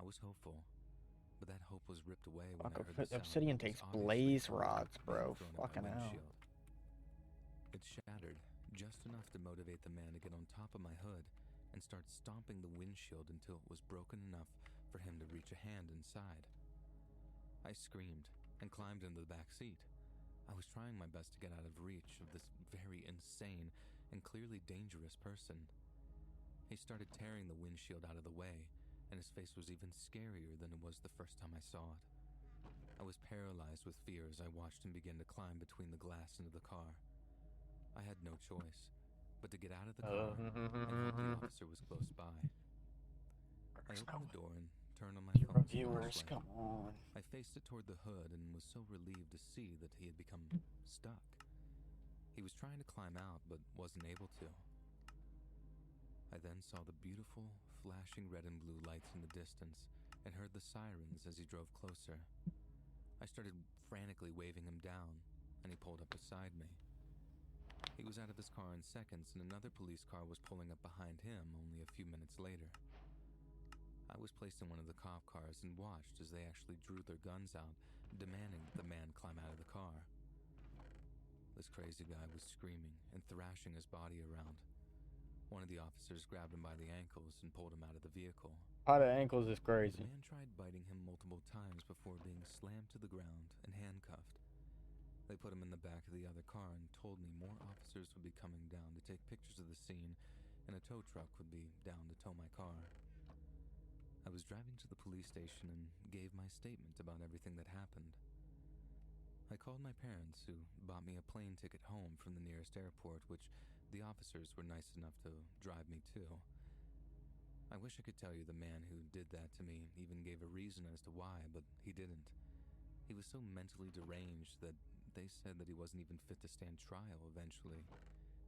was hopeful, but that hope was ripped away when Fuck, I heard the sound Obsidian of what was takes obviously blaze food rods, being bro. thrown at my Fucking hell. windshield. It shattered just enough to motivate the man to get on top of my hood and start stomping the windshield until it was broken enough for him to reach a hand inside. I screamed and climbed into the back seat. I was trying my best to get out of reach of this very insane and clearly dangerous person. He started tearing the windshield out of the way, and his face was even scarier than it was the first time I saw it. I was paralyzed with fear as I watched him begin to climb between the glass into the car. I had no choice but to get out of the car and hope the officer was close by. I opened the door and turned on my phone's Reviewers, flashlight. come on. I faced it toward the hood and was so relieved to see that he had become stuck. He was trying to climb out but wasn't able to. I then saw the beautiful, flashing red and blue lights in the distance and heard the sirens as he drove closer. I started frantically waving him down, and he pulled up beside me. He was out of his car in seconds, and another police car was pulling up behind him only a few minutes later. I was placed in one of the cop cars and watched as they actually drew their guns out, demanding that the man climb out of the car. This crazy guy was screaming and thrashing his body around. One of the officers grabbed him by the ankles and pulled him out of the vehicle. Out of ankles is The crazy. man tried biting him multiple times before being slammed to the ground and handcuffed. They put him in the back of the other car and told me more officers would be coming down to take pictures of the scene, and a tow truck would be down to tow my car. I was driving to the police station and gave my statement about everything that happened. I called my parents, who bought me a plane ticket home from the nearest airport, which the officers were nice enough to drive me to. I wish I could tell you the man who did that to me even gave a reason as to why, but he didn't. He was so mentally deranged that they said that he wasn't even fit to stand trial eventually,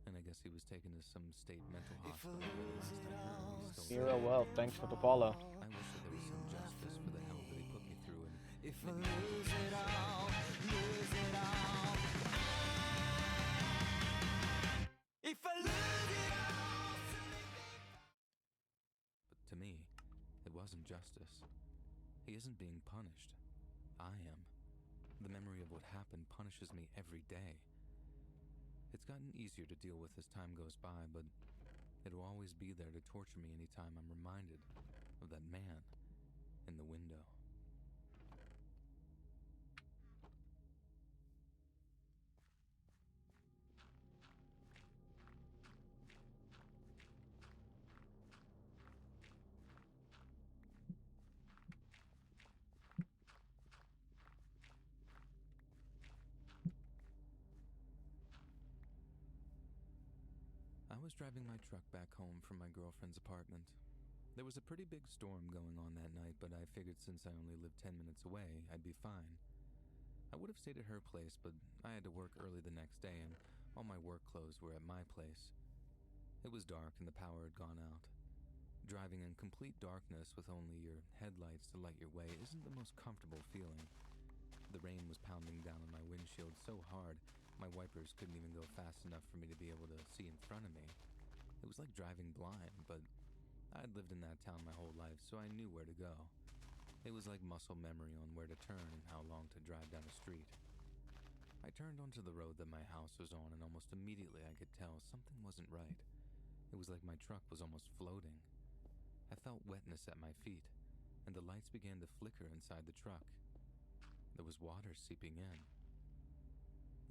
and I guess he was taken to some state mental hospital where the last I heard he stole Hero well, thanks for the follow. I wish that there was some justice for the hell that he put me through, and If I lose it all, lose it all. If I lose it all. but to me, it wasn't justice. He isn't being punished. I am. The memory of what happened punishes me every day. It's gotten easier to deal with as time goes by, but it'll always be there to torture me anytime I'm reminded of that man in the window. I was driving my truck back home from my girlfriend's apartment. There was a pretty big storm going on that night, but I figured since I only lived 10 minutes away, I'd be fine. I would have stayed at her place, but I had to work early the next day, and all my work clothes were at my place. It was dark and the power had gone out. Driving in complete darkness with only your headlights to light your way isn't the most comfortable feeling. The rain was pounding down on my windshield so hard, my wipers couldn't even go fast enough for me to be able to see in front of me. It was like driving blind, but I'd lived in that town my whole life, so I knew where to go. It was like muscle memory on where to turn and how long to drive down a street. I turned onto the road that my house was on, and almost immediately I could tell something wasn't right. It was like my truck was almost floating. I felt wetness at my feet, and the lights began to flicker inside the truck. There was water seeping in.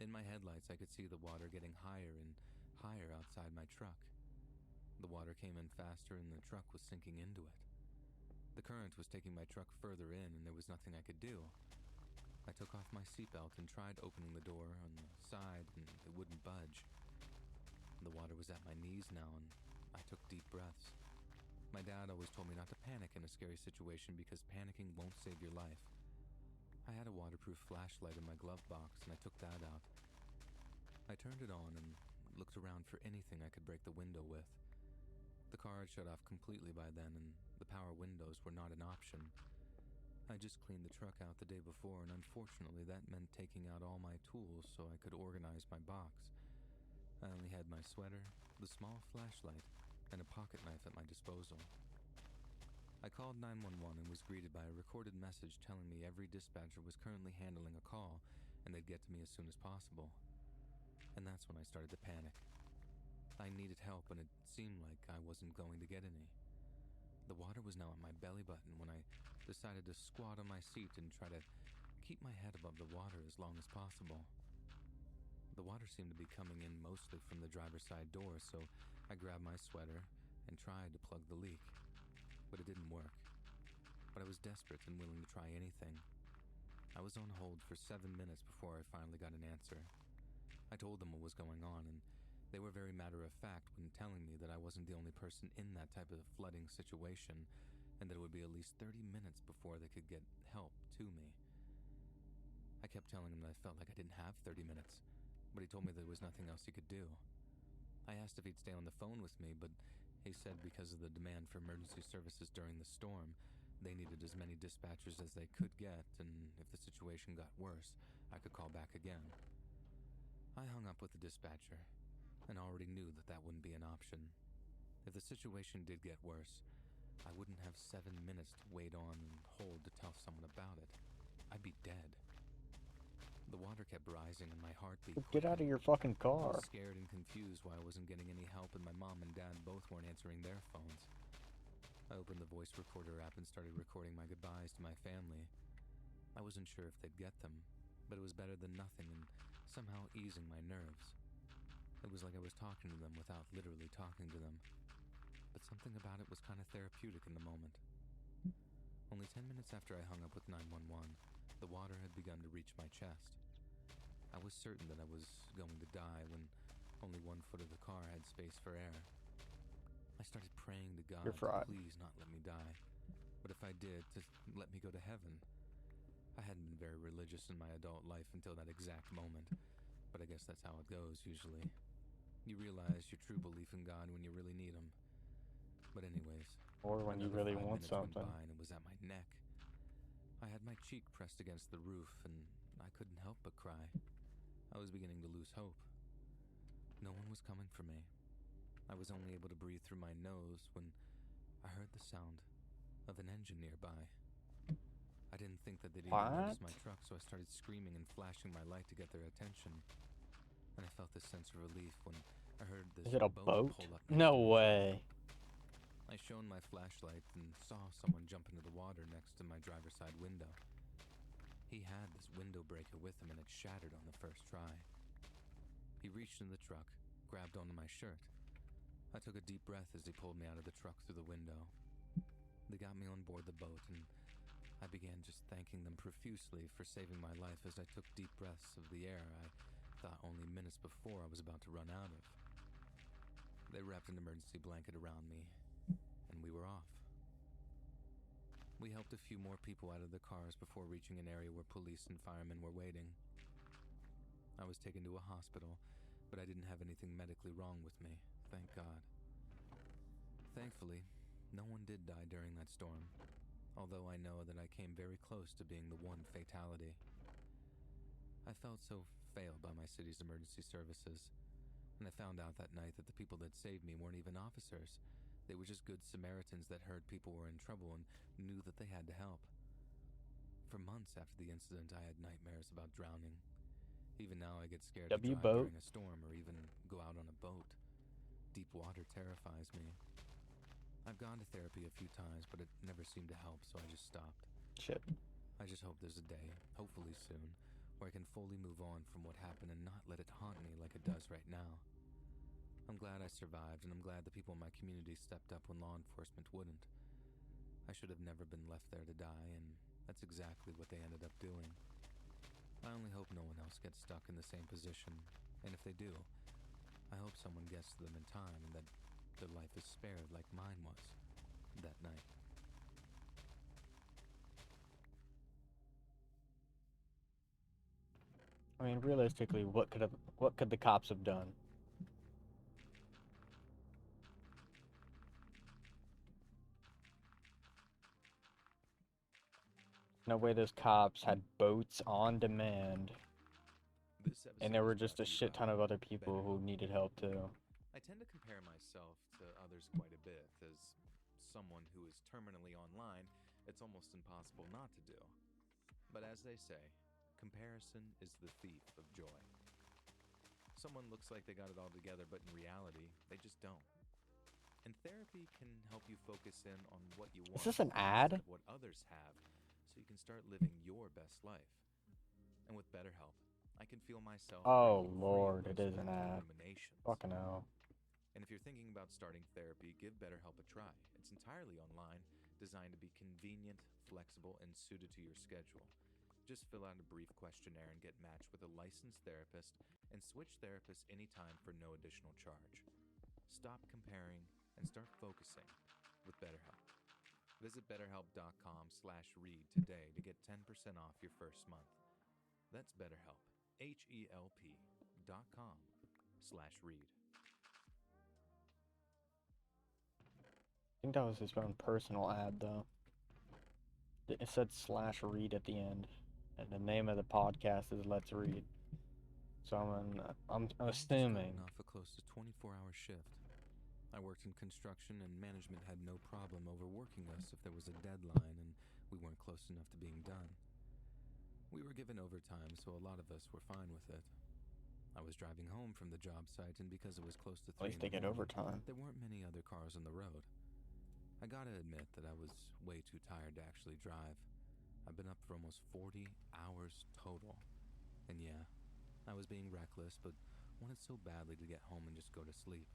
In my headlights, I could see the water getting higher and higher outside my truck. The water came in faster and the truck was sinking into it. The current was taking my truck further in and there was nothing I could do. I took off my seatbelt and tried opening the door on the side and it wouldn't budge. The water was at my knees now and I took deep breaths. My dad always told me not to panic in a scary situation because panicking won't save your life. I had a waterproof flashlight in my glove box and I took that out. I turned it on and looked around for anything I could break the window with. The car had shut off completely by then and the power windows were not an option. I just cleaned the truck out the day before and unfortunately that meant taking out all my tools so I could organize my box. I only had my sweater, the small flashlight, and a pocket knife at my disposal. I called 911 and was greeted by a recorded message telling me every dispatcher was currently handling a call and they'd get to me as soon as possible. And that's when I started to panic. I needed help and it seemed like I wasn't going to get any. The water was now at my belly button when I decided to squat on my seat and try to keep my head above the water as long as possible. The water seemed to be coming in mostly from the driver's side door, so I grabbed my sweater and tried to plug the leak. But it didn't work. But I was desperate and willing to try anything. I was on hold for 7 minutes before I finally got an answer. I told them what was going on, and they were very matter-of-fact when telling me that I wasn't the only person in that type of flooding situation, and that it would be at least 30 minutes before they could get help to me. I kept telling him that I felt like I didn't have 30 minutes, but he told me there was nothing else he could do. I asked if he'd stay on the phone with me, but he said because of the demand for emergency services during the storm, they needed as many dispatchers as they could get, and if the situation got worse, I could call back again. I hung up with the dispatcher, and already knew that that wouldn't be an option. If the situation did get worse, I wouldn't have 7 minutes to wait on and hold to tell someone about it. I'd be dead. The water kept rising and my heart beat quickly. Get out of your fucking I car. was scared and confused why I wasn't getting any help, and my mom and dad both weren't answering their phones. I opened the voice recorder app and started recording my goodbyes to my family. I wasn't sure if they'd get them, but it was better than nothing and somehow easing my nerves. It was like I was talking to them without literally talking to them. But something about it was kind of therapeutic in the moment. Only 10 minutes after I hung up with 911, the water had begun to reach my chest. I was certain that I was going to die when only 1 foot of the car had space for air. I started praying to God to please not let me die, but if I did, to let me go to heaven. I hadn't been very religious in my adult life until that exact moment, but I guess that's how it goes usually. You realize your true belief in God when you really need him. But anyways, Or when you really want something. Went by and it was at my neck. I had my cheek pressed against the roof and I couldn't help but cry. I was beginning to lose hope. No one was coming for me. I was only able to breathe through my nose when I heard the sound of an engine nearby. I didn't think that they'd even notice my truck, so I started screaming and flashing my light to get their attention. And I felt this sense of relief when I heard this Is it a boat? pull up. No way. I shone my flashlight and saw someone jump into the water next to my driver's side window. He had this window breaker with him and it shattered on the first try. He reached in the truck, grabbed onto my shirt. I took a deep breath as he pulled me out of the truck through the window. They got me on board the boat and I began just thanking them profusely for saving my life as I took deep breaths of the air I thought only minutes before I was about to run out of. They wrapped an emergency blanket around me and we were off. We helped a few more people out of the cars before reaching an area where police and firemen were waiting. I was taken to a hospital, but I didn't have anything medically wrong with me, thank God. Thankfully, no one did die during that storm, although I know that I came very close to being the one fatality. I felt so failed by my city's emergency services, and I found out that night that the people that saved me weren't even officers. They were just good Samaritans that heard people were in trouble and knew that they had to help. For months after the incident, I had nightmares about drowning. Even now, I get scared to drive during a storm or even go out on a boat. Deep water terrifies me. I've gone to therapy a few times, but it never seemed to help, so I just stopped. Shit. I just hope there's a day, hopefully soon, where I can fully move on from what happened and not let it haunt me like it does right now. I'm glad I survived, and I'm glad the people in my community stepped up when law enforcement wouldn't. I should have never been left there to die, and that's exactly what they ended up doing. I only hope no one else gets stuck in the same position, and if they do, I hope someone gets to them in time and that their life is spared like mine was that night. I mean, realistically, what could the cops have done? No way those cops had boats on demand. And there were just a shit ton of other people who needed help too. I tend to compare myself to others quite a bit, as someone who is terminally online, it's almost impossible not to do. But as they say, comparison is the thief of joy. Someone looks like they got it all together, but in reality, they just don't. And therapy can help you focus in on what you want Is this an instead ad? of what others have, so you can start living your best life. And with BetterHelp, I can feel myself Oh breaking free of lord, it those is an mental ad. ruminations. Fucking hell. And if you're thinking about starting therapy, give BetterHelp a try. It's entirely online, designed to be convenient, flexible, and suited to your schedule. Just fill out a brief questionnaire and get matched with a licensed therapist, and switch therapists anytime for no additional charge. Stop comparing and start focusing with BetterHelp. Visit betterhelp.com/read today to get 10% off your first month. That's BetterHelp, HELP.com/read. I think that was his own personal ad though. It said /read at the end, and the name of the podcast is Let's Read. So I'm assuming. Off a close to 24-hour shift. I worked in construction, and management had no problem overworking us if there was a deadline and we weren't close enough to being done. We were given overtime, so a lot of us were fine with it. I was driving home from the job site, and because it was close to 3 At least they get overtime. there weren't many other cars on the road. I gotta admit that I was way too tired to actually drive. I've been up for almost 40 hours total. And yeah, I was being reckless, but wanted so badly to get home and just go to sleep.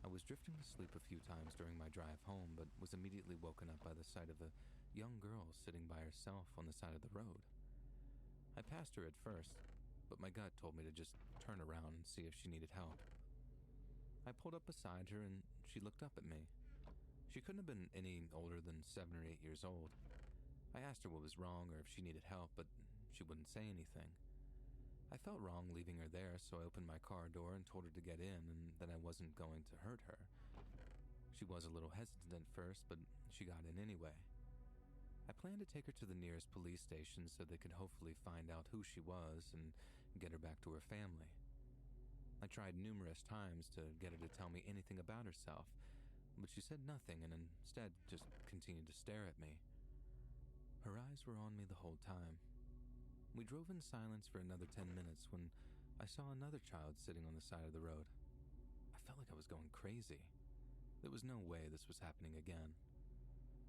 I was drifting to sleep a few times during my drive home, but was immediately woken up by the sight of a young girl sitting by herself on the side of the road. I passed her at first, but my gut told me to just turn around and see if she needed help. I pulled up beside her, and she looked up at me. She couldn't have been any older than 7 or 8 years old. I asked her what was wrong or if she needed help, but she wouldn't say anything. I felt wrong leaving her there, so I opened my car door and told her to get in and that I wasn't going to hurt her. She was a little hesitant at first, but she got in anyway. I planned to take her to the nearest police station so they could hopefully find out who she was and get her back to her family. I tried numerous times to get her to tell me anything about herself, but she said nothing and instead just continued to stare at me. Her eyes were on me the whole time. We drove in silence for another 10 minutes when I saw another child sitting on the side of the road. I felt like I was going crazy. There was no way this was happening again.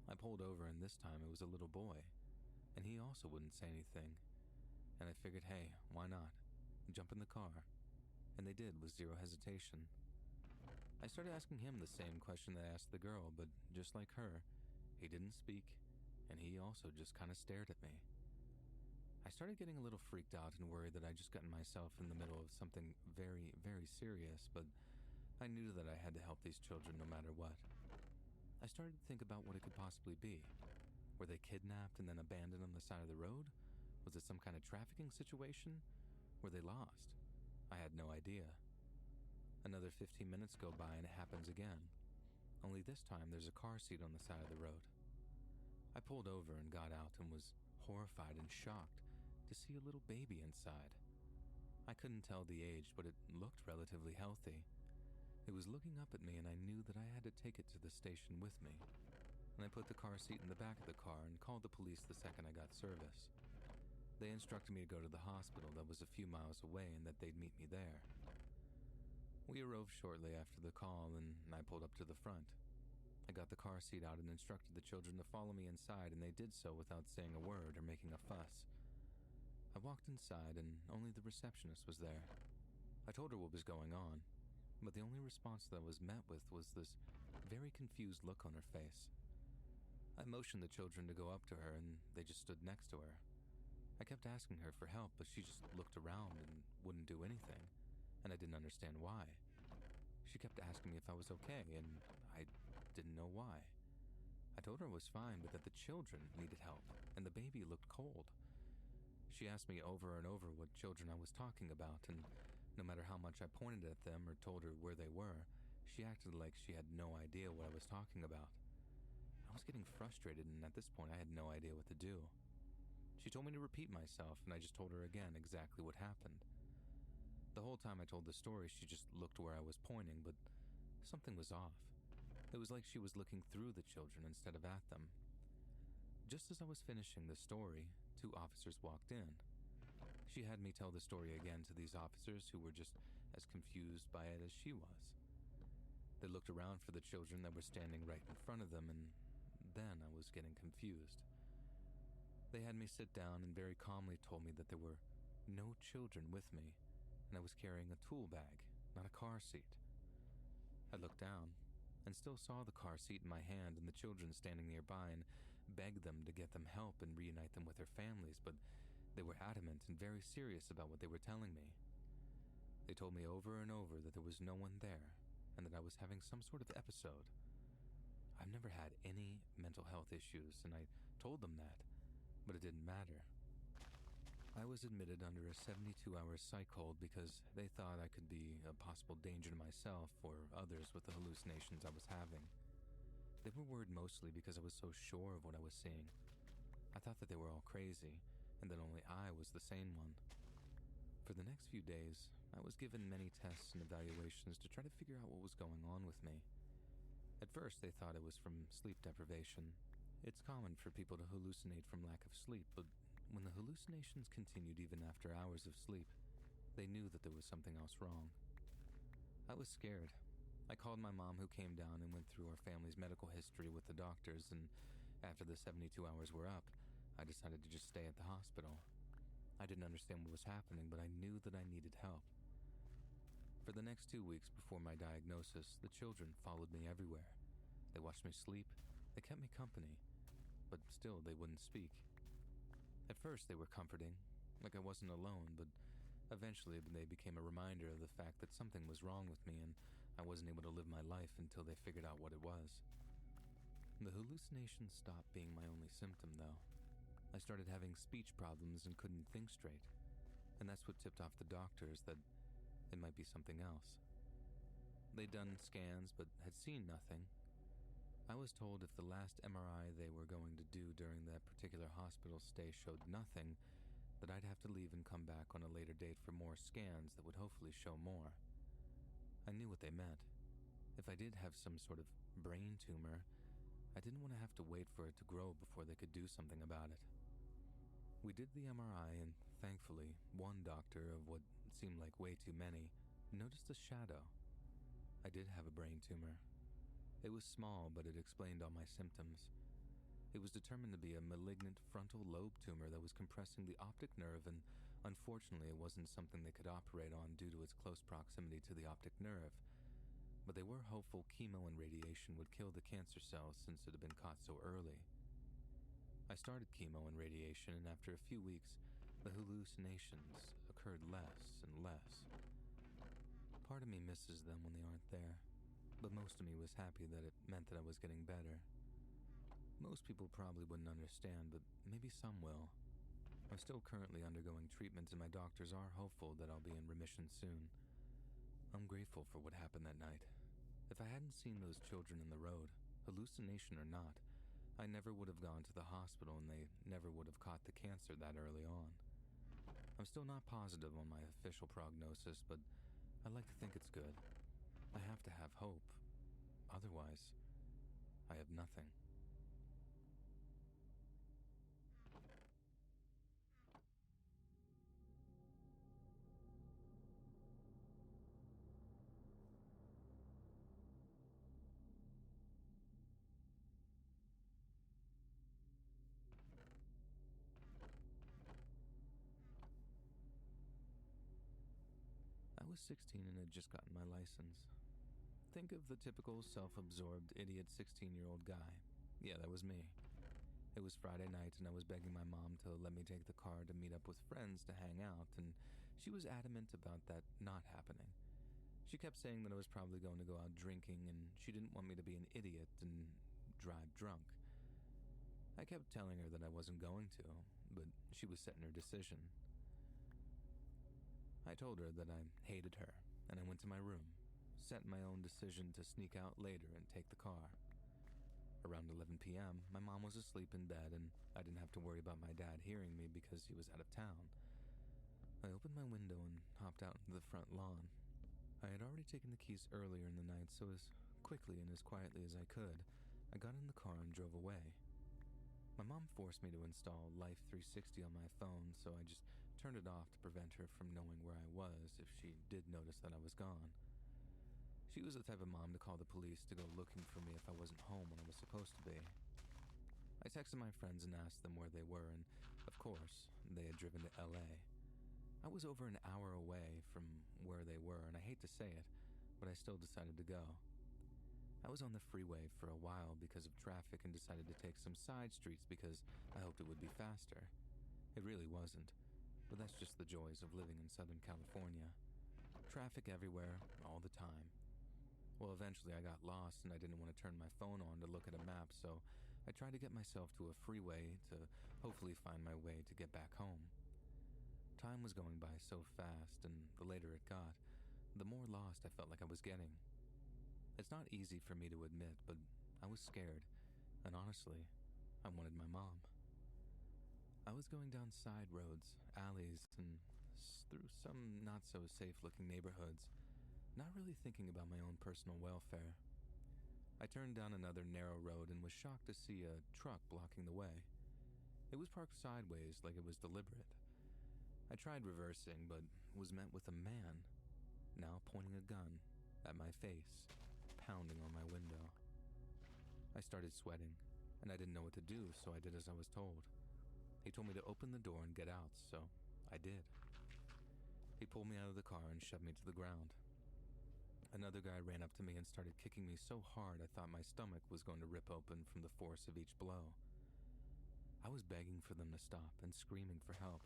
I pulled over, and this time it was a little boy, and he also wouldn't say anything. And I figured, hey, why not? Jump in the car. And they did with zero hesitation. I started asking him the same question that I asked the girl, but just like her, he didn't speak, and he also just kind of stared at me. I started getting a little freaked out and worried that I'd just gotten myself in the middle of something very, very serious, but I knew that I had to help these children no matter what. I started to think about what it could possibly be. Were they kidnapped and then abandoned on the side of the road? Was it some kind of trafficking situation? Were they lost? I had no idea. Another 15 minutes go by and it happens again. Only this time there's a car seat on the side of the road. I pulled over and got out and was horrified and shocked to see a little baby inside. I couldn't tell the age, but it looked relatively healthy. It was looking up at me, and I knew that I had to take it to the station with me. And I put the car seat in the back of the car and called the police the second I got service. They instructed me to go to the hospital that was a few miles away and that they'd meet me there. We arrived shortly after the call, and I pulled up to the front. I got the car seat out and instructed the children to follow me inside, and they did so without saying a word or making a fuss. I walked inside, and only the receptionist was there. I told her what was going on, but the only response that I was met with was this very confused look on her face. I motioned the children to go up to her, and they just stood next to her. I kept asking her for help, but she just looked around and wouldn't do anything, and I didn't understand why. She kept asking me if I was okay, and I didn't know why. I told her I was fine, but that the children needed help, and the baby looked cold. She asked me over and over what children I was talking about, and no matter how much I pointed at them or told her where they were, she acted like she had no idea what I was talking about. I was getting frustrated, and at this point I had no idea what to do. She told me to repeat myself, and I just told her again exactly what happened. The whole time I told the story, she just looked where I was pointing, but something was off. It was like she was looking through the children instead of at them. Just as I was finishing the story, 2 officers walked in. She had me tell the story again to these officers who were just as confused by it as she was. They looked around for the children that were standing right in front of them, and then I was getting confused. They had me sit down and very calmly told me that there were no children with me, and I was carrying a tool bag, not a car seat. I looked down and still saw the car seat in my hand and the children standing nearby, and begged them to get them help and reunite them with their families, but they were adamant and very serious about what they were telling me. They told me over and over that there was no one there and that I was having some sort of episode. I've never had any mental health issues, and I told them that, but it didn't matter. I was admitted under a 72-hour psych hold because they thought I could be a possible danger to myself or others with the hallucinations I was having. They were worried mostly because I was so sure of what I was seeing. I thought that they were all crazy and that only I was the sane one. For the next few days, I was given many tests and evaluations to try to figure out what was going on with me. At first, they thought it was from sleep deprivation. It's common for people to hallucinate from lack of sleep, but when the hallucinations continued even after hours of sleep, they knew that there was something else wrong. I was scared. I called my mom, who came down and went through our family's medical history with the doctors, and after the 72 hours were up, I decided to just stay at the hospital. I didn't understand what was happening, but I knew that I needed help. For the next 2 weeks before my diagnosis, the children followed me everywhere. They watched me sleep, they kept me company, but still they wouldn't speak. At first they were comforting, like I wasn't alone, but eventually they became a reminder of the fact that something was wrong with me and I wasn't able to live my life until they figured out what it was. The hallucinations stopped being my only symptom, though. I started having speech problems and couldn't think straight, and that's what tipped off the doctors that it might be something else. They'd done scans but had seen nothing. I was told if the last MRI they were going to do during that particular hospital stay showed nothing, that I'd have to leave and come back on a later date for more scans that would hopefully show more. I knew what they meant. If I did have some sort of brain tumor, I didn't want to have to wait for it to grow before they could do something about it. We did the MRI, and thankfully, one doctor, of what seemed like way too many, noticed a shadow. I did have a brain tumor. It was small, but it explained all my symptoms. It was determined to be a malignant frontal lobe tumor that was compressing the optic nerve, and unfortunately it wasn't something they could operate on due to its close proximity to the optic nerve. But they were hopeful chemo and radiation would kill the cancer cells since it had been caught so early. I started chemo and radiation, and after a few weeks, the hallucinations occurred less and less. Part of me misses them when they aren't there, but most of me was happy that it meant that I was getting better. Most people probably wouldn't understand, but maybe some will. I'm still currently undergoing treatment, and my doctors are hopeful that I'll be in remission soon. I'm grateful for what happened that night. If I hadn't seen those children in the road, hallucination or not, I never would have gone to the hospital, and they never would have caught the cancer that early on. I'm still not positive on my official prognosis, but I like to think it's good. I have to have hope. Otherwise, I have nothing. I was 16 and had just gotten my license. Think of the typical self-absorbed idiot 16-year-old guy. Yeah, that was me. It was Friday night, and I was begging my mom to let me take the car to meet up with friends to hang out, and she was adamant about that not happening. She kept saying that I was probably going to go out drinking, and she didn't want me to be an idiot and drive drunk. I kept telling her that I wasn't going to, but she was set in her decision. I told her that I hated her, and I went to my room, set my own decision to sneak out later and take the car. Around 11 p.m., my mom was asleep in bed, and I didn't have to worry about my dad hearing me because he was out of town. I opened my window and hopped out into the front lawn. I had already taken the keys earlier in the night, so as Quickly and as quietly as I could, I got in the car and drove away. My mom forced me to install Life 360 on my phone, so I just turned it off to prevent her from knowing where I was if she did notice that I was gone. She was the type of mom to call the police to go looking for me if I wasn't home when I was supposed to be. I texted my friends and asked them where they were, and of course, they had driven to LA. I was over an hour away from where they were, and I hate to say it, but I still decided to go. I was on the freeway for a while because of traffic and decided to take some side streets because I hoped it would be faster. It really wasn't, but that's just the joys of living in Southern California. Traffic everywhere, all the time. Well, eventually I got lost and I didn't want to turn my phone on to look at a map, so I tried to get myself to a freeway to hopefully find my way to get back home. Time was going by so fast, and the later it got, the more lost I felt like I was getting. It's not easy for me to admit, but I was scared, and honestly, I wanted my mom. I was going down side roads, alleys, and through some not-so-safe-looking neighborhoods, not really thinking about my own personal welfare. I turned down another narrow road and was shocked to see a truck blocking the way. It was parked sideways like it was deliberate. I tried reversing, but was met with a man, now pointing a gun at my face, pounding on my window. I started sweating, and I didn't know what to do, so I did as I was told. He told me to open the door and get out, so I did. He pulled me out of the car and shoved me to the ground. Another guy ran up to me and started kicking me so hard I thought my stomach was going to rip open from the force of each blow. I was begging for them to stop and screaming for help.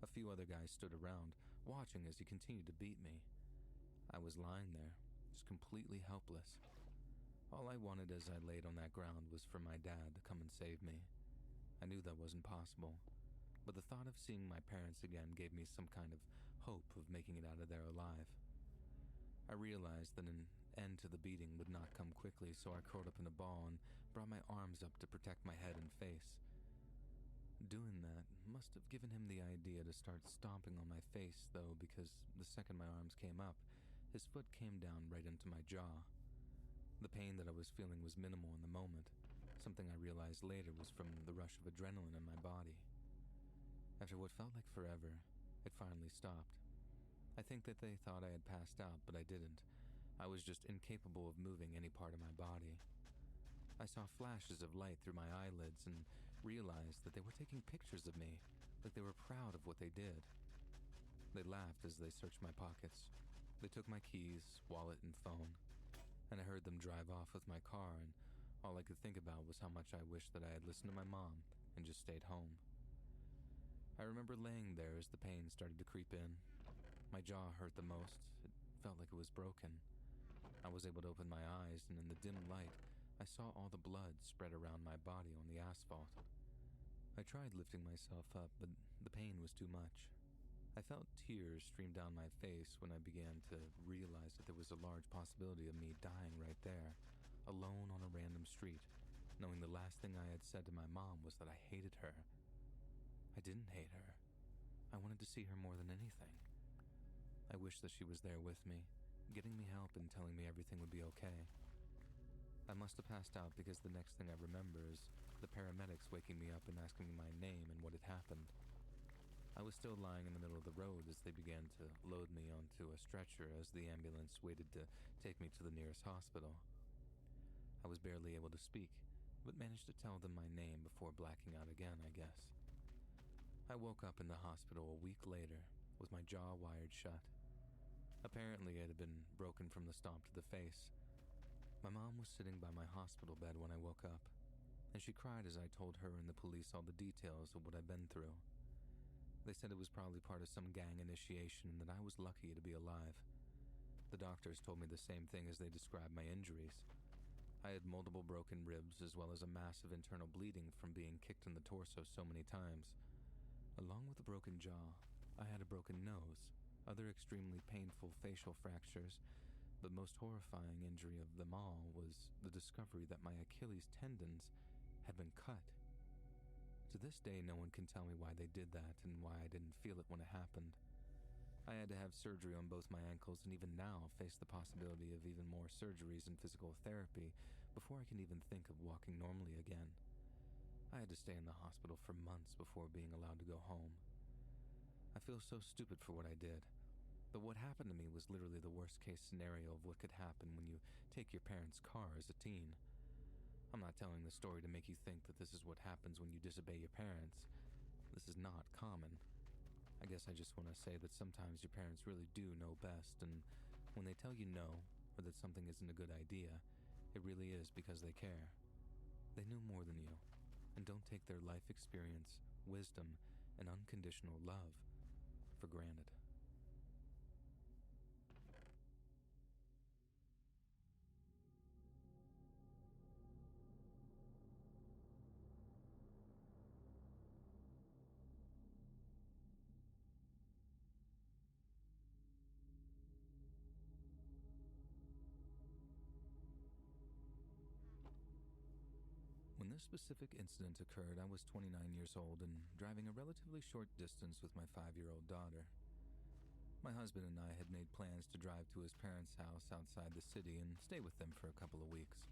A few other guys stood around, watching as he continued to beat me. I was lying there, just completely helpless. All I wanted as I laid on that ground was for my dad to come and save me. I knew that wasn't possible, but the thought of seeing my parents again gave me some kind of hope of making it out of there alive. I realized that an end to the beating would not come quickly, so I curled up in a ball and brought my arms up to protect my head and face. Doing that must have given him the idea to start stomping on my face, though, because the second my arms came up, his foot came down right into my jaw. The pain that I was feeling was minimal in the moment. Something I realized later was from the rush of adrenaline in my body. After what felt like forever, it finally stopped. I think that they thought I had passed out, but I didn't. I was just incapable of moving any part of my body. I saw flashes of light through my eyelids and realized that they were taking pictures of me, like they were proud of what they did. They laughed as they searched my pockets. They took my keys, wallet, and phone, and I heard them drive off with my car, and all I could think about was how much I wished that I had listened to my mom and just stayed home. I remember laying there as the pain started to creep in. My jaw hurt the most. It felt like it was broken. I was able to open my eyes, and in the dim light, I saw all the blood spread around my body on the asphalt. I tried lifting myself up, but the pain was too much. I felt tears stream down my face when I began to realize that there was a large possibility of me dying right there, alone on a random street, knowing the last thing I had said to my mom was that I hated her. I didn't hate her. I wanted to see her more than anything. I wished that she was there with me, getting me help and telling me everything would be okay. I must have passed out because the next thing I remember is the paramedics waking me up and asking me my name and what had happened. I was still lying in the middle of the road as they began to load me onto a stretcher as the ambulance waited to take me to the nearest hospital. I was barely able to speak, but managed to tell them my name before blacking out again, I guess. I woke up in the hospital a week later with my jaw wired shut. Apparently, it had been broken from the stomp to the face. My mom was sitting by my hospital bed when I woke up, and she cried as I told her and the police all the details of what I'd been through. They said it was probably part of some gang initiation and that I was lucky to be alive. The doctors told me the same thing as they described my injuries. I had multiple broken ribs as well as a massive internal bleeding from being kicked in the torso so many times. Along with a broken jaw, I had a broken nose, other extremely painful facial fractures, but most horrifying injury of them all was the discovery that my Achilles tendons had been cut. To this day, no one can tell me why they did that and why I didn't feel it when it happened. I had to have surgery on both my ankles and even now face the possibility of even more surgeries and physical therapy before I can even think of walking normally again. I had to stay in the hospital for months before being allowed to go home. I feel so stupid for what I did, but what happened to me was literally the worst case scenario of what could happen when you take your parents' car as a teen. I'm not telling this story to make you think that this is what happens when you disobey your parents. This is not common. I guess I just want to say that sometimes your parents really do know best, and when they tell you no, or that something isn't a good idea, it really is because they care. They knew more than you, and don't take their life experience, wisdom, and unconditional love for granted. When this specific incident occurred, I was 29 years old and driving a relatively short distance with my 5-year-old daughter. My husband and I had made plans to drive to his parents' house outside the city and stay with them for a couple of weeks.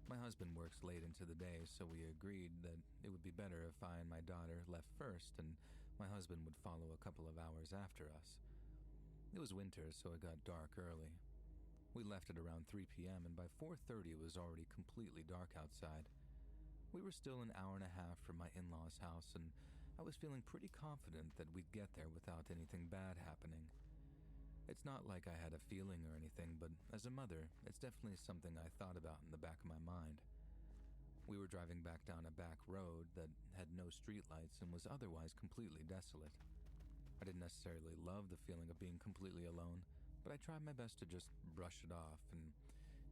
My husband works late into the day, so we agreed that it would be better if I and my daughter left first and my husband would follow a couple of hours after us. It was winter, so it got dark early. We left at around 3 p.m. and by 4:30 it was already completely dark outside. We were still an hour and a half from my in-laws' house, and I was feeling pretty confident that we'd get there without anything bad happening. It's not like I had a feeling or anything, but as a mother, it's definitely something I thought about in the back of my mind. We were driving back down a back road that had no streetlights and was otherwise completely desolate. I didn't necessarily love the feeling of being completely alone, but I tried my best to just brush it off and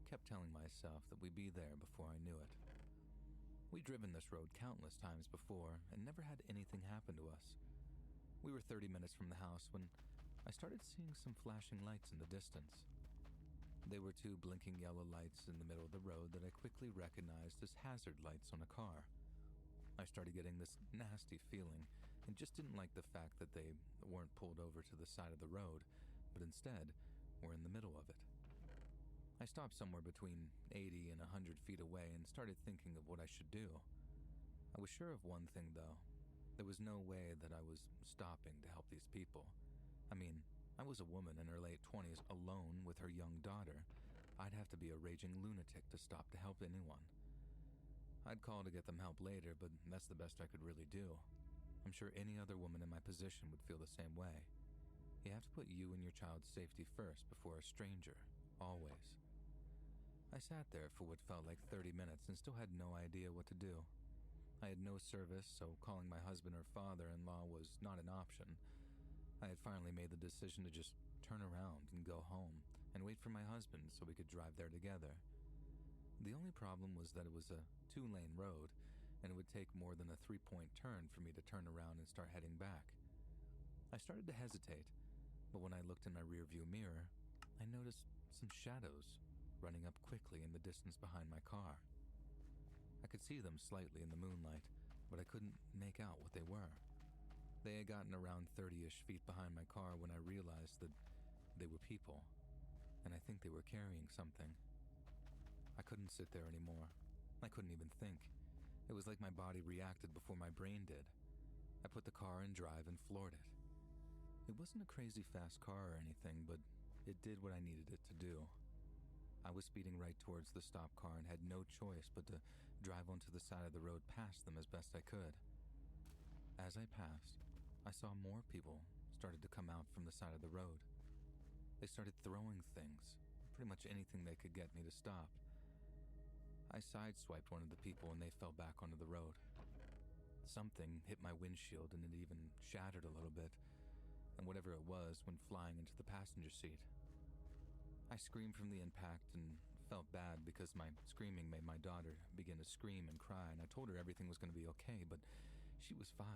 kept telling myself that we'd be there before I knew it. We'd driven this road countless times before and never had anything happen to us. We were 30 minutes from the house when I started seeing some flashing lights in the distance. They were 2 blinking yellow lights in the middle of the road that I quickly recognized as hazard lights on a car. I started getting this nasty feeling and just didn't like the fact that they weren't pulled over to the side of the road, but instead were in the middle of it. I stopped somewhere between 80 and 100 feet away and started thinking of what I should do. I was sure of one thing, though. There was no way that I was stopping to help these people. I mean, I was a woman in her late 20s alone with her young daughter. I'd have to be a raging lunatic to stop to help anyone. I'd call to get them help later, but that's the best I could really do. I'm sure any other woman in my position would feel the same way. You have to put you and your child's safety first before a stranger, always. I sat there for what felt like 30 minutes and still had no idea what to do. I had no service, so calling my husband or father-in-law was not an option. I had finally made the decision to just turn around and go home and wait for my husband so we could drive there together. The only problem was that it was a 2-lane road, and it would take more than a 3-point turn for me to turn around and start heading back. I started to hesitate, but when I looked in my rearview mirror, I noticed some shadows running up quickly in the distance behind my car. I could see them slightly in the moonlight, but I couldn't make out what they were. They had gotten around 30-ish feet behind my car when I realized that they were people, and I think they were carrying something. I couldn't sit there anymore. I couldn't even think. It was like my body reacted before my brain did. I put the car in drive and floored it. It wasn't a crazy fast car or anything, but it did what I needed it to do. I was speeding right towards the stopped car and had no choice but to drive onto the side of the road past them as best I could. As I passed, I saw more people started to come out from the side of the road. They started throwing things, pretty much anything they could get me to stop. I sideswiped one of the people and they fell back onto the road. Something hit my windshield and it even shattered a little bit, and whatever it was went flying into the passenger seat. I screamed from the impact and felt bad because my screaming made my daughter begin to scream and cry, and I told her everything was going to be okay, but she was 5,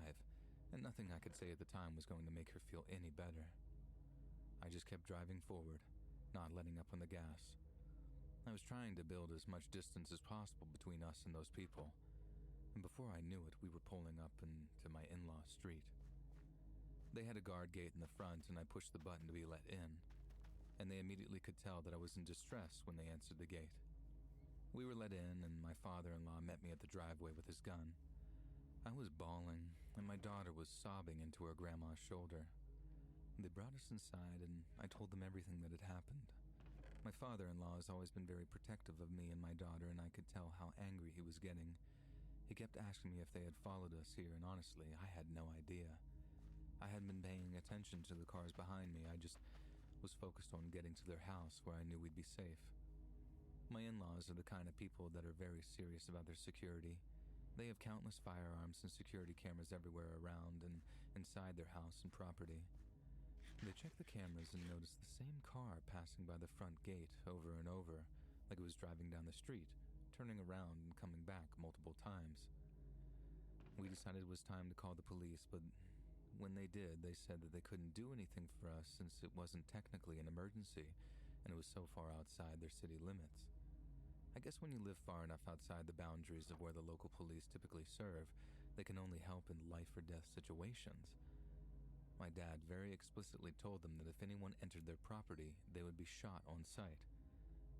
and nothing I could say at the time was going to make her feel any better. I just kept driving forward, not letting up on the gas. I was trying to build as much distance as possible between us and those people, and before I knew it, we were pulling up into my in-law street. They had a guard gate in the front, and I pushed the button to be let in, and they immediately could tell that I was in distress when they answered the gate. We were let in, and my father-in-law met me at the driveway with his gun. I was bawling, and my daughter was sobbing into her grandma's shoulder. They brought us inside, and I told them everything that had happened. My father-in-law has always been very protective of me and my daughter, and I could tell how angry he was getting. He kept asking me if they had followed us here, and honestly, I had no idea. I hadn't been paying attention to the cars behind me. I just was focused on getting to their house where I knew we'd be safe. My in-laws are the kind of people that are very serious about their security. They have countless firearms and security cameras everywhere around and inside their house and property. They checked the cameras and noticed the same car passing by the front gate over and over, like it was driving down the street, turning around and coming back multiple times. We decided it was time to call the police, but when they did, they said that they couldn't do anything for us since it wasn't technically an emergency and it was so far outside their city limits. I guess when you live far enough outside the boundaries of where the local police typically serve, they can only help in life or death situations. My dad very explicitly told them that if anyone entered their property, they would be shot on sight.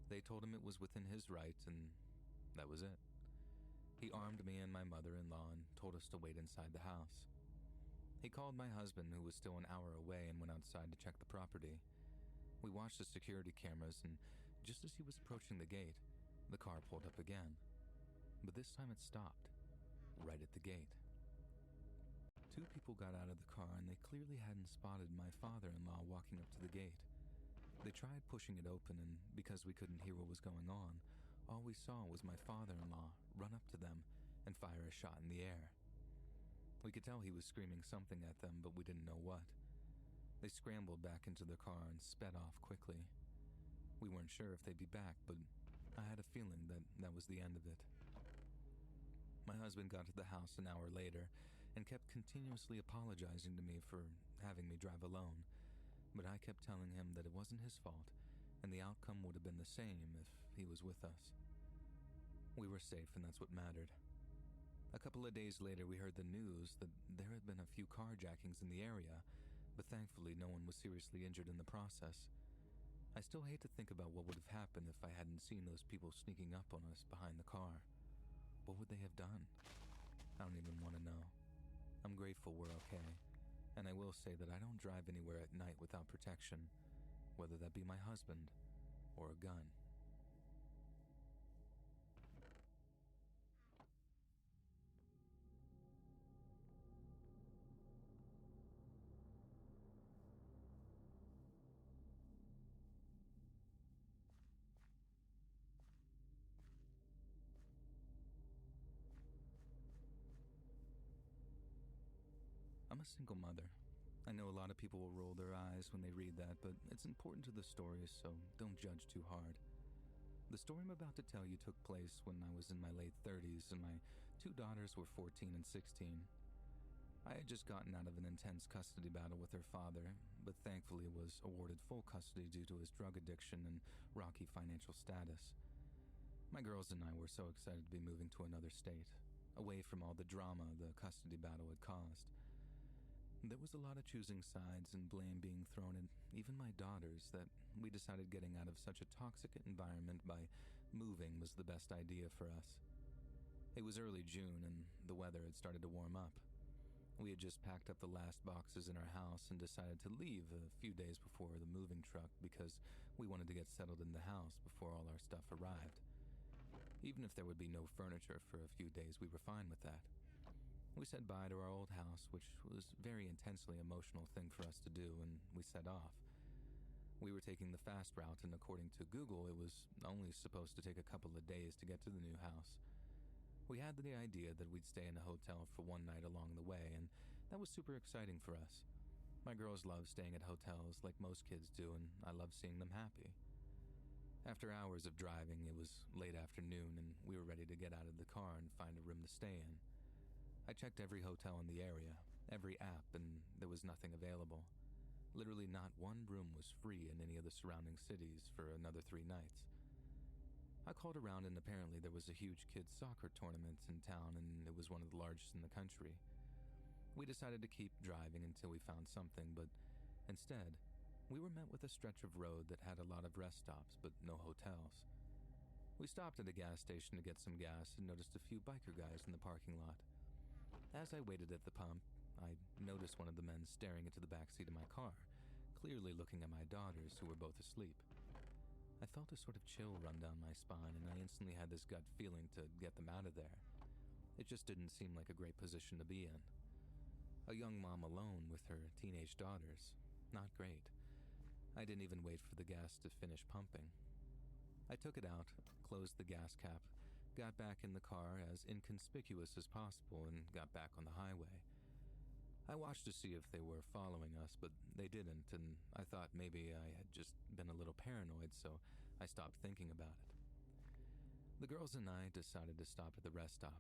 They told him it was within his rights, and that was it. He armed me and my mother-in-law and told us to wait inside the house. He called my husband, who was still an hour away, and went outside to check the property. We watched the security cameras, and just as he was approaching the gate, the car pulled up again. But this time it stopped, right at the gate. Two people got out of the car, and they clearly hadn't spotted my father-in-law walking up to the gate. They tried pushing it open, and because we couldn't hear what was going on, all we saw was my father-in-law run up to them and fire a shot in the air. We could tell he was screaming something at them, but we didn't know what. They scrambled back into their car and sped off quickly. We weren't sure if they'd be back, but I had a feeling that that was the end of it. My husband got to the house an hour later and kept continuously apologizing to me for having me drive alone, but I kept telling him that it wasn't his fault and the outcome would have been the same if he was with us. We were safe, and that's what mattered. A couple of days later, we heard the news that there had been a few carjackings in the area, but thankfully no one was seriously injured in the process. I still hate to think about what would have happened if I hadn't seen those people sneaking up on us behind the car. What would they have done? I don't even want to know. I'm grateful we're okay, and I will say that I don't drive anywhere at night without protection, whether that be my husband or a gun. I'm a single mother. I know a lot of people will roll their eyes when they read that, but it's important to the story, so don't judge too hard. The story I'm about to tell you took place when I was in my late 30s and my two daughters were 14 and 16. I had just gotten out of an intense custody battle with her father, but thankfully was awarded full custody due to his drug addiction and rocky financial status. My girls and I were so excited to be moving to another state, away from all the drama the custody battle had caused. There was a lot of choosing sides and blame being thrown at even my daughters that we decided getting out of such a toxic environment by moving was the best idea for us. It was early June and the weather had started to warm up. We had just packed up the last boxes in our house and decided to leave a few days before the moving truck because we wanted to get settled in the house before all our stuff arrived. Even if there would be no furniture for a few days, we were fine with that. We said bye to our old house, which was a very intensely emotional thing for us to do, and we set off. We were taking the fast route, and according to Google, it was only supposed to take a couple of days to get to the new house. We had the idea that we'd stay in a hotel for one night along the way, and that was super exciting for us. My girls love staying at hotels like most kids do, and I love seeing them happy. After hours of driving, it was late afternoon, and we were ready to get out of the car and find a room to stay in. I checked every hotel in the area, every app, and there was nothing available. Literally not one room was free in any of the surrounding cities for another 3 nights. I called around and apparently there was a huge kids' soccer tournament in town and it was one of the largest in the country. We decided to keep driving until we found something, but instead, we were met with a stretch of road that had a lot of rest stops but no hotels. We stopped at a gas station to get some gas and noticed a few biker guys in the parking lot. As I waited at the pump, I noticed one of the men staring into the backseat of my car, clearly looking at my daughters who were both asleep. I felt a sort of chill run down my spine, and I instantly had this gut feeling to get them out of there. It just didn't seem like a great position to be in. A young mom alone with her teenage daughters. Not great. I didn't even wait for the gas to finish pumping. I took it out, closed the gas cap, got back in the car as inconspicuous as possible, and got back on the highway. I watched to see if they were following us, but they didn't, and I thought maybe I had just been a little paranoid, so I stopped thinking about it. The girls and I decided to stop at the rest stop.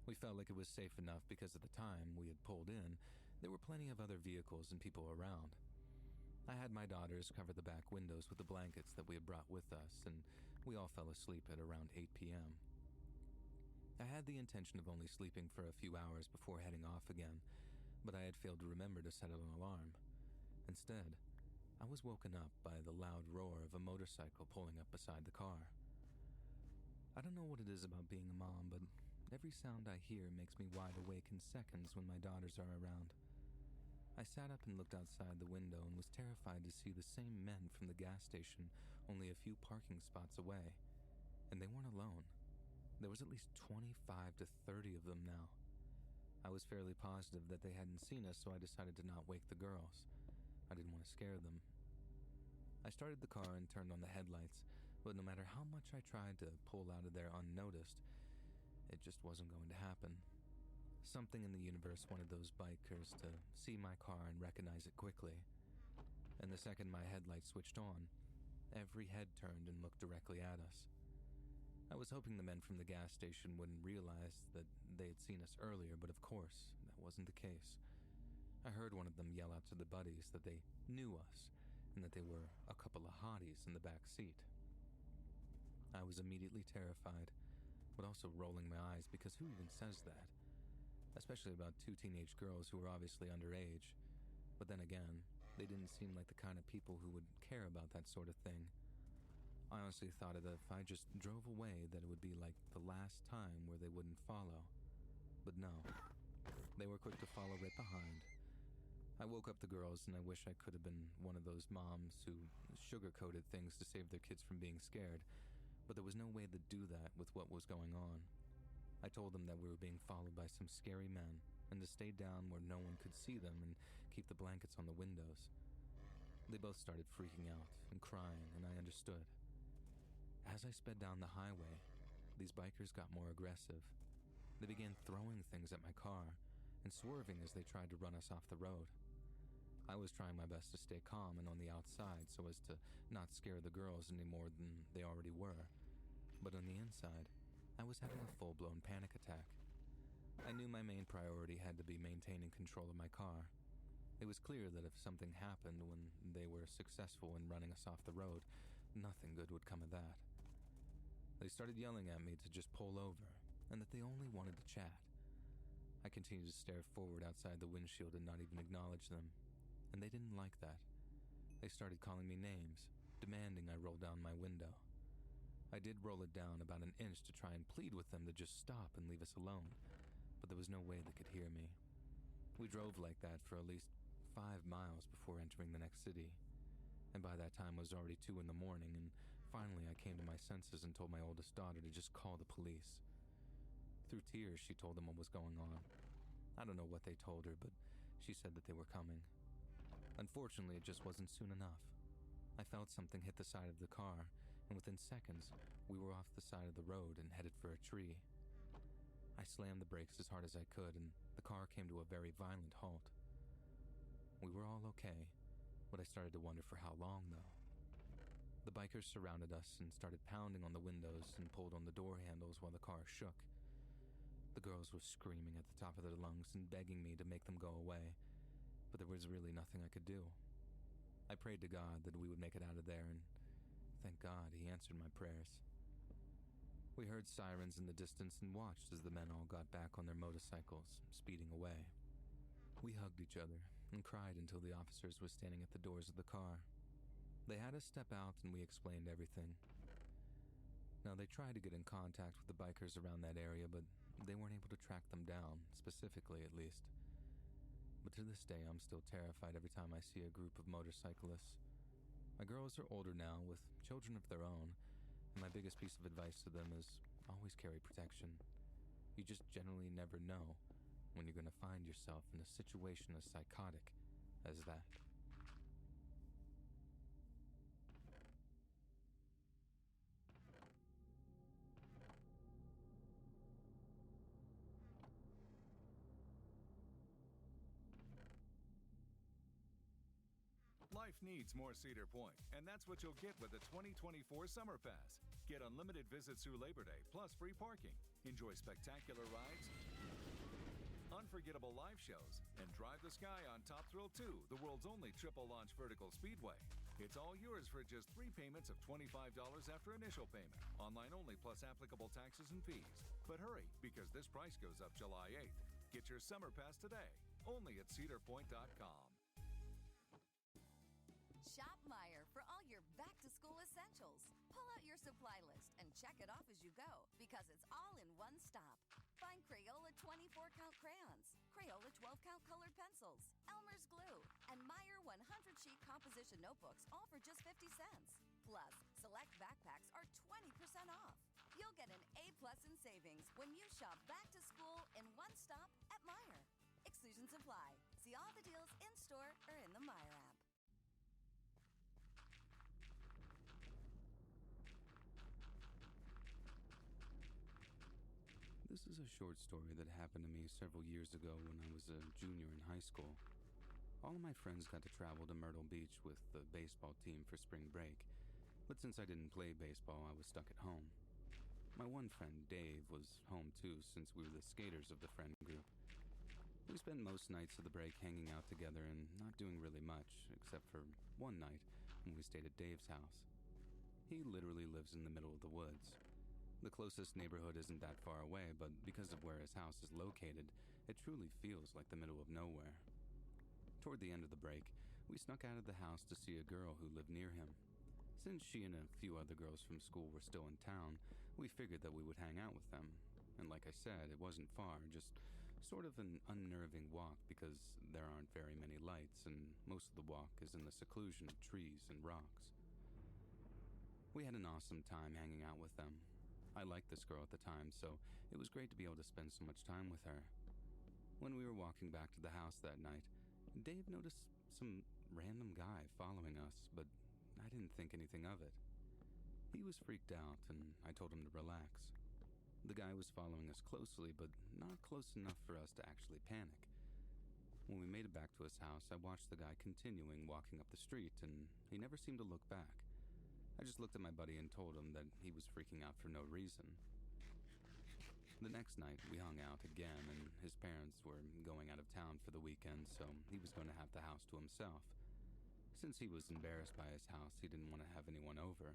We felt like it was safe enough because at the time we had pulled in, there were plenty of other vehicles and people around. I had my daughters cover the back windows with the blankets that we had brought with us, and we all fell asleep at around 8 p.m. I had the intention of only sleeping for a few hours before heading off again, but I had failed to remember to set an alarm. Instead, I was woken up by the loud roar of a motorcycle pulling up beside the car. I don't know what it is about being a mom, but every sound I hear makes me wide awake in seconds when my daughters are around. I sat up and looked outside the window and was terrified to see the same men from the gas station only a few parking spots away. And they weren't alone. There was at least 25 to 30 of them now. I was fairly positive that they hadn't seen us, so I decided to not wake the girls. I didn't want to scare them. I started the car and turned on the headlights, but no matter how much I tried to pull out of there unnoticed, it just wasn't going to happen. Something in the universe wanted those bikers to see my car and recognize it quickly. And the second my headlights switched on, every head turned and looked directly at us. I was hoping the men from the gas station wouldn't realize that they had seen us earlier, but of course, that wasn't the case. I heard one of them yell out to the buddies that they knew us and that they were a couple of hotties in the back seat. I was immediately terrified, but also rolling my eyes because who even says that? Especially about two teenage girls who were obviously underage. But then again, they didn't seem like the kind of people who would care about that sort of thing. I honestly thought that if I just drove away that it would be like the last time where they wouldn't follow. But no, they were quick to follow right behind. I woke up the girls and I wish I could have been one of those moms who sugar-coated things to save their kids from being scared, but there was no way to do that with what was going on. I told them that we were being followed by some scary men and to stay down where no one could see them and keep the blankets on the windows. They both started freaking out and crying, and I understood. As I sped down the highway, these bikers got more aggressive. They began throwing things at my car and swerving as they tried to run us off the road. I was trying my best to stay calm and on the outside so as to not scare the girls any more than they already were. But on the inside, I was having a full-blown panic attack. I knew my main priority had to be maintaining control of my car. It was clear that if something happened when they were successful in running us off the road, nothing good would come of that. They started yelling at me to just pull over, and that they only wanted to chat. I continued to stare forward outside the windshield and not even acknowledge them, and they didn't like that. They started calling me names, demanding I roll down my window. I did roll it down about an inch to try and plead with them to just stop and leave us alone, but there was no way they could hear me. We drove like that for at least 5 miles before entering the next city, and by that time it was already 2 a.m, and finally I came to my senses and told my oldest daughter to just call the police. Through tears, she told them what was going on. I don't know what they told her, but she said that they were coming. Unfortunately, it just wasn't soon enough. I felt something hit the side of the car, and within seconds, we were off the side of the road and headed for a tree. I slammed the brakes as hard as I could, and the car came to a very violent halt. We were all okay, but I started to wonder for how long, though. The bikers surrounded us and started pounding on the windows and pulled on the door handles while the car shook. The girls were screaming at the top of their lungs and begging me to make them go away, but there was really nothing I could do. I prayed to God that we would make it out of there, and thank God he answered my prayers. We heard sirens in the distance and watched as the men all got back on their motorcycles, speeding away. We hugged each other and cried until the officers were standing at the doors of the car. They had us step out and we explained everything. Now, they tried to get in contact with the bikers around that area, but they weren't able to track them down, specifically at least. But to this day, I'm still terrified every time I see a group of motorcyclists. My girls are older now, with children of their own, and my biggest piece of advice to them is always carry protection. You just generally never know when you're going to find yourself in a situation as psychotic as that. Life needs more Cedar Point, and that's what you'll get with the 2024 Summer Pass. Get unlimited visits through Labor Day, plus free parking. Enjoy spectacular rides, unforgettable live shows, and drive the sky on Top Thrill 2, the world's only triple-launch vertical speedway. It's all yours for just 3 payments of $25 after initial payment. Online only, plus applicable taxes and fees. But hurry, because this price goes up July 8th. Get your Summer Pass today, only at cedarpoint.com. Shop Meijer for all your back-to-school essentials. Pull out your supply list and check it off as you go, because it's all in one stop. Find Crayola 24-count crayons, Crayola 12-count colored pencils, Elmer's glue, and Meijer 100-sheet composition notebooks, all for just 50 cents. Plus, select backpacks are 20% off. You'll get an A+ in savings when you shop back-to-school in one stop at Meijer. Exclusions apply. See all the deals in-store or in the Meijer app. This is a short story that happened to me several years ago when I was a junior in high school. All of my friends got to travel to Myrtle Beach with the baseball team for spring break, but since I didn't play baseball, I was stuck at home. My one friend, Dave, was home too, since we were the skaters of the friend group. We spent most nights of the break hanging out together and not doing really much, except for one night when we stayed at Dave's house. He literally lives in the middle of the woods. The closest neighborhood isn't that far away, but because of where his house is located, it truly feels like the middle of nowhere. Toward the end of the break, we snuck out of the house to see a girl who lived near him. Since she and a few other girls from school were still in town, we figured that we would hang out with them. And like I said, it wasn't far, just sort of an unnerving walk because there aren't very many lights and most of the walk is in the seclusion of trees and rocks. We had an awesome time hanging out with them. I liked this girl at the time, so it was great to be able to spend so much time with her. When we were walking back to the house that night, Dave noticed some random guy following us, but I didn't think anything of it. He was freaked out, and I told him to relax. The guy was following us closely, but not close enough for us to actually panic. When we made it back to his house, I watched the guy continuing walking up the street, and he never seemed to look back. I just looked at my buddy and told him that he was freaking out for no reason. The next night, we hung out again, and his parents were going out of town for the weekend, so he was going to have the house to himself. Since he was embarrassed by his house, he didn't want to have anyone over.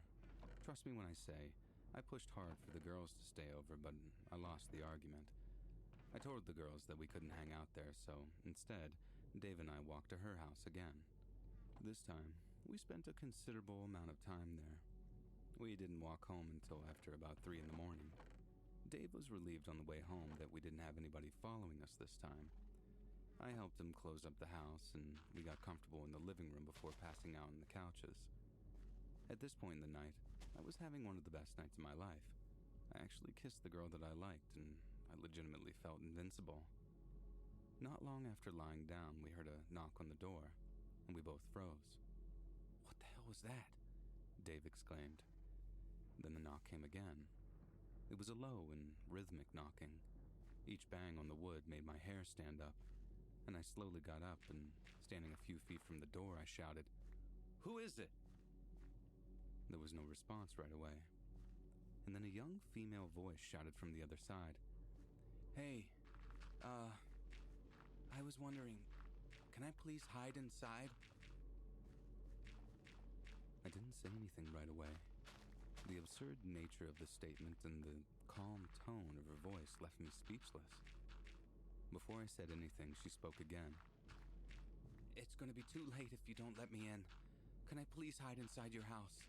Trust me when I say, I pushed hard for the girls to stay over, but I lost the argument. I told the girls that we couldn't hang out there, so instead, Dave and I walked to her house again. This time, we spent a considerable amount of time there. We didn't walk home until after about 3 in the morning. Dave was relieved on the way home that we didn't have anybody following us this time. I helped him close up the house, and we got comfortable in the living room before passing out on the couches. At this point in the night, I was having one of the best nights of my life. I actually kissed the girl that I liked, and I legitimately felt invincible. Not long after lying down, we heard a knock on the door, and we both froze. "What the hell was that?" Dave exclaimed. Then the knock came again. It was a low and rhythmic knocking. Each bang on the wood made my hair stand up, and I slowly got up and, standing a few feet from the door, I shouted, "Who is it?" There was no response right away. And then a young female voice shouted from the other side, "Hey, I was wondering, can I please hide inside?" I didn't say anything right away. The absurd nature of the statement and the calm tone of her voice left me speechless. Before I said anything, she spoke again, It's gonna be too late if you don't let me in. Can I please hide inside your house?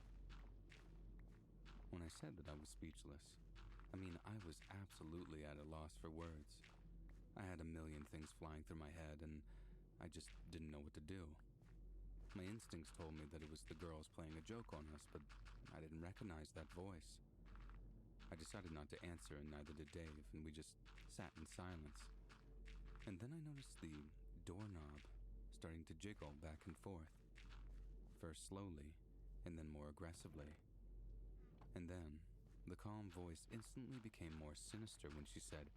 When I said that I was speechless, I mean, I was absolutely at a loss for words. I had a million things flying through my head, and I just didn't know what to do. My instincts told me that it was the girls playing a joke on us, but I didn't recognize that voice. I decided not to answer, and neither did Dave, and we just sat in silence. And then I noticed the doorknob starting to jiggle back and forth, first slowly, and then more aggressively. And then, the calm voice instantly became more sinister when she said,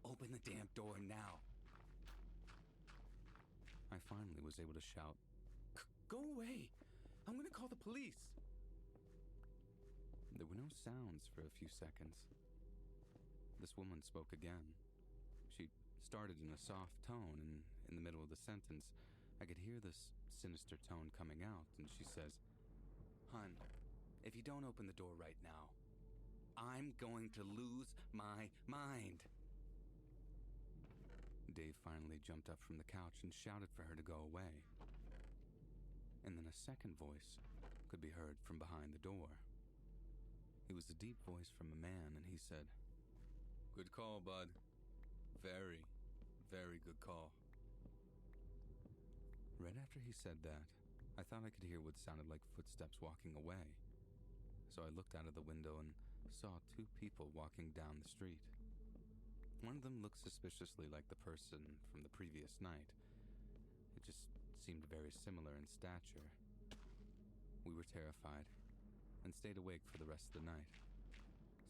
"Open the damn door now!" I finally was able to shout, "Go away! I'm gonna call the police!" There were no sounds for a few seconds. This woman spoke again. She started in a soft tone, and in the middle of the sentence, I could hear this sinister tone coming out, and she says, "Hun, if you don't open the door right now, I'm going to lose my mind." Dave finally jumped up from the couch and shouted for her to go away. And then a second voice could be heard from behind the door. It was a deep voice from a man, and he said, "Good call, bud. Very, very good call." Right after he said that, I thought I could hear what sounded like footsteps walking away. So I looked out of the window and saw two people walking down the street. One of them looked suspiciously like the person from the previous night. It just seemed very similar in stature. We were terrified and stayed awake for the rest of the night.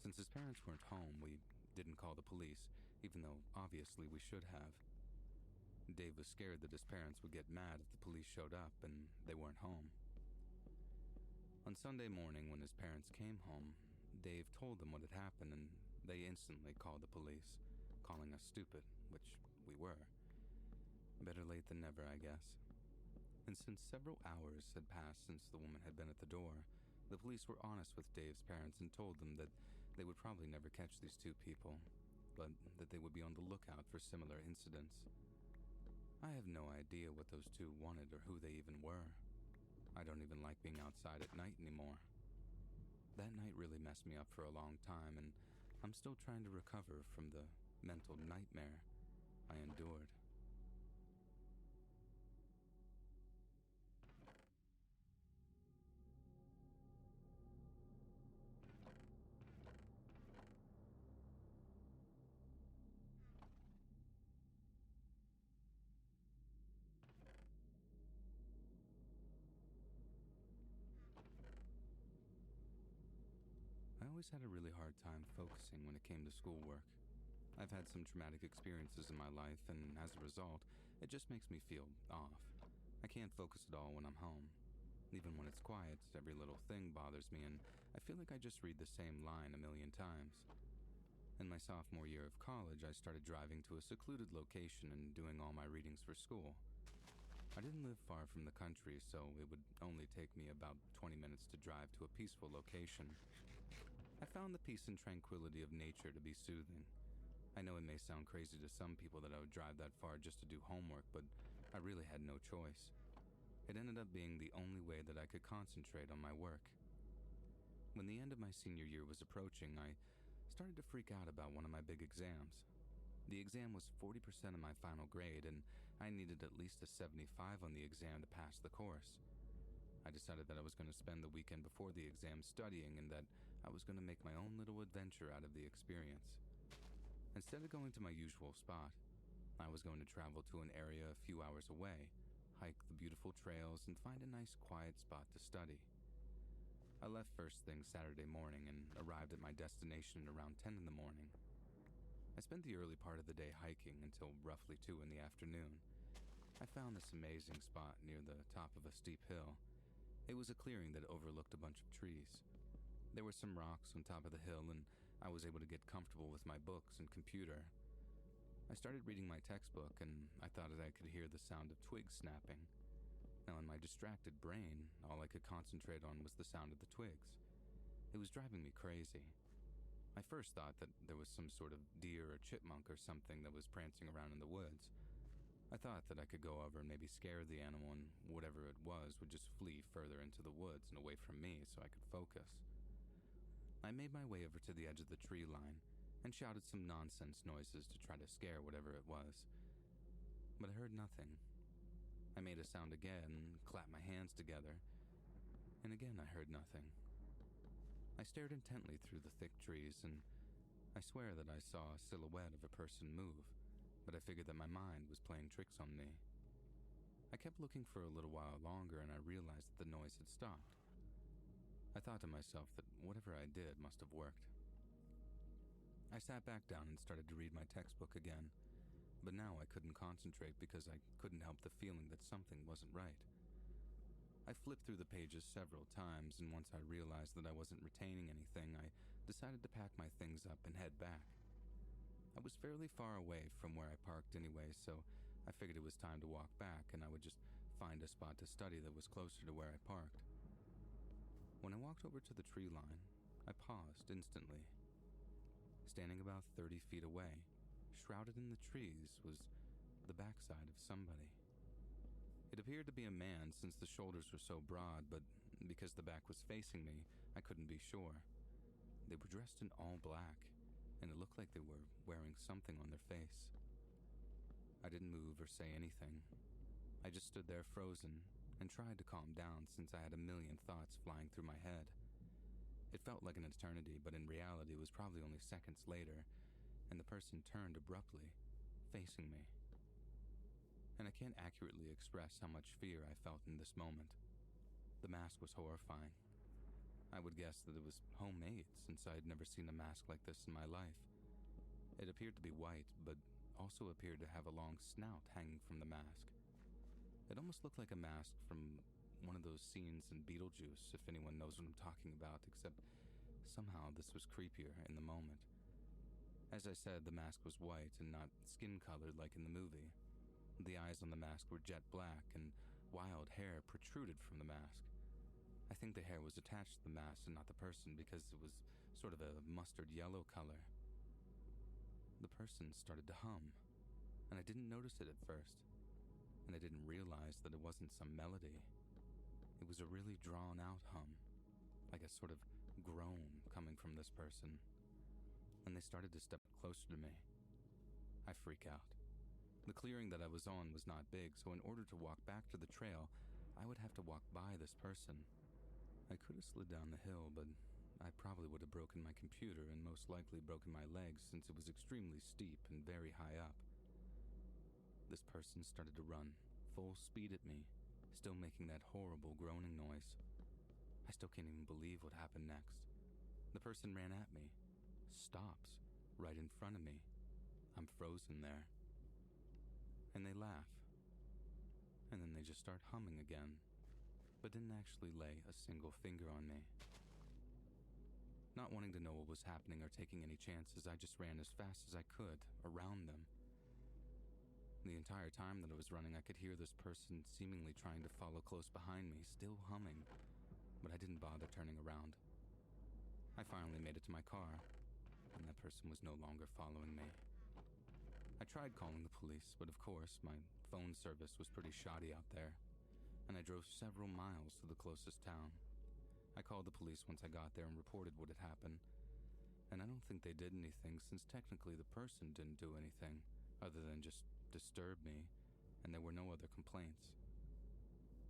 Since his parents weren't home, we didn't call the police, even though obviously we should have. Dave was scared that his parents would get mad if the police showed up and they weren't home. On Sunday morning, when his parents came home, Dave told them what had happened, and they instantly called the police, calling us stupid, which we were. Better late than never, I guess. And since several hours had passed since the woman had been at the door, the police were honest with Dave's parents and told them that they would probably never catch these two people, but that they would be on the lookout for similar incidents. I have no idea what those two wanted or who they even were. I don't even like being outside at night anymore. That night really messed me up for a long time, and I'm still trying to recover from the mental nightmare I endured. I always had a really hard time focusing when it came to schoolwork. I've had some traumatic experiences in my life, and as a result, it just makes me feel off. I can't focus at all when I'm home. Even when it's quiet, every little thing bothers me, and I feel like I just read the same line a million times. In my sophomore year of college, I started driving to a secluded location and doing all my readings for school. I didn't live far from the country, so it would only take me about 20 minutes to drive to a peaceful location. I found the peace and tranquility of nature to be soothing. I know it may sound crazy to some people that I would drive that far just to do homework, but I really had no choice. It ended up being the only way that I could concentrate on my work. When the end of my senior year was approaching, I started to freak out about one of my big exams. The exam was 40% of my final grade, and I needed at least a 75 on the exam to pass the course. I decided that I was going to spend the weekend before the exam studying, and that I was going to make my own little adventure out of the experience. Instead of going to my usual spot, I was going to travel to an area a few hours away, hike the beautiful trails, and find a nice quiet spot to study. I left first thing Saturday morning and arrived at my destination around 10 in the morning. I spent the early part of the day hiking until roughly 2 in the afternoon. I found this amazing spot near the top of a steep hill. It was a clearing that overlooked a bunch of trees. There were some rocks on top of the hill, and I was able to get comfortable with my books and computer. I started reading my textbook, and I thought that I could hear the sound of twigs snapping. Now, in my distracted brain, all I could concentrate on was the sound of the twigs. It was driving me crazy. I first thought that there was some sort of deer or chipmunk or something that was prancing around in the woods. I thought that I could go over and maybe scare the animal, and whatever it was would just flee further into the woods and away from me so I could focus. I made my way over to the edge of the tree line and shouted some nonsense noises to try to scare whatever it was. But I heard nothing. I made a sound again, clapped my hands together, and again I heard nothing. I stared intently through the thick trees, and I swear that I saw a silhouette of a person move, but I figured that my mind was playing tricks on me. I kept looking for a little while longer, and I realized that the noise had stopped. I thought to myself that whatever I did must have worked. I sat back down and started to read my textbook again, but now I couldn't concentrate because I couldn't help the feeling that something wasn't right. I flipped through the pages several times, and once I realized that I wasn't retaining anything, I decided to pack my things up and head back. I was fairly far away from where I parked anyway, so I figured it was time to walk back and I would just find a spot to study that was closer to where I parked. When I walked over to the tree line, I paused instantly. Standing about 30 feet away, shrouded in the trees, was the backside of somebody. It appeared to be a man since the shoulders were so broad, but because the back was facing me, I couldn't be sure. They were dressed in all black, and it looked like they were wearing something on their face. I didn't move or say anything. I just stood there frozen and tried to calm down since I had a million thoughts flying through my head. It felt like an eternity, but in reality it was probably only seconds later, and the person turned abruptly, facing me. And I can't accurately express how much fear I felt in this moment. The mask was horrifying. I would guess that it was homemade since I had never seen a mask like this in my life. It appeared to be white, but also appeared to have a long snout hanging from the mask. It almost looked like a mask from one of those scenes in Beetlejuice, if anyone knows what I'm talking about, except somehow this was creepier in the moment. As I said, the mask was white and not skin-colored like in the movie. The eyes on the mask were jet black, and wild hair protruded from the mask. I think the hair was attached to the mask and not the person because it was sort of a mustard yellow color. The person started to hum, and I didn't notice it at first, and I didn't realize that it wasn't some melody. It was a really drawn-out hum, like a sort of groan coming from this person. And they started to step closer to me. I freak out. The clearing that I was on was not big, so in order to walk back to the trail, I would have to walk by this person. I could have slid down the hill, but I probably would have broken my computer and most likely broken my legs since it was extremely steep and very high up. This person started to run, full speed at me, still making that horrible groaning noise. I still can't even believe what happened next. The person ran at me, stops, right in front of me. I'm frozen there. And they laugh. And then they just start humming again, but didn't actually lay a single finger on me. Not wanting to know what was happening or taking any chances, I just ran as fast as I could, around them. The entire time that I was running, I could hear this person seemingly trying to follow close behind me, still humming, but I didn't bother turning around. I finally made it to my car, and that person was no longer following me. I tried calling the police, but of course, my phone service was pretty shoddy out there, and I drove several miles to the closest town. I called the police once I got there and reported what had happened, and I don't think they did anything since technically the person didn't do anything other than just disturb me, and there were no other complaints.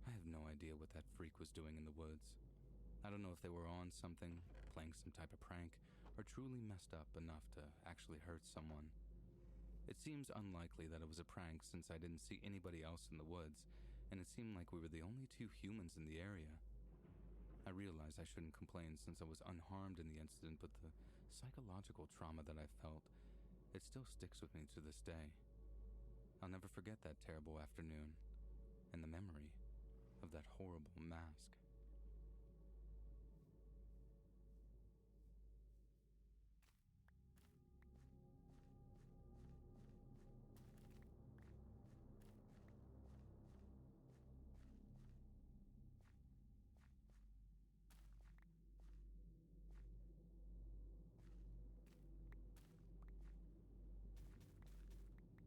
I have no idea what that freak was doing in the woods. I don't know if they were on something, playing some type of prank, or truly messed up enough to actually hurt someone. It seems unlikely that it was a prank since I didn't see anybody else in the woods, and it seemed like we were the only two humans in the area. I realized I shouldn't complain since I was unharmed in the incident, but the psychological trauma that I felt, it still sticks with me to this day. I'll never forget that terrible afternoon, and the memory of that horrible mask.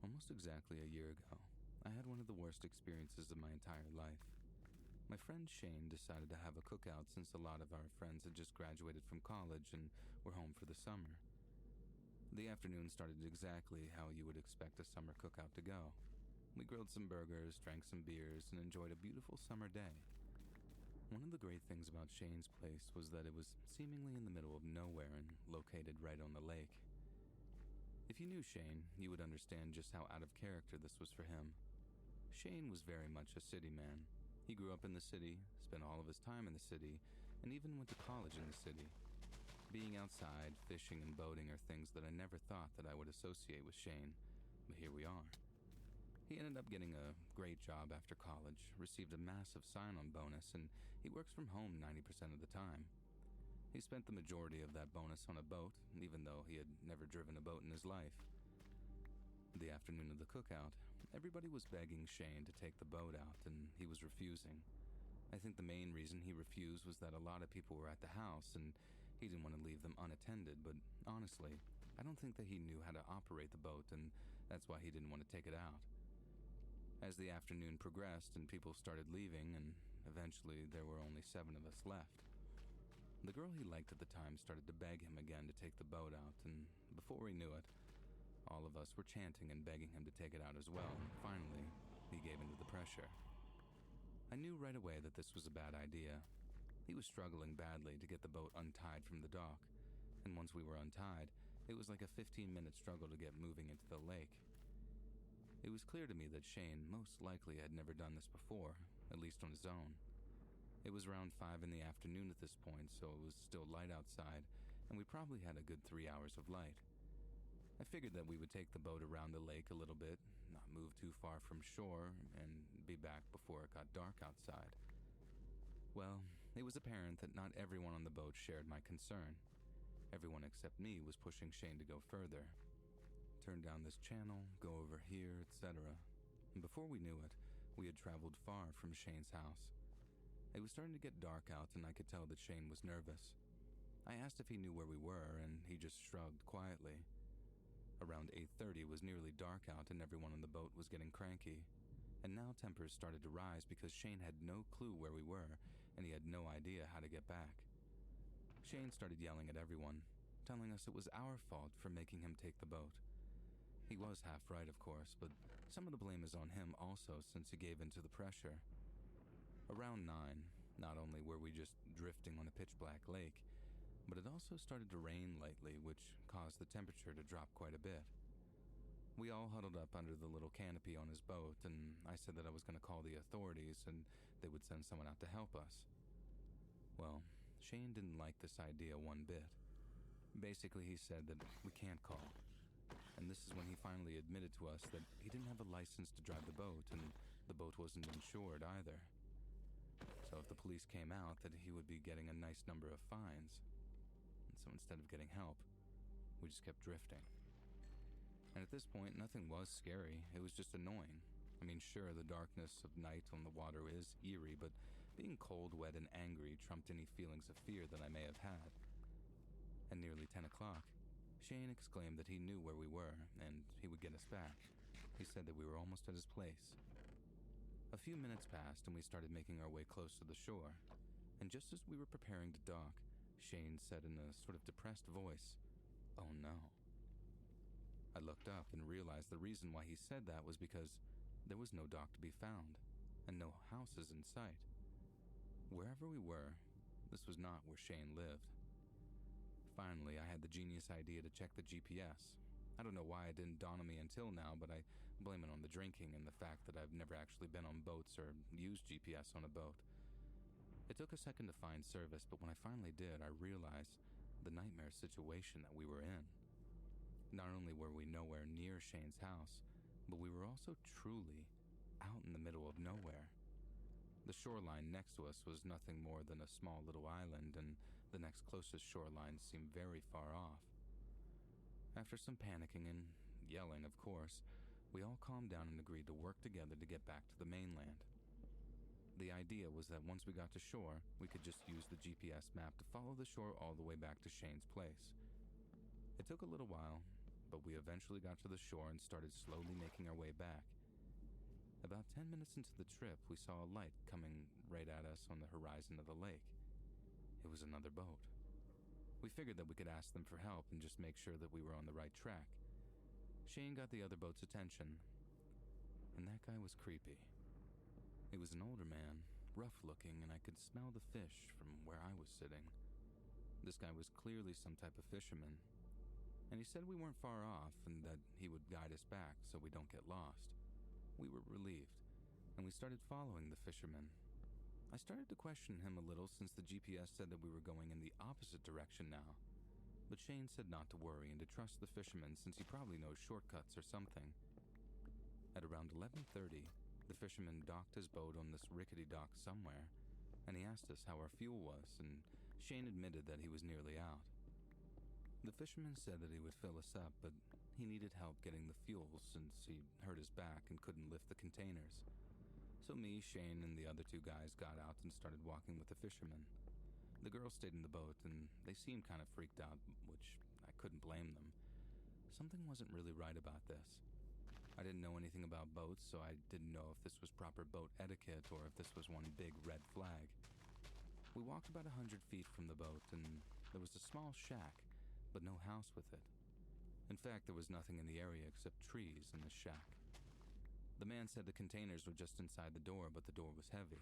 Almost exactly a year ago, I had one of the worst experiences of my entire life. My friend Shane decided to have a cookout since a lot of our friends had just graduated from college and were home for the summer. The afternoon started exactly how you would expect a summer cookout to go. We grilled some burgers, drank some beers, and enjoyed a beautiful summer day. One of the great things about Shane's place was that it was seemingly in the middle of nowhere and located right on the lake. If you knew Shane, you would understand just how out of character this was for him. Shane was very much a city man. He grew up in the city, spent all of his time in the city, and even went to college in the city. Being outside, fishing, and boating are things that I never thought that I would associate with Shane, but here we are. He ended up getting a great job after college, received a massive sign-on bonus, and he works from home 90% of the time. He spent the majority of that bonus on a boat, even though he had never driven a boat in his life. The afternoon of the cookout, everybody was begging Shane to take the boat out, and he was refusing. I think the main reason he refused was that a lot of people were at the house, and he didn't want to leave them unattended, but honestly, I don't think that he knew how to operate the boat, and that's why he didn't want to take it out. As the afternoon progressed and people started leaving, and eventually there were only 7 of us left, the girl he liked at the time started to beg him again to take the boat out, and before we knew it, all of us were chanting and begging him to take it out as well, and finally, he gave in to the pressure. I knew right away that this was a bad idea. He was struggling badly to get the boat untied from the dock, and once we were untied, it was like a 15-minute struggle to get moving into the lake. It was clear to me that Shane most likely had never done this before, at least on his own. It was around 5 in the afternoon at this point, so it was still light outside, and we probably had a good 3 hours of light. I figured that we would take the boat around the lake a little bit, not move too far from shore, and be back before it got dark outside. Well, it was apparent that not everyone on the boat shared my concern. Everyone except me was pushing Shane to go further. Turn down this channel, go over here, etc. And before we knew it, we had traveled far from Shane's house. It was starting to get dark out, and I could tell that Shane was nervous. I asked if he knew where we were, and he just shrugged quietly. Around 8:30 it was nearly dark out and everyone on the boat was getting cranky. And now tempers started to rise because Shane had no clue where we were and he had no idea how to get back. Shane started yelling at everyone, telling us it was our fault for making him take the boat. He was half right, of course, but some of the blame is on him also since he gave in to the pressure. Around 9, not only were we just drifting on a pitch-black lake, but it also started to rain lightly, which caused the temperature to drop quite a bit. We all huddled up under the little canopy on his boat, and I said that I was going to call the authorities and they would send someone out to help us. Well, Shane didn't like this idea one bit. Basically, he said that we can't call. And this is when he finally admitted to us that he didn't have a license to drive the boat, and the boat wasn't insured either. So if the police came out, that he would be getting a nice number of fines. So instead of getting help, we just kept drifting. And at this point, nothing was scary, it was just annoying. I mean, sure, the darkness of night on the water is eerie, but being cold, wet, and angry trumped any feelings of fear that I may have had. At nearly 10 o'clock, Shane exclaimed that he knew where we were, and he would get us back. He said that we were almost at his place. A few minutes passed, and we started making our way close to the shore, and just as we were preparing to dock, Shane said in a sort of depressed voice, "Oh no." I looked up and realized the reason why he said that was because there was no dock to be found, and no houses in sight. Wherever we were, this was not where Shane lived. Finally, I had the genius idea to check the GPS. I don't know why it didn't dawn on me until now, but I blame it on the drinking and the fact that I've never actually been on boats or used GPS on a boat. It took a second to find service, but when I finally did, I realized the nightmare situation that we were in. Not only were we nowhere near Shane's house, but we were also truly out in the middle of nowhere. The shoreline next to us was nothing more than a small little island, and the next closest shoreline seemed very far off. After some panicking and yelling, of course, we all calmed down and agreed to work together to get back to the mainland. The idea was that once we got to shore, we could just use the GPS map to follow the shore all the way back to Shane's place. It took a little while, but we eventually got to the shore and started slowly making our way back. About 10 minutes into the trip, we saw a light coming right at us on the horizon of the lake. It was another boat. We figured that we could ask them for help and just make sure that we were on the right track. Shane got the other boat's attention, and that guy was creepy. He was an older man, rough-looking, and I could smell the fish from where I was sitting. This guy was clearly some type of fisherman, and he said we weren't far off and that he would guide us back so we don't get lost. We were relieved, and we started following the fisherman. I started to question him a little since the GPS said that we were going in the opposite direction now, but Shane said not to worry and to trust the fisherman since he probably knows shortcuts or something. At around 11:30, the fisherman docked his boat on this rickety dock somewhere, and he asked us how our fuel was, and Shane admitted that he was nearly out. The fisherman said that he would fill us up, but he needed help getting the fuel since he hurt his back and couldn't lift the containers. So me, Shane, and the other two guys got out and started walking with the fisherman. The girls stayed in the boat, and they seemed kind of freaked out, which I couldn't blame them. Something wasn't really right about this. I didn't know anything about boats, so I didn't know if this was proper boat etiquette or if this was one big red flag. We walked about 100 feet from the boat, and there was a small shack, but no house with it. In fact, there was nothing in the area except trees in the shack. The man said the containers were just inside the door, but the door was heavy.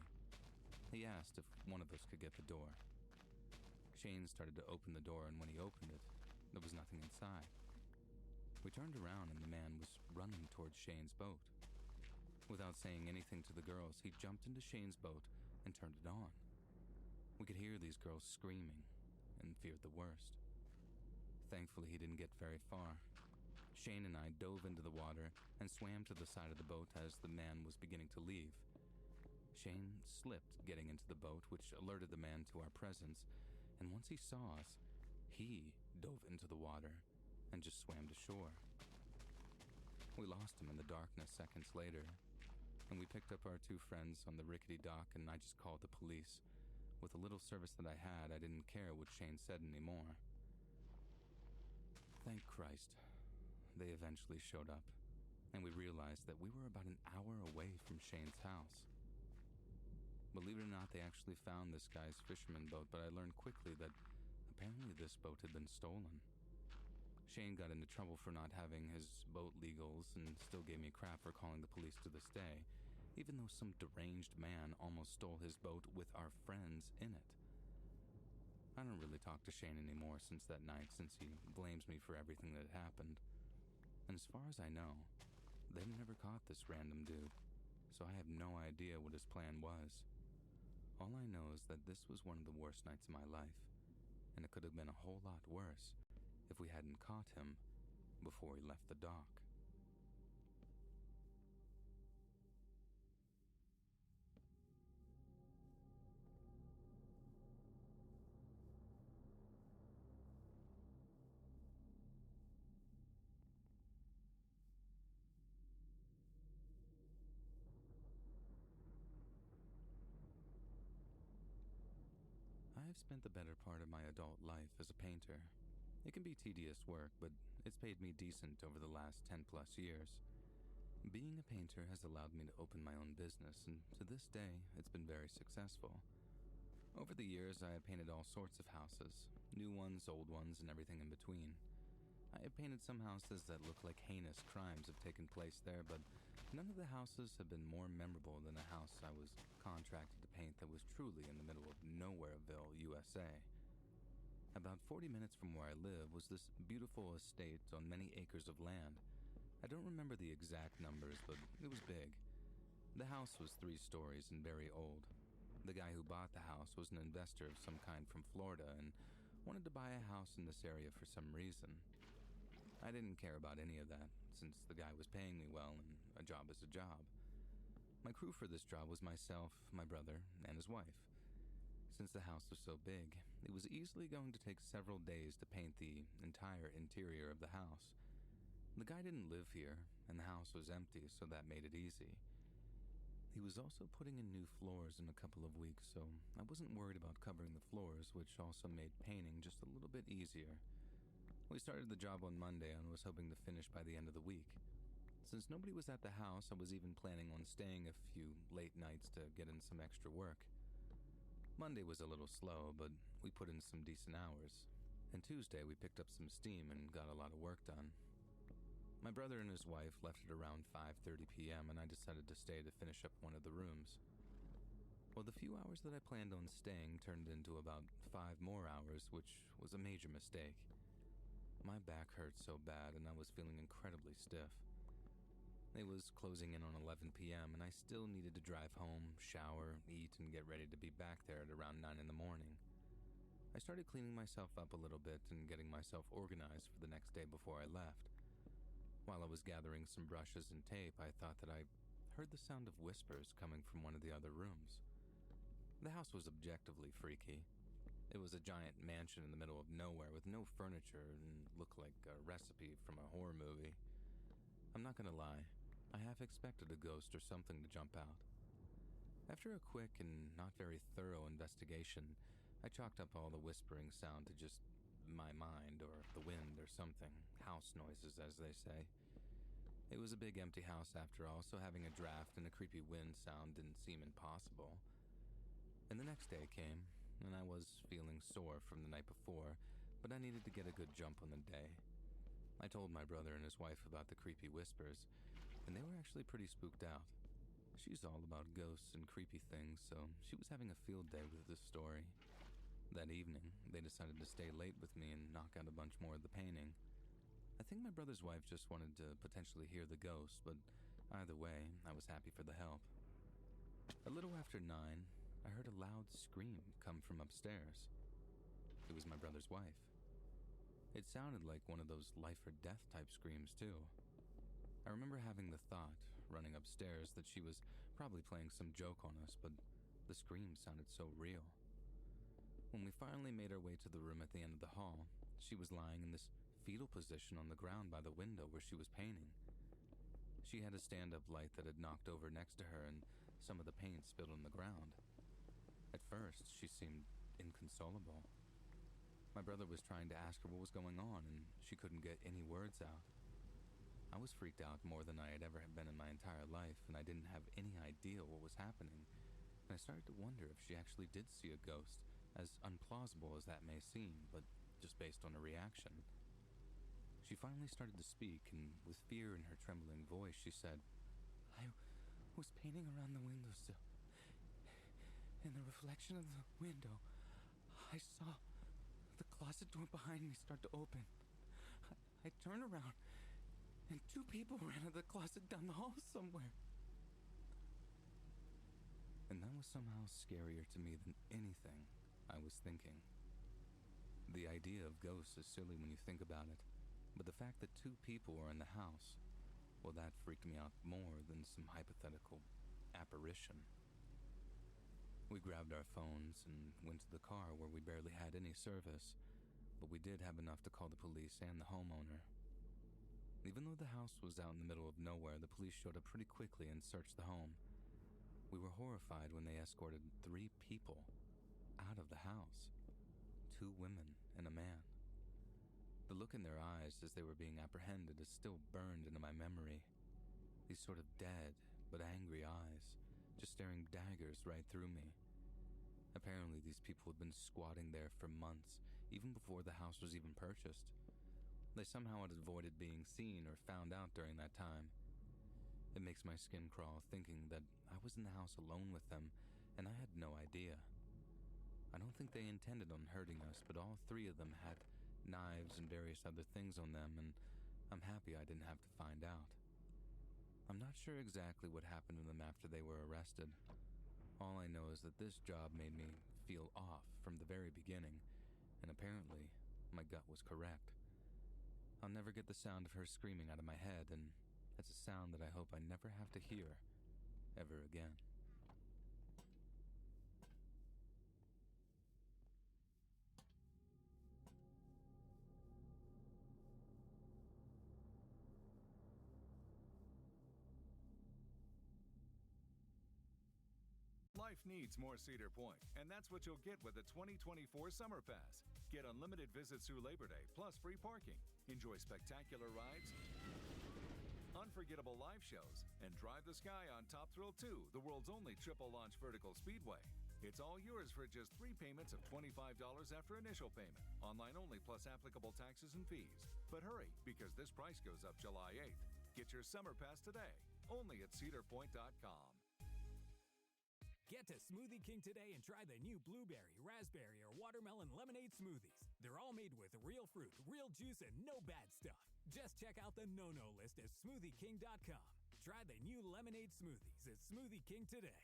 He asked if one of us could get the door. Shane started to open the door, and when he opened it, there was nothing inside. We turned around, and the man was running towards Shane's boat. Without saying anything to the girls, he jumped into Shane's boat and turned it on. We could hear these girls screaming and feared the worst. Thankfully, he didn't get very far. Shane and I dove into the water and swam to the side of the boat as the man was beginning to leave. Shane slipped getting into the boat, which alerted the man to our presence, and once he saw us, he dove into the water and just swam to shore. We lost him in the darkness seconds later, and we picked up our two friends on the rickety dock, and I just called the police. With the little service that I had, I didn't care what Shane said anymore. Thank Christ, they eventually showed up, and we realized that we were about an hour away from Shane's house. Believe it or not, they actually found this guy's fisherman boat, but I learned quickly that apparently this boat had been stolen. Shane got into trouble for not having his boat legals and still gave me crap for calling the police to this day, even though some deranged man almost stole his boat with our friends in it. I don't really talk to Shane anymore since that night, since he blames me for everything that happened. And as far as I know, they've never caught this random dude, so I have no idea what his plan was. All I know is that this was one of the worst nights of my life, and it could have been a whole lot worse if we hadn't caught him before he left the dock. I have spent the better part of my adult life as a painter. It can be tedious work, but it's paid me decent over the last 10+ years. Being a painter has allowed me to open my own business, and to this day, it's been very successful. Over the years, I have painted all sorts of houses, new ones, old ones, and everything in between. I have painted some houses that look like heinous crimes have taken place there, but none of the houses have been more memorable than a house I was contracted to paint that was truly in the middle of Nowhereville, USA. About 40 minutes from where I live was this beautiful estate on many acres of land. I don't remember the exact numbers, but it was big. The house was 3 stories and very old. The guy who bought the house was an investor of some kind from Florida and wanted to buy a house in this area for some reason. I didn't care about any of that, since the guy was paying me well and a job is a job. My crew for this job was myself, my brother, and his wife. Since the house was so big, it was easily going to take several days to paint the entire interior of the house. The guy didn't live here, and the house was empty, so that made it easy. He was also putting in new floors in a couple of weeks, so I wasn't worried about covering the floors, which also made painting just a little bit easier. We started the job on Monday and was hoping to finish by the end of the week. Since nobody was at the house, I was even planning on staying a few late nights to get in some extra work. Monday was a little slow, but we put in some decent hours. And Tuesday, we picked up some steam and got a lot of work done. My brother and his wife left at around 5:30 p.m., and I decided to stay to finish up one of the rooms. Well, the few hours that I planned on staying turned into about 5 more hours, which was a major mistake. My back hurt so bad, and I was feeling incredibly stiff. It was closing in on 11 p.m., and I still needed to drive home, shower, eat, and get ready to be back there at around 9 in the morning. I started cleaning myself up a little bit and getting myself organized for the next day before I left. While I was gathering some brushes and tape, I thought that I heard the sound of whispers coming from one of the other rooms. The house was objectively freaky. It was a giant mansion in the middle of nowhere with no furniture and looked like a recipe from a horror movie. I'm not gonna lie, I half expected a ghost or something to jump out. After a quick and not very thorough investigation, I chalked up all the whispering sound to just my mind or the wind or something, house noises as they say. It was a big empty house after all, so having a draft and a creepy wind sound didn't seem impossible. And the next day came, and I was feeling sore from the night before, but I needed to get a good jump on the day. I told my brother and his wife about the creepy whispers, and they were actually pretty spooked out. She's all about ghosts and creepy things, so she was having a field day with this story. That evening, they decided to stay late with me and knock out a bunch more of the painting. I think my brother's wife just wanted to potentially hear the ghost, but either way, I was happy for the help. A little after 9, I heard a loud scream come from upstairs. It was my brother's wife. It sounded like one of those life or death type screams, too. I remember having the thought, running upstairs, that she was probably playing some joke on us, but the scream sounded so real. When we finally made our way to the room at the end of the hall, she was lying in this fetal position on the ground by the window where she was painting. She had a stand-up light that had knocked over next to her, and some of the paint spilled on the ground. At first, she seemed inconsolable. My brother was trying to ask her what was going on, and she couldn't get any words out. I was freaked out more than I had ever been in my entire life, and I didn't have any idea what was happening. And I started to wonder if she actually did see a ghost, as unplausible as that may seem, but just based on her reaction. She finally started to speak, and with fear in her trembling voice, she said, "I was painting around the windowsill. In the reflection of the window, I saw the closet door behind me start to open. I turned around, and 2 people ran out of the closet down the hall somewhere." And that was somehow scarier to me than anything I was thinking. The idea of ghosts is silly when you think about it, but the fact that 2 people were in the house, well, that freaked me out more than some hypothetical apparition. We grabbed our phones and went to the car where we barely had any service, but we did have enough to call the police and the homeowner. Even though the house was out in the middle of nowhere, the police showed up pretty quickly and searched the home. We were horrified when they escorted 3 people out of the house, 2 women and a man. The look in their eyes as they were being apprehended is still burned into my memory. These sort of dead but angry eyes, just staring daggers right through me. Apparently these people had been squatting there for months, even before the house was even purchased. They somehow had avoided being seen or found out during that time. It makes my skin crawl thinking that I was in the house alone with them, and I had no idea. I don't think they intended on hurting us, but all 3 of them had knives and various other things on them, and I'm happy I didn't have to find out. I'm not sure exactly what happened to them after they were arrested. All I know is that this job made me feel off from the very beginning, and apparently my gut was correct. I'll never get the sound of her screaming out of my head, and it's a sound that I hope I never have to hear ever again. Life needs more Cedar Point, and that's what you'll get with the 2024 Summer Pass. Get unlimited visits through Labor Day, plus free parking. Enjoy spectacular rides, unforgettable live shows, and Drive the Sky on Top Thrill 2, the world's only triple launch vertical speedway. It's all yours for just 3 payments of $25 after initial payment. Online only plus applicable taxes and fees. But hurry, because this price goes up July 8th. Get your summer pass today, only at cedarpoint.com. Get to Smoothie King today and try the new blueberry, raspberry, or watermelon lemonade smoothies. They're all made with real fruit, real juice, and no bad stuff. Just check out the no-no list at smoothieking.com. Try the new lemonade smoothies at Smoothie King today.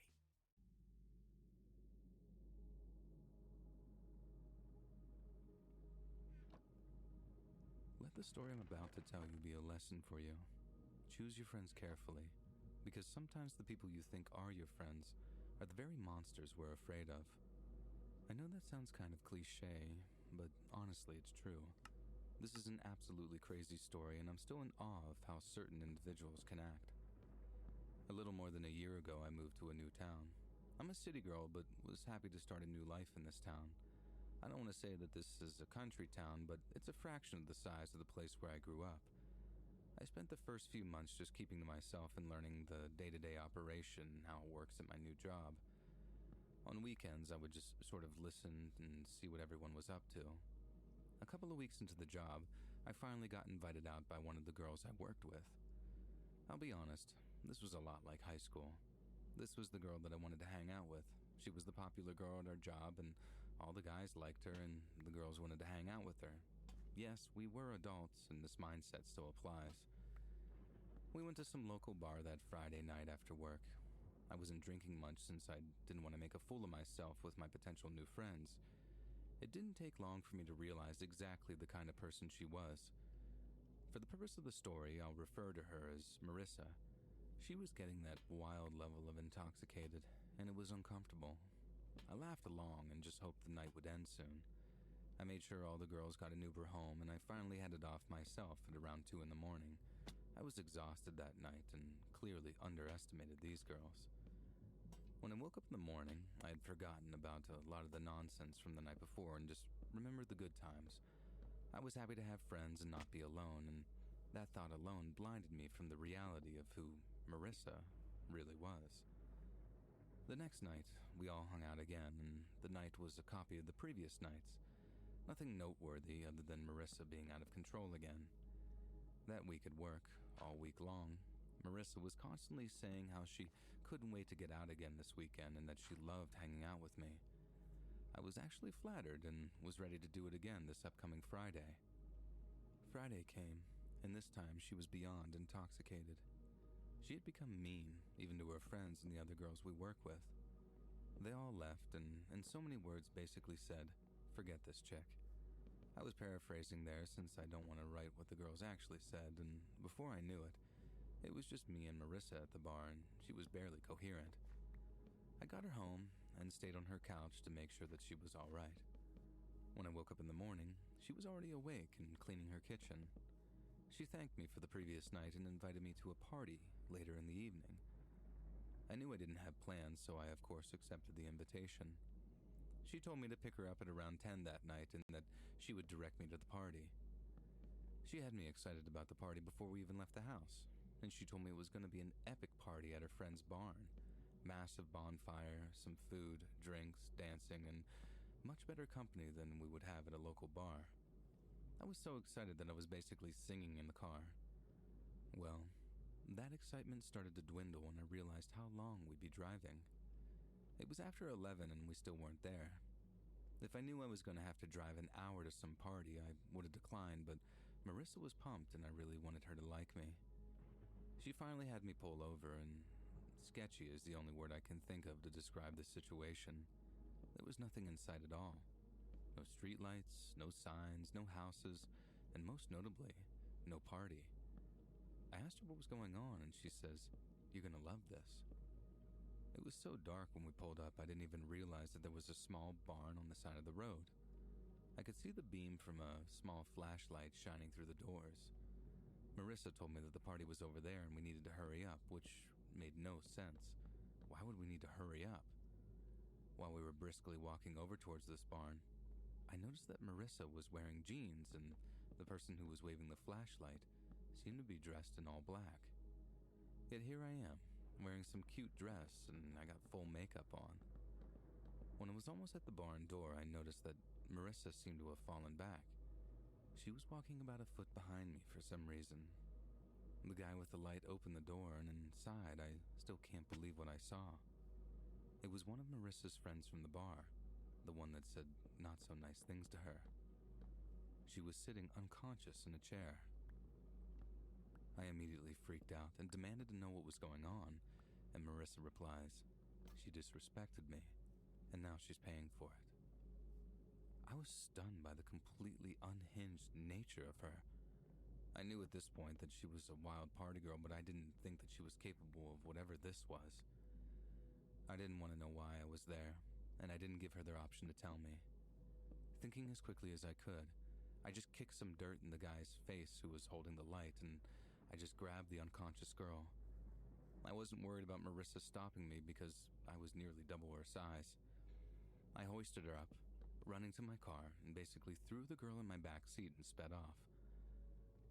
Let the story I'm about to tell you be a lesson for you. Choose your friends carefully, because sometimes the people you think are your friends are the very monsters we're afraid of. I know that sounds kind of cliche, but honestly, it's true. This is an absolutely crazy story, and I'm still in awe of how certain individuals can act. A little more than a year ago, I moved to a new town. I'm a city girl, but was happy to start a new life in this town. I don't want to say that this is a country town, but it's a fraction of the size of the place where I grew up. I spent the first few months just keeping to myself and learning the day-to-day operation and how it works at my new job. On weekends, I would just sort of listen and see what everyone was up to. A couple of weeks into the job, I finally got invited out by one of the girls I worked with. I'll be honest, this was a lot like high school. This was the girl that I wanted to hang out with. She was the popular girl at our job, and all the guys liked her, and the girls wanted to hang out with her. Yes, we were adults, and this mindset still applies. We went to some local bar that Friday night after work. I wasn't drinking much since I didn't want to make a fool of myself with my potential new friends. It didn't take long for me to realize exactly the kind of person she was. For the purpose of the story, I'll refer to her as Marissa. She was getting that wild level of intoxicated, and it was uncomfortable. I laughed along and just hoped the night would end soon. I made sure all the girls got an Uber home, and I finally headed off myself at around 2 in the morning. I was exhausted that night and clearly underestimated these girls. When I woke up in the morning, I had forgotten about a lot of the nonsense from the night before and just remembered the good times. I was happy to have friends and not be alone, and that thought alone blinded me from the reality of who Marissa really was. The next night, we all hung out again, and the night was a copy of the previous nights. Nothing noteworthy other than Marissa being out of control again. That week at work, all week long, Marissa was constantly saying how she couldn't wait to get out again this weekend and that she loved hanging out with me. I was actually flattered and was ready to do it again this upcoming Friday. Friday came, and this time she was beyond intoxicated. She had become mean, even to her friends and the other girls we work with. They all left and, in so many words, basically said, "Forget this chick." I was paraphrasing there since I don't want to write what the girls actually said, and before I knew it, it was just me and Marissa at the bar, and she was barely coherent. I got her home and stayed on her couch to make sure that she was all right. When I woke up in the morning, she was already awake and cleaning her kitchen. She thanked me for the previous night and invited me to a party later in the evening. I knew I didn't have plans, so I of course accepted the invitation. She told me to pick her up at around 10 that night and that she would direct me to the party. She had me excited about the party before we even left the house, and she told me it was going to be an epic party at her friend's barn. Massive bonfire, some food, drinks, dancing, and much better company than we would have at a local bar. I was so excited that I was basically singing in the car. Well, that excitement started to dwindle when I realized how long we'd be driving. It was after 11 and we still weren't there. If I knew I was going to have to drive an hour to some party, I would have declined, but Marissa was pumped and I really wanted her to like me. She finally had me pull over, and sketchy is the only word I can think of to describe the situation. There was nothing in sight at all. No streetlights, no signs, no houses, and most notably, no party. I asked her what was going on, and she says, "You're gonna love this." It was so dark when we pulled up, I didn't even realize that there was a small barn on the side of the road. I could see the beam from a small flashlight shining through the doors. Marissa told me that the party was over there and we needed to hurry up, which made no sense. Why would we need to hurry up? While we were briskly walking over towards this barn, I noticed that Marissa was wearing jeans and the person who was waving the flashlight seemed to be dressed in all black. Yet here I am, wearing some cute dress, and I got full makeup on. When I was almost at the barn door, I noticed that Marissa seemed to have fallen back. She was walking about a foot behind me for some reason. The guy with the light opened the door, and inside, I still can't believe what I saw. It was one of Marissa's friends from the bar, the one that said not so nice things to her. She was sitting unconscious in a chair. I immediately freaked out and demanded to know what was going on, and Marissa replies, "She disrespected me, and now she's paying for it." I was stunned by the completely unhinged nature of her. I knew at this point that she was a wild party girl, but I didn't think that she was capable of whatever this was. I didn't want to know why I was there, and I didn't give her the option to tell me. Thinking as quickly as I could, I just kicked some dirt in the guy's face who was holding the light, and I just grabbed the unconscious girl. I wasn't worried about Marissa stopping me because I was nearly double her size. I hoisted her up, running to my car, and basically threw the girl in my back seat and sped off.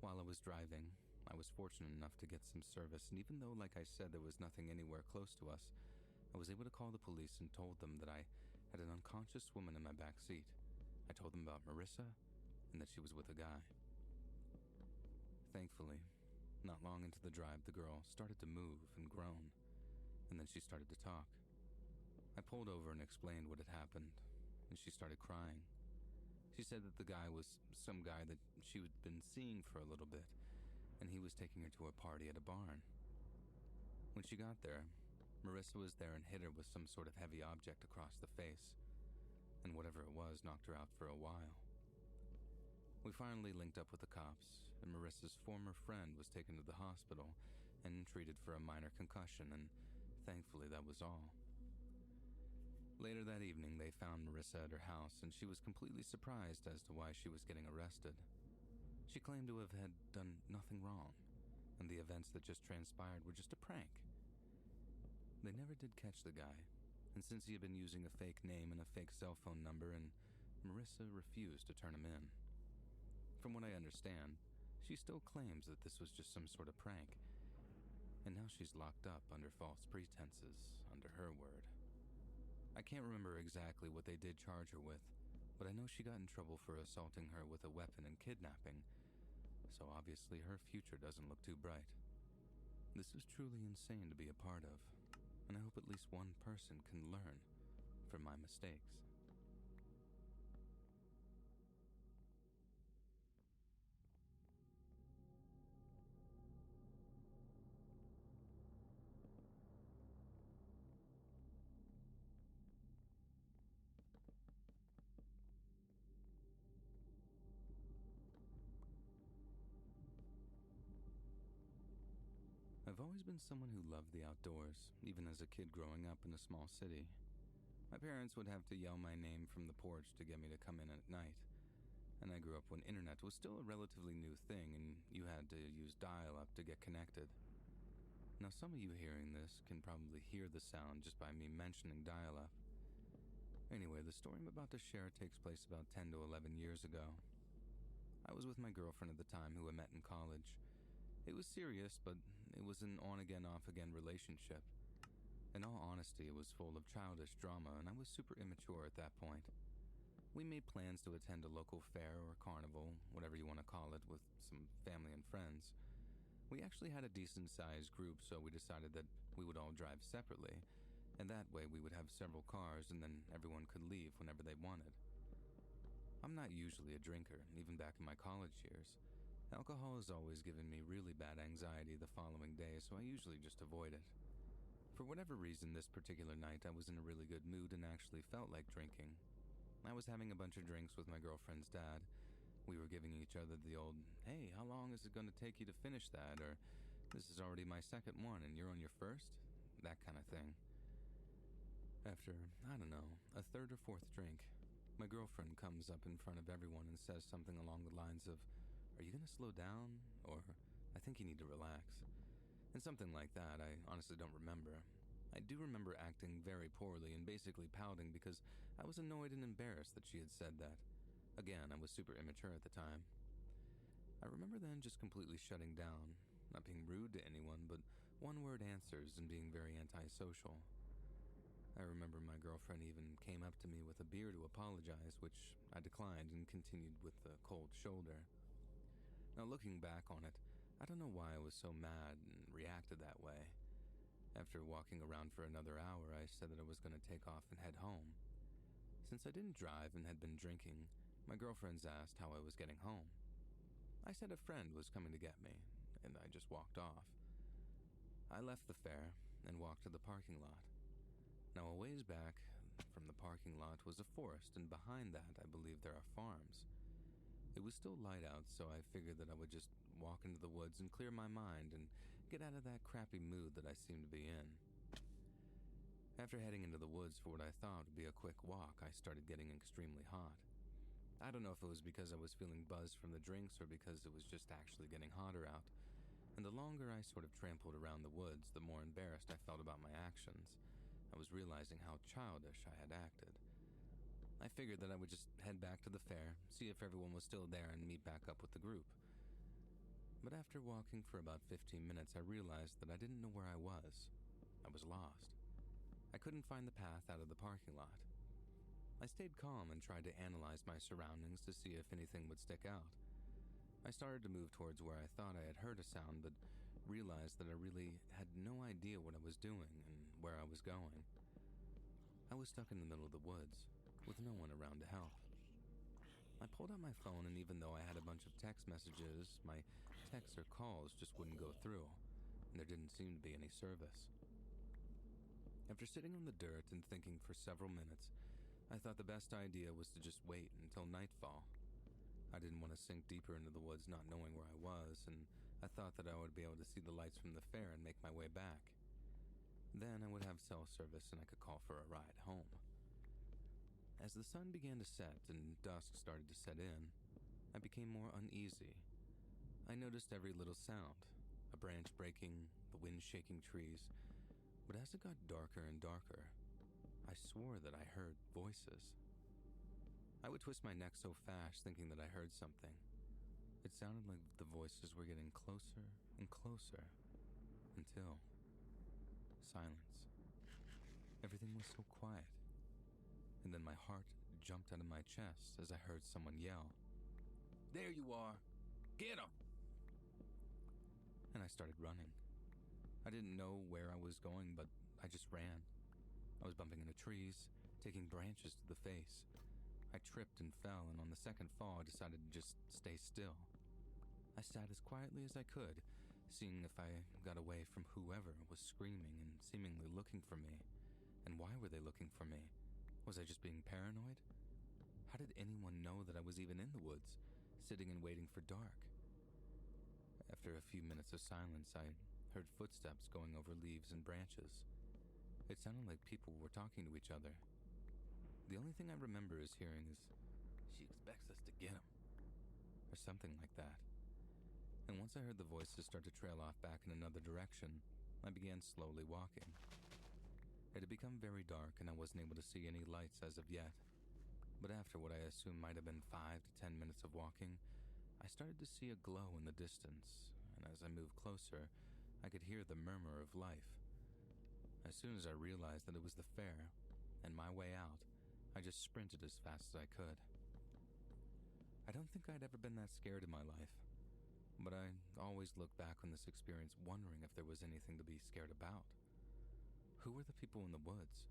While I was driving, I was fortunate enough to get some service, and even though, like I said, there was nothing anywhere close to us, I was able to call the police and told them that I had an unconscious woman in my back seat. I told them about Marissa and that she was with a guy. Thankfully, not long into the drive, the girl started to move and groan, and then she started to talk. I pulled over and explained what had happened, and she started crying. She said that the guy was some guy that she had been seeing for a little bit, and he was taking her to a party at a barn. When she got there, Marissa was there and hit her with some sort of heavy object across the face, and whatever it was knocked her out for a while. We finally linked up with the cops, and Marissa's former friend was taken to the hospital and treated for a minor concussion, and thankfully that was all. Later that evening, they found Marissa at her house, and she was completely surprised as to why she was getting arrested. She claimed to have had done nothing wrong, and the events that just transpired were just a prank. They never did catch the guy, and since he had been using a fake name and a fake cell phone number, and Marissa refused to turn him in. From what I understand, she still claims that this was just some sort of prank, and now she's locked up under false pretenses, under her word. I can't remember exactly what they did charge her with, but I know she got in trouble for assaulting her with a weapon and kidnapping, so obviously her future doesn't look too bright. This is truly insane to be a part of, and I hope at least one person can learn from my mistakes. I've always been someone who loved the outdoors, even as a kid growing up in a small city. My parents would have to yell my name from the porch to get me to come in at night, and I grew up when internet was still a relatively new thing and you had to use dial-up to get connected. Now some of you hearing this can probably hear the sound just by me mentioning dial-up. Anyway, the story I'm about to share takes place about 10 to 11 years ago. I was with my girlfriend at the time who I met in college. It was serious, but it was an on-again, off-again relationship. In all honesty, it was full of childish drama, and I was super immature at that point. We made plans to attend a local fair or carnival, whatever you want to call it, with some family and friends. We actually had a decent-sized group, so we decided that we would all drive separately, and that way we would have several cars and then everyone could leave whenever they wanted. I'm not usually a drinker, even back in my college years. Alcohol has always given me really bad anxiety the following day, so I usually just avoid it. For whatever reason, this particular night I was in a really good mood and actually felt like drinking. I was having a bunch of drinks with my girlfriend's dad. We were giving each other the old, "Hey, how long is it going to take you to finish that?" or "This is already my second one and you're on your first?" That kind of thing. After, I don't know, a third or fourth drink, my girlfriend comes up in front of everyone and says something along the lines of, "Are you going to slow down?" or "I think you need to relax." And something like that. I honestly don't remember. I do remember acting very poorly and basically pouting because I was annoyed and embarrassed that she had said that. Again, I was super immature at the time. I remember then just completely shutting down, not being rude to anyone, but one-word answers and being very antisocial. I remember my girlfriend even came up to me with a beer to apologize, which I declined and continued with the cold shoulder. Now, looking back on it, I don't know why I was so mad and reacted that way. After walking around for another hour, I said that I was going to take off and head home. Since I didn't drive and had been drinking, my girlfriends asked how I was getting home. I said a friend was coming to get me, and I just walked off. I left the fair and walked to the parking lot. Now, a ways back from the parking lot was a forest, and behind that, I believe there are farms. It was still light out, so I figured that I would just walk into the woods and clear my mind and get out of that crappy mood that I seemed to be in. After heading into the woods for what I thought would be a quick walk, I started getting extremely hot. I don't know if it was because I was feeling buzzed from the drinks or because it was just actually getting hotter out, and the longer I sort of trampled around the woods, the more embarrassed I felt about my actions. I was realizing how childish I had acted. I figured that I would just head back to the fair, see if everyone was still there, and meet back up with the group. But after walking for about 15 minutes, I realized that I didn't know where I was. I was lost. I couldn't find the path out of the parking lot. I stayed calm and tried to analyze my surroundings to see if anything would stick out. I started to move towards where I thought I had heard a sound, but realized that I really had no idea what I was doing and where I was going. I was stuck in the middle of the woods, with no one around to help. I pulled out my phone, and even though I had a bunch of text messages, my texts or calls just wouldn't go through, and there didn't seem to be any service. After sitting on the dirt and thinking for several minutes, I thought the best idea was to just wait until nightfall. I didn't want to sink deeper into the woods not knowing where I was, and I thought that I would be able to see the lights from the fair and make my way back. Then I would have cell service and I could call for a ride home. As the sun began to set and dusk started to set in, I became more uneasy. I noticed every little sound, a branch breaking, the wind shaking trees, but as it got darker and darker, I swore that I heard voices. I would twist my neck so fast thinking that I heard something. It sounded like the voices were getting closer and closer until silence. Everything was so quiet. And then my heart jumped out of my chest as I heard someone yell, "There you are! Get him!" And I started running. I didn't know where I was going, but I just ran. I was bumping into trees, taking branches to the face. I tripped and fell, and on the second fall, I decided to just stay still. I sat as quietly as I could, seeing if I got away from whoever was screaming and seemingly looking for me. And why were they looking for me? Was I just being paranoid? How did anyone know that I was even in the woods, sitting and waiting for dark? After a few minutes of silence, I heard footsteps going over leaves and branches. It sounded like people were talking to each other. The only thing I remember is hearing is, "She expects us to get him," or something like that. And once I heard the voices start to trail off back in another direction, I began slowly walking. It had become very dark and I wasn't able to see any lights as of yet. But after what I assume might have been 5 to 10 minutes of walking, I started to see a glow in the distance, and as I moved closer, I could hear the murmur of life. As soon as I realized that it was the fair, and my way out, I just sprinted as fast as I could. I don't think I'd ever been that scared in my life, but I always look back on this experience wondering if there was anything to be scared about. Who were the people in the woods?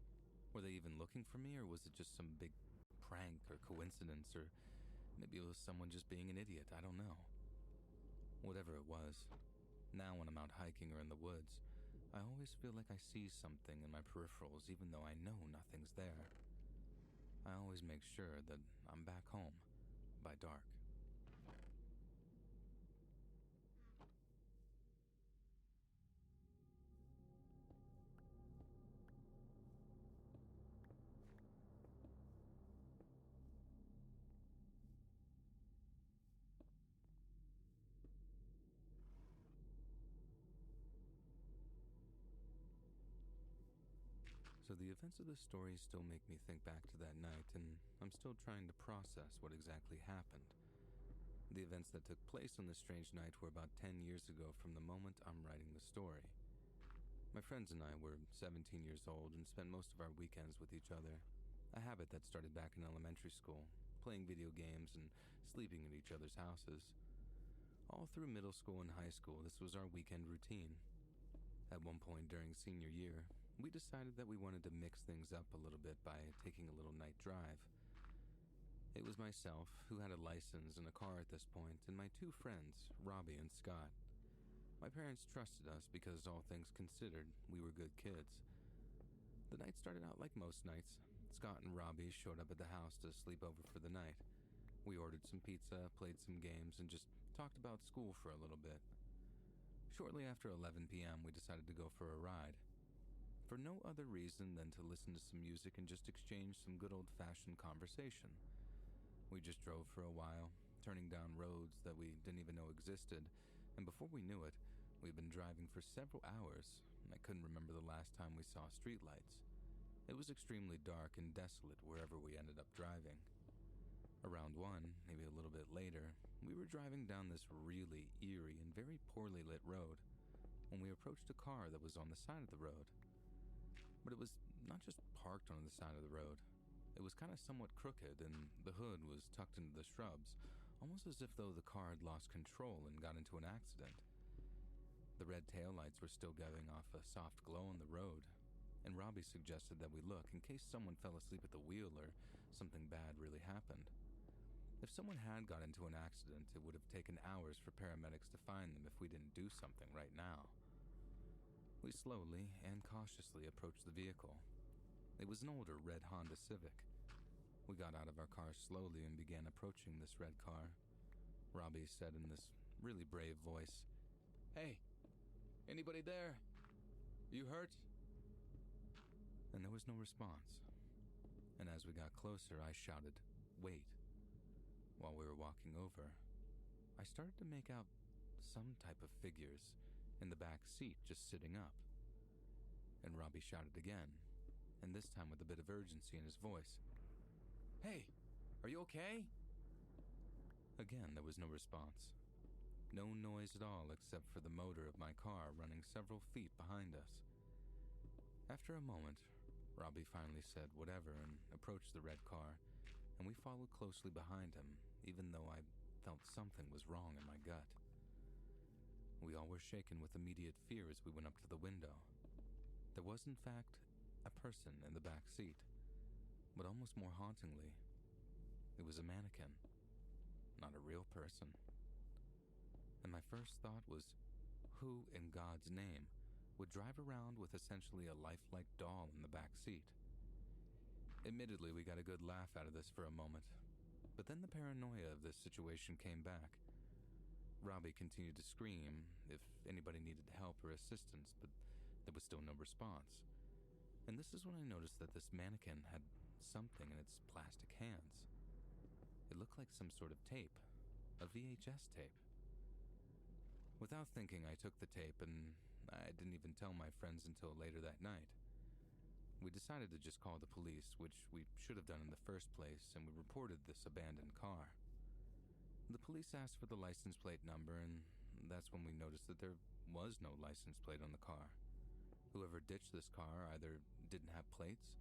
Were they even looking for me, or was it just some big prank or coincidence, or maybe it was someone just being an idiot? I don't know. Whatever it was, now when I'm out hiking or in the woods, I always feel like I see something in my peripherals even though I know nothing's there. I always make sure that I'm back home by dark. So the events of the story still make me think back to that night, and I'm still trying to process what exactly happened. The events that took place on this strange night were about 10 years ago from the moment I'm writing the story. My friends and I were 17 years old and spent most of our weekends with each other, a habit that started back in elementary school, playing video games and sleeping at each other's houses. All through middle school and high school, this was our weekend routine. At one point during senior year, we decided that we wanted to mix things up a little bit by taking a little night drive. It was myself, who had a license and a car at this point, and my two friends, Robbie and Scott. My parents trusted us because, all things considered, we were good kids. The night started out like most nights. Scott and Robbie showed up at the house to sleep over for the night. We ordered some pizza, played some games, and just talked about school for a little bit. Shortly after 11 p.m., we decided to go for a ride. For no other reason than to listen to some music and just exchange some good old-fashioned conversation. We just drove for a while, turning down roads that we didn't even know existed, and before we knew it, we'd been driving for several hours, and I couldn't remember the last time we saw streetlights. It was extremely dark and desolate wherever we ended up driving. Around 1, maybe a little bit later, we were driving down this really eerie and very poorly lit road when we approached a car that was on the side of the road. But it was not just parked on the side of the road. It was kind of somewhat crooked, and the hood was tucked into the shrubs, almost as if though the car had lost control and got into an accident. The red taillights were still giving off a soft glow on the road, and Robbie suggested that we look in case someone fell asleep at the wheel or something bad really happened. If someone had got into an accident, it would have taken hours for paramedics to find them if we didn't do something right now. We slowly and cautiously approached the vehicle. It was an older red Honda Civic. We got out of our car slowly and began approaching this red car. Robbie said in this really brave voice, "Hey, anybody there? You hurt?" And there was no response. And as we got closer, I shouted, "Wait." While we were walking over, I started to make out some type of figures in the back seat just sitting up. And Robbie shouted again, and this time with a bit of urgency in his voice, "Hey, are you okay?" Again, there was no response. No noise at all except for the motor of my car running several feet behind us. After a moment, Robbie finally said whatever and approached the red car, and we followed closely behind him, even though I felt something was wrong in my gut. We all were shaken with immediate fear as we went up to the window. There was, in fact, a person in the back seat, but almost more hauntingly, it was a mannequin, not a real person. And my first thought was, who in God's name would drive around with essentially a lifelike doll in the back seat? Admittedly, we got a good laugh out of this for a moment, but then the paranoia of this situation came back. Robbie continued to scream if anybody needed help or assistance, but there was still no response. And this is when I noticed that this mannequin had something in its plastic hands. It looked like some sort of tape, a VHS tape. Without thinking, I took the tape, and I didn't even tell my friends until later that night. We decided to just call the police, which we should have done in the first place, and we reported this abandoned car. The police asked for the license plate number, and that's when we noticed that there was no license plate on the car. Whoever ditched this car either didn't have plates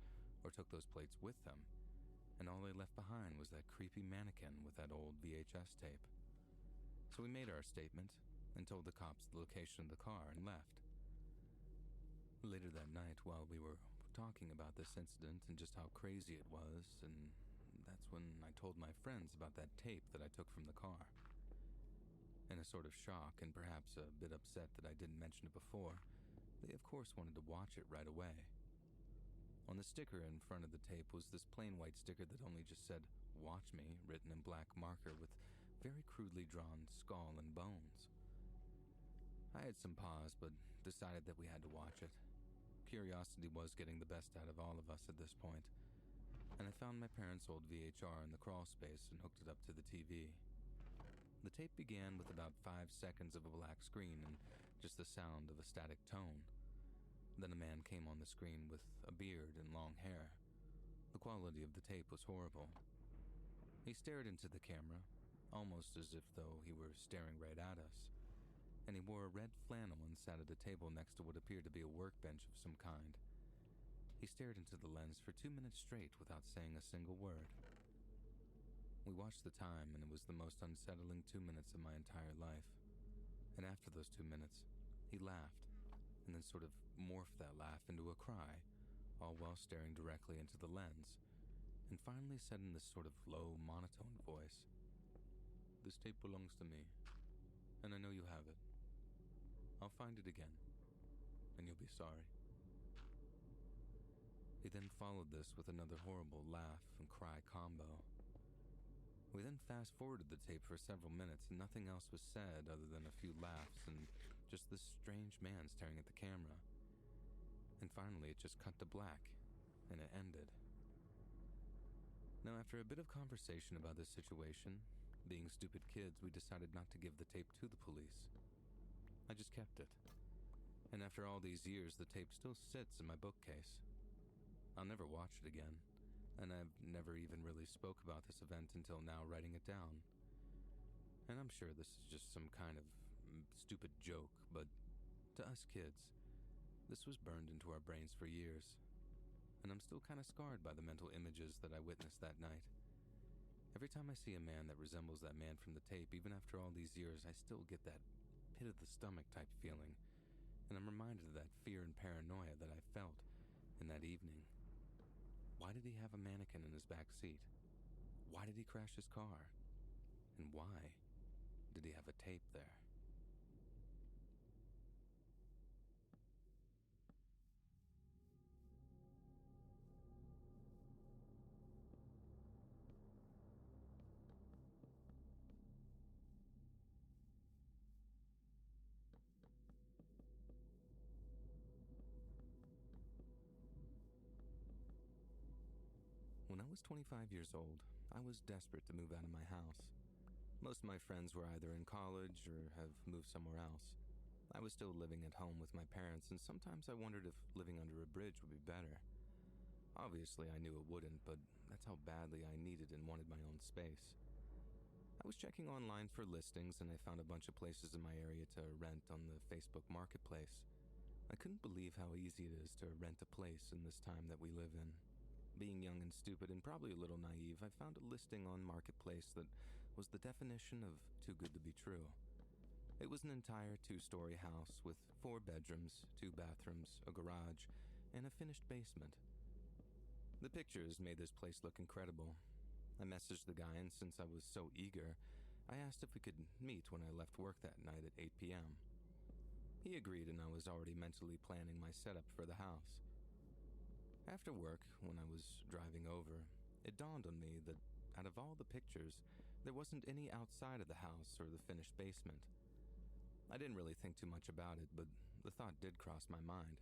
or took those plates with them, and all they left behind was that creepy mannequin with that old VHS tape. So we made our statement and told the cops the location of the car and left. Later that night, while we were talking about this incident and just how crazy it was, and that's when I told my friends about that tape that I took from the car. In a sort of shock and perhaps a bit upset that I didn't mention it before, they of course wanted to watch it right away. On the sticker in front of the tape was this plain white sticker that only just said, "Watch me," written in black marker with very crudely drawn skull and bones. I had some pause, but decided that we had to watch it. Curiosity was getting the best out of all of us at this point, and I found my parents' old VHR in the crawl space and hooked it up to the TV. The tape began with about 5 seconds of a black screen and just the sound of a static tone. Then a man came on the screen with a beard and long hair. The quality of the tape was horrible. He stared into the camera, almost as if though he were staring right at us, and he wore a red flannel and sat at a table next to what appeared to be a workbench of some kind. He stared into the lens for 2 minutes straight without saying a single word. We watched the time, and it was the most unsettling 2 minutes of my entire life. And after those 2 minutes, he laughed, and then sort of morphed that laugh into a cry, all while staring directly into the lens, and finally said in this sort of low, monotone voice, "This tape belongs to me, and I know you have it. I'll find it again, and you'll be sorry." He then followed this with another horrible laugh and cry combo. We then fast-forwarded the tape for several minutes, and nothing else was said other than a few laughs and just this strange man staring at the camera. And finally, it just cut to black, and it ended. Now, after a bit of conversation about this situation, being stupid kids, we decided not to give the tape to the police. I just kept it. And after all these years, the tape still sits in my bookcase. I'll never watch it again, and I've never even really spoke about this event until now, writing it down. And I'm sure this is just some kind of stupid joke, but to us kids, this was burned into our brains for years, and I'm still kind of scarred by the mental images that I witnessed that night. Every time I see a man that resembles that man from the tape, even after all these years, I still get that pit of the stomach type feeling, and I'm reminded of that fear and paranoia that I felt in that evening. Why did he have a mannequin in his back seat? Why did he crash his car? And why did he have a tape there? When I was 25 years old, I was desperate to move out of my house. Most of my friends were either in college or have moved somewhere else. I was still living at home with my parents, and sometimes I wondered if living under a bridge would be better. Obviously, I knew it wouldn't, but that's how badly I needed and wanted my own space. I was checking online for listings, and I found a bunch of places in my area to rent on the Facebook Marketplace. I couldn't believe how easy it is to rent a place in this time that we live in. Being young and stupid and probably a little naive, I found a listing on Marketplace that was the definition of too good to be true. It was an entire 2-story house with 4 bedrooms, 2 bathrooms, a garage, and a finished basement. The pictures made this place look incredible. I messaged the guy, and since I was so eager, I asked if we could meet when I left work that night at 8 p.m. He agreed, and I was already mentally planning my setup for the house. After work, when I was driving over, it dawned on me that out of all the pictures, there wasn't any outside of the house or the finished basement. I didn't really think too much about it, but the thought did cross my mind.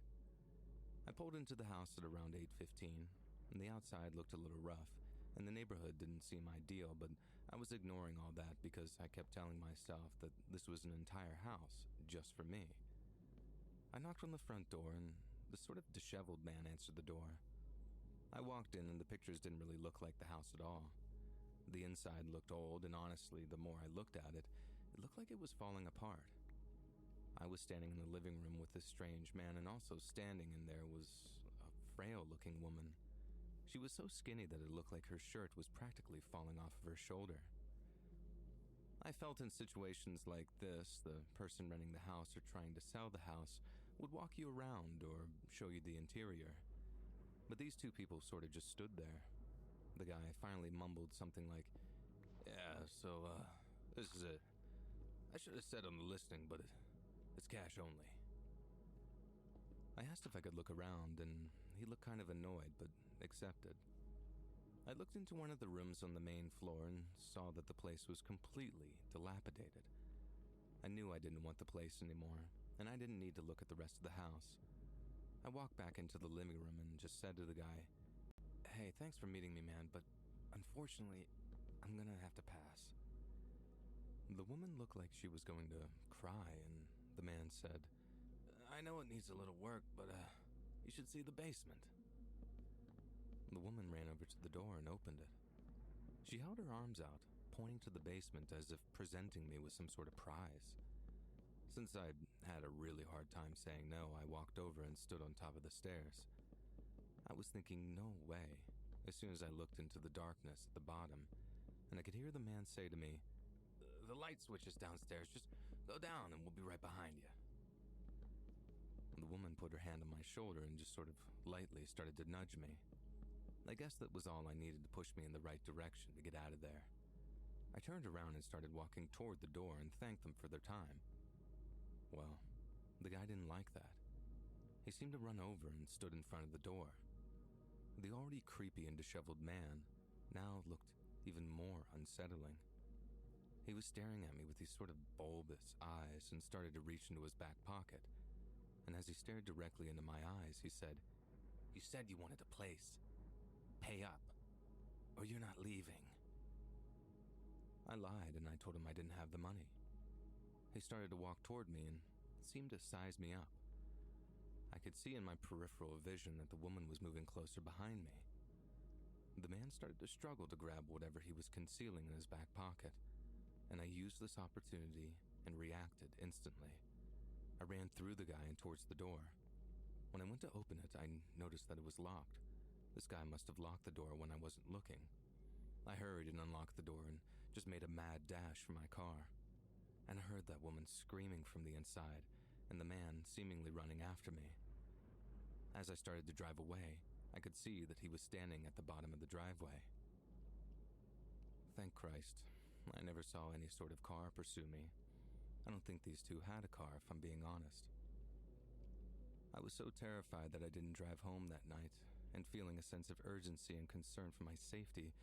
I pulled into the house at around 8:15, and the outside looked a little rough, and the neighborhood didn't seem ideal, but I was ignoring all that because I kept telling myself that this was an entire house just for me. I knocked on the front door, and the sort of disheveled man answered the door. I walked in, and the pictures didn't really look like the house at all. The inside looked old, and honestly, the more I looked at it, it looked like it was falling apart. I was standing in the living room with this strange man, and also standing in there was a frail-looking woman. She was so skinny that it looked like her shirt was practically falling off of her shoulder. I felt in situations like this, the person renting the house or trying to sell the house would walk you around or show you the interior. But these two people sort of just stood there. The guy finally mumbled something like, "Yeah, so, this is it. I should have said on the listing, but it's cash only." I asked if I could look around, and he looked kind of annoyed, but accepted. I looked into one of the rooms on the main floor and saw that the place was completely dilapidated. I knew I didn't want the place anymore, and I didn't need to look at the rest of the house. I walked back into the living room and just said to the guy, "Hey, thanks for meeting me, man, but unfortunately, I'm gonna have to pass." The woman looked like she was going to cry, and the man said, "I know it needs a little work, but you should see the basement." The woman ran over to the door and opened it. She held her arms out, pointing to the basement as if presenting me with some sort of prize. Since I had a really hard time saying no, I walked over and stood on top of the stairs. I was thinking, no way, as soon as I looked into the darkness at the bottom, and I could hear the man say to me, "The light switch is downstairs, just go down and we'll be right behind you." The woman put her hand on my shoulder and just sort of lightly started to nudge me. I guess that was all I needed to push me in the right direction to get out of there. I turned around and started walking toward the door and thanked them for their time. Well, the guy didn't like that. He seemed to run over and stood in front of the door. The already creepy and disheveled man now looked even more unsettling. He was staring at me with these sort of bulbous eyes and started to reach into his back pocket. And as he stared directly into my eyes, he said, "You said you wanted a place. Pay up, or you're not leaving." I lied and I told him I didn't have the money. He started to walk toward me and seemed to size me up. I could see in my peripheral vision that the woman was moving closer behind me. The man started to struggle to grab whatever he was concealing in his back pocket, and I used this opportunity and reacted instantly. I ran through the guy and towards the door. When I went to open it, I noticed that it was locked. This guy must have locked the door when I wasn't looking. I hurried and unlocked the door and just made a mad dash for my car. And I heard that woman screaming from the inside, and the man seemingly running after me. As I started to drive away, I could see that he was standing at the bottom of the driveway. Thank Christ, I never saw any sort of car pursue me. I don't think these two had a car, if I'm being honest. I was so terrified that I didn't drive home that night, and feeling a sense of urgency and concern for my safety,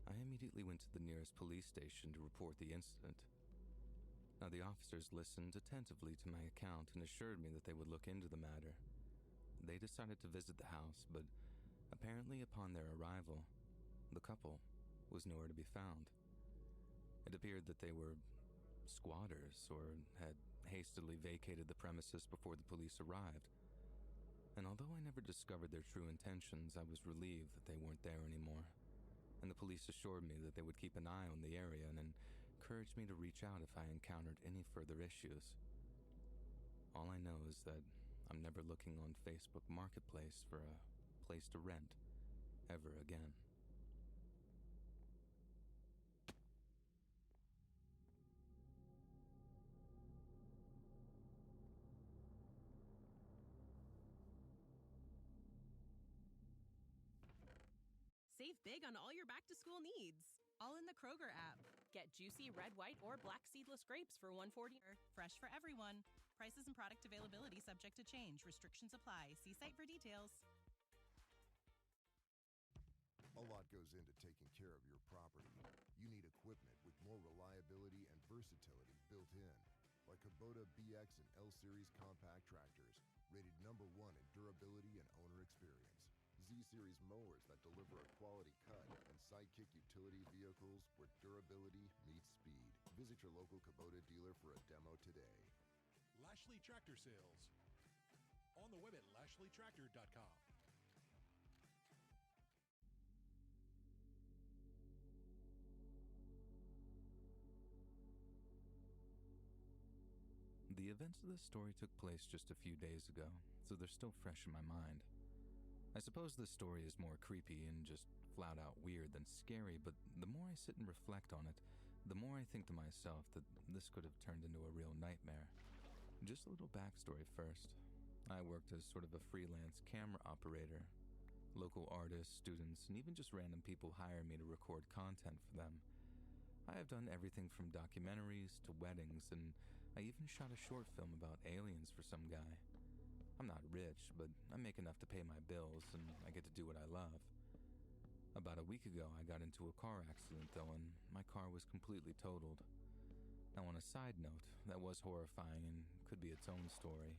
I immediately went to the nearest police station to report the incident. Now, the officers listened attentively to my account and assured me that they would look into the matter. They decided to visit the house, but apparently upon their arrival, the couple was nowhere to be found. It appeared that they were squatters or had hastily vacated the premises before the police arrived. And although I never discovered their true intentions, I was relieved that they weren't there anymore. And the police assured me that they would keep an eye on the area and encouraged me to reach out if I encountered any further issues. All I know is that I'm never looking on Facebook Marketplace for a place to rent ever again. Save big on all your back-to-school needs. All in the Kroger app. Get juicy red, white, or black seedless grapes for $1.40. Fresh for everyone. Prices and product availability subject to change. Restrictions apply. See site for details. A lot goes into taking care of your property. You need equipment with more reliability and versatility built in, like Kubota BX and L Series compact tractors, rated #1 in durability and owner experience. Z-Series mowers that deliver a quality cut, and Sidekick utility vehicles where durability meets speed. Visit your local Kubota dealer for a demo today. Lashley Tractor Sales. On the web at lashleytractor.com. The events of this story took place just a few days ago, so they're still fresh in my mind. I suppose this story is more creepy and just flat out weird than scary, but the more I sit and reflect on it, the more I think to myself that this could have turned into a real nightmare. Just a little backstory first. I worked as sort of a freelance camera operator. Local artists, students, and even just random people hire me to record content for them. I have done everything from documentaries to weddings, and I even shot a short film about aliens for some guy. I'm not rich, but I make enough to pay my bills, and I get to do what I love. About a week ago, I got into a car accident, though, and my car was completely totaled. Now, on a side note, that was horrifying and could be its own story.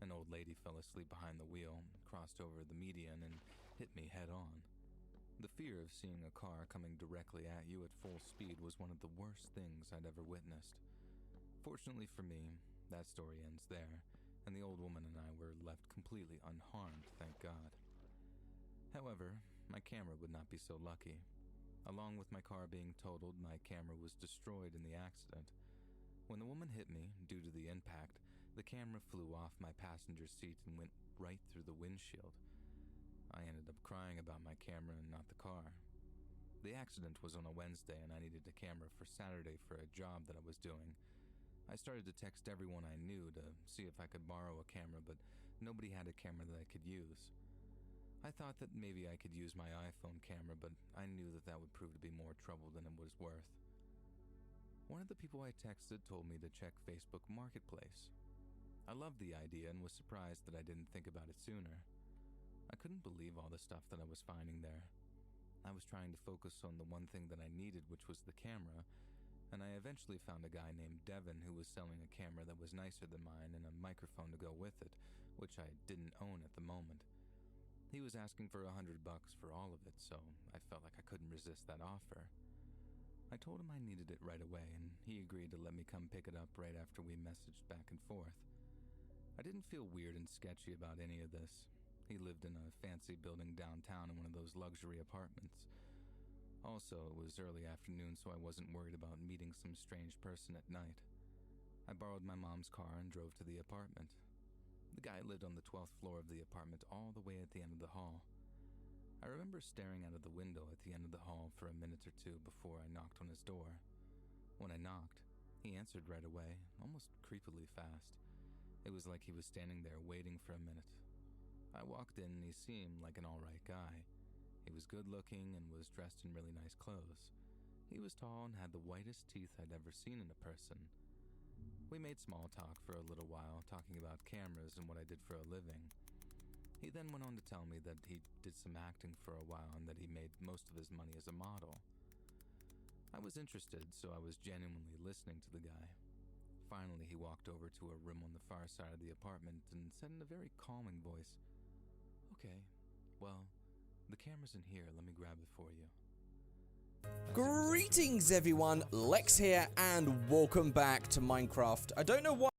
An old lady fell asleep behind the wheel, crossed over the median, and hit me head on. The fear of seeing a car coming directly at you at full speed was one of the worst things I'd ever witnessed. Fortunately for me, that story ends there, and the old woman and I were left completely unharmed, thank God. However, my camera would not be so lucky. Along with my car being totaled, my camera was destroyed in the accident. When the woman hit me, due to the impact, the camera flew off my passenger seat and went right through the windshield. I ended up crying about my camera and not the car. The accident was on a Wednesday and I needed a camera for Saturday for a job that I was doing. I started to text everyone I knew to see if I could borrow a camera, but nobody had a camera that I could use. I thought that maybe I could use my iPhone camera, but I knew that that would prove to be more trouble than it was worth. One of the people I texted told me to check Facebook Marketplace. I loved the idea and was surprised that I didn't think about it sooner. I couldn't believe all the stuff that I was finding there. I was trying to focus on the one thing that I needed, which was the camera, and I eventually found a guy named Devin who was selling a camera that was nicer than mine and a microphone to go with it, which I didn't own at the moment. He was asking for $100 for all of it, so I felt like I couldn't resist that offer. I told him I needed it right away, and he agreed to let me come pick it up right after we messaged back and forth. I didn't feel weird and sketchy about any of this. He lived in a fancy building downtown in one of those luxury apartments. Also, it was early afternoon, so I wasn't worried about meeting some strange person at night. I borrowed my mom's car and drove to the apartment. The guy lived on the 12th floor of the apartment all the way at the end of the hall. I remember staring out of the window at the end of the hall for a minute or two before I knocked on his door. When I knocked, he answered right away, almost creepily fast. It was like he was standing there waiting for a minute. I walked in and he seemed like an alright guy. He was good looking and was dressed in really nice clothes. He was tall and had the whitest teeth I'd ever seen in a person. We made small talk for a little while, talking about cameras and what I did for a living. He then went on to tell me that he did some acting for a while and that he made most of his money as a model. I was interested, so I was genuinely listening to the guy. Finally, he walked over to a room on the far side of the apartment and said in a very calming voice, "Okay, well, the camera's in here, let me grab it for you." Greetings everyone, Lex here and welcome back to Minecraft. I don't know why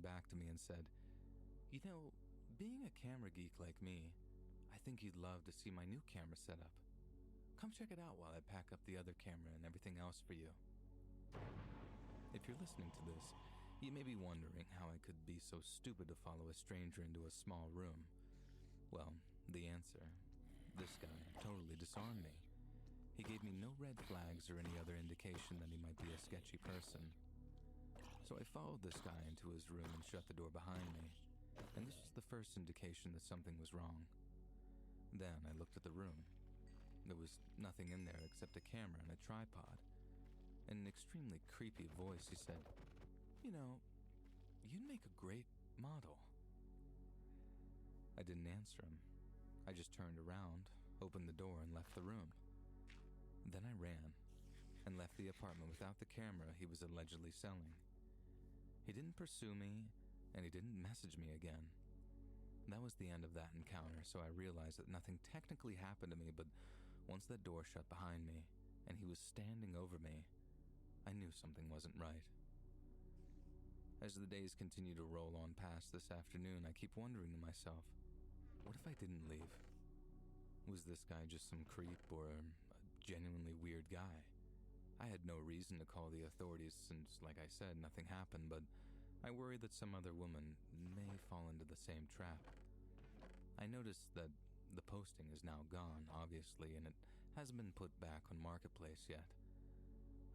back to me and said, "You know, being a camera geek like me, I think you'd love to see my new camera setup. Come check it out while I pack up the other camera and everything else for you." If you're listening to this, you may be wondering how I could be so stupid to follow a stranger into a small room. Well, the answer: this guy totally disarmed me. He gave me no red flags or any other indication that he might be a sketchy person. So I followed this guy into his room and shut the door behind me, and this was the first indication that something was wrong. Then I looked at the room. There was nothing in there except a camera and a tripod. In an extremely creepy voice, he said, "You know, you'd make a great model." I didn't answer him. I just turned around, opened the door, and left the room. Then I ran and left the apartment without the camera he was allegedly selling. He didn't pursue me, and he didn't message me again. That was the end of that encounter, so I realized that nothing technically happened to me, but once that door shut behind me, and he was standing over me, I knew something wasn't right. As the days continue to roll on past this afternoon, I keep wondering to myself, what if I didn't leave? Was this guy just some creep or a genuinely weird guy? I had no reason to call the authorities since, like I said, nothing happened, but I worry that some other woman may fall into the same trap. I noticed that the posting is now gone, obviously, and it hasn't been put back on Marketplace yet.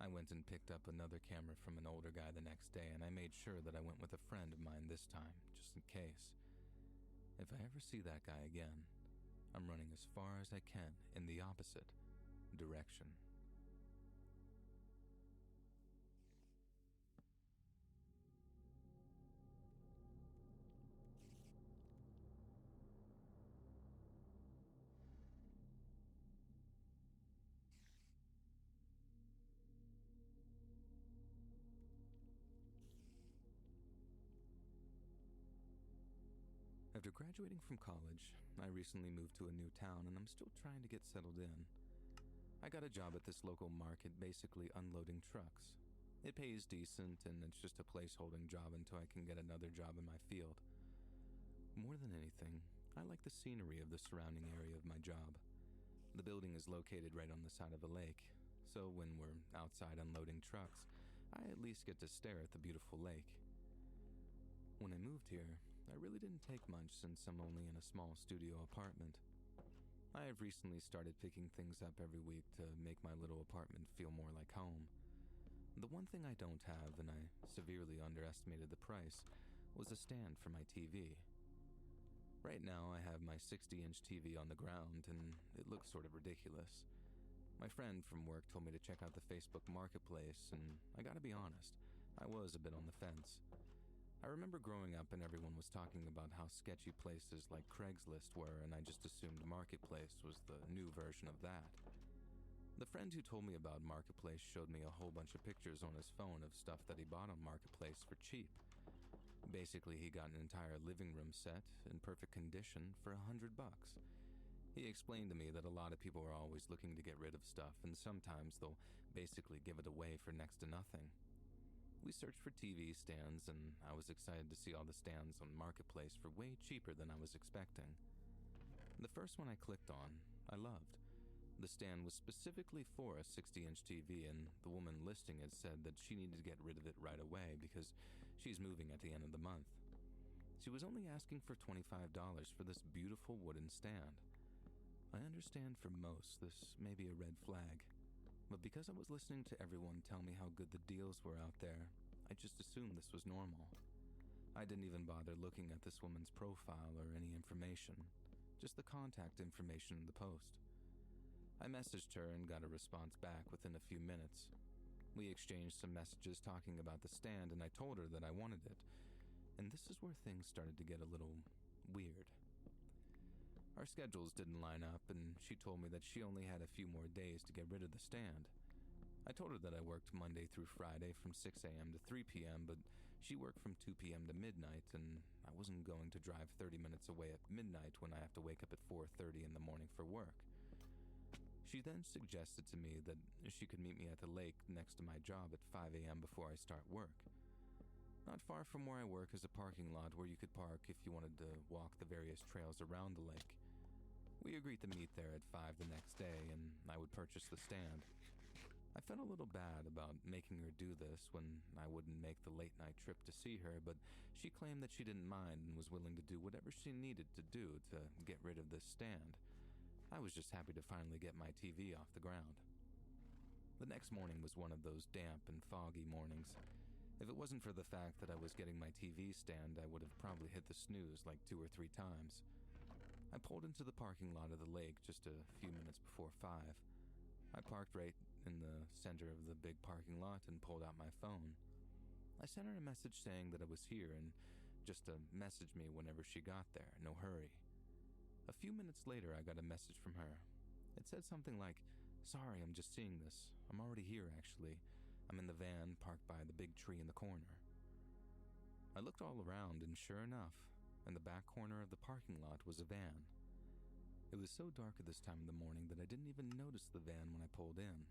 I went and picked up another camera from an older guy the next day, and I made sure that I went with a friend of mine this time, just in case. If I ever see that guy again, I'm running as far as I can in the opposite direction. After graduating from college, I recently moved to a new town and I'm still trying to get settled in. I got a job at this local market basically unloading trucks. It pays decent and it's just a placeholding job until I can get another job in my field. More than anything, I like the scenery of the surrounding area of my job. The building is located right on the side of a lake, so when we're outside unloading trucks, I at least get to stare at the beautiful lake. When I moved here, I really didn't take much since I'm only in a small studio apartment. I have recently started picking things up every week to make my little apartment feel more like home. The one thing I don't have, and I severely underestimated the price, was a stand for my TV. Right now I have my 60-inch TV on the ground, and it looks sort of ridiculous. My friend from work told me to check out the Facebook Marketplace, and I gotta be honest, I was a bit on the fence. I remember growing up and everyone was talking about how sketchy places like Craigslist were, and I just assumed Marketplace was the new version of that. The friend who told me about Marketplace showed me a whole bunch of pictures on his phone of stuff that he bought on Marketplace for cheap. Basically, he got an entire living room set in perfect condition for $100. He explained to me that a lot of people are always looking to get rid of stuff, and sometimes they'll basically give it away for next to nothing. We searched for TV stands, and I was excited to see all the stands on Marketplace for way cheaper than I was expecting. The first one I clicked on, I loved. The stand was specifically for a 60-inch TV, and the woman listing it said that she needed to get rid of it right away because she's moving at the end of the month. She was only asking for $25 for this beautiful wooden stand. I understand for most this may be a red flag, but because I was listening to everyone tell me how good the deals were out there, I just assumed this was normal. I didn't even bother looking at this woman's profile or any information, just the contact information in the post. I messaged her and got a response back within a few minutes. We exchanged some messages talking about the stand, and I told her that I wanted it, and this is where things started to get a little weird. Our schedules didn't line up, and she told me that she only had a few more days to get rid of the stand. I told her that I worked Monday through Friday from 6 a.m. to 3 p.m., but she worked from 2 p.m. to midnight, and I wasn't going to drive 30 minutes away at midnight when I have to wake up at 4:30 in the morning for work. She then suggested to me that she could meet me at the lake next to my job at 5 a.m. before I start work. Not far from where I work is a parking lot where you could park if you wanted to walk the various trails around the lake. We agreed to meet there at 5 the next day, and I would purchase the stand. I felt a little bad about making her do this when I wouldn't make the late-night trip to see her, but she claimed that she didn't mind and was willing to do whatever she needed to do to get rid of this stand. I was just happy to finally get my TV off the ground. The next morning was one of those damp and foggy mornings. If it wasn't for the fact that I was getting my TV stand, I would have probably hit the snooze like 2 or 3 times. I pulled into the parking lot of the lake just a few minutes before 5. I parked right in the center of the big parking lot and pulled out my phone. I sent her a message saying that I was here and just to message me whenever she got there, no hurry. A few minutes later, I got a message from her. It said something like, "Sorry, I'm just seeing this. I'm already here, actually. I'm in the van parked by the big tree in the corner." I looked all around, and sure enough, in the back corner of the parking lot was a van. It was so dark at this time of the morning that I didn't even notice the van when I pulled in.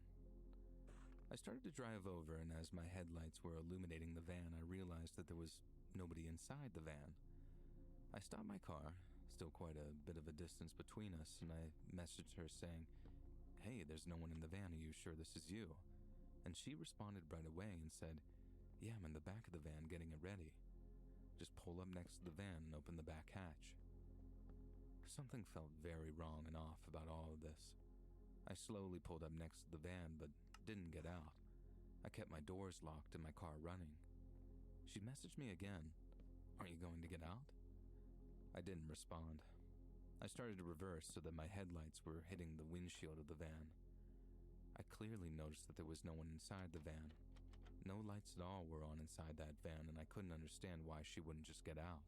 I started to drive over, and as my headlights were illuminating the van, I realized that there was nobody inside the van. I stopped my car, still quite a bit of a distance between us, and I messaged her saying, "Hey, there's no one in the van. Are you sure this is you?" And she responded right away and said, "Yeah, I'm in the back of the van getting it ready. Just pull up next to the van and open the back hatch." Something felt very wrong and off about all of this. I slowly pulled up next to the van, but didn't get out. I kept my doors locked and my car running. She messaged me again, "Aren't you going to get out?" I didn't respond. I started to reverse so that my headlights were hitting the windshield of the van. I clearly noticed that there was no one inside the van. No lights at all were on inside that van, and I couldn't understand why she wouldn't just get out.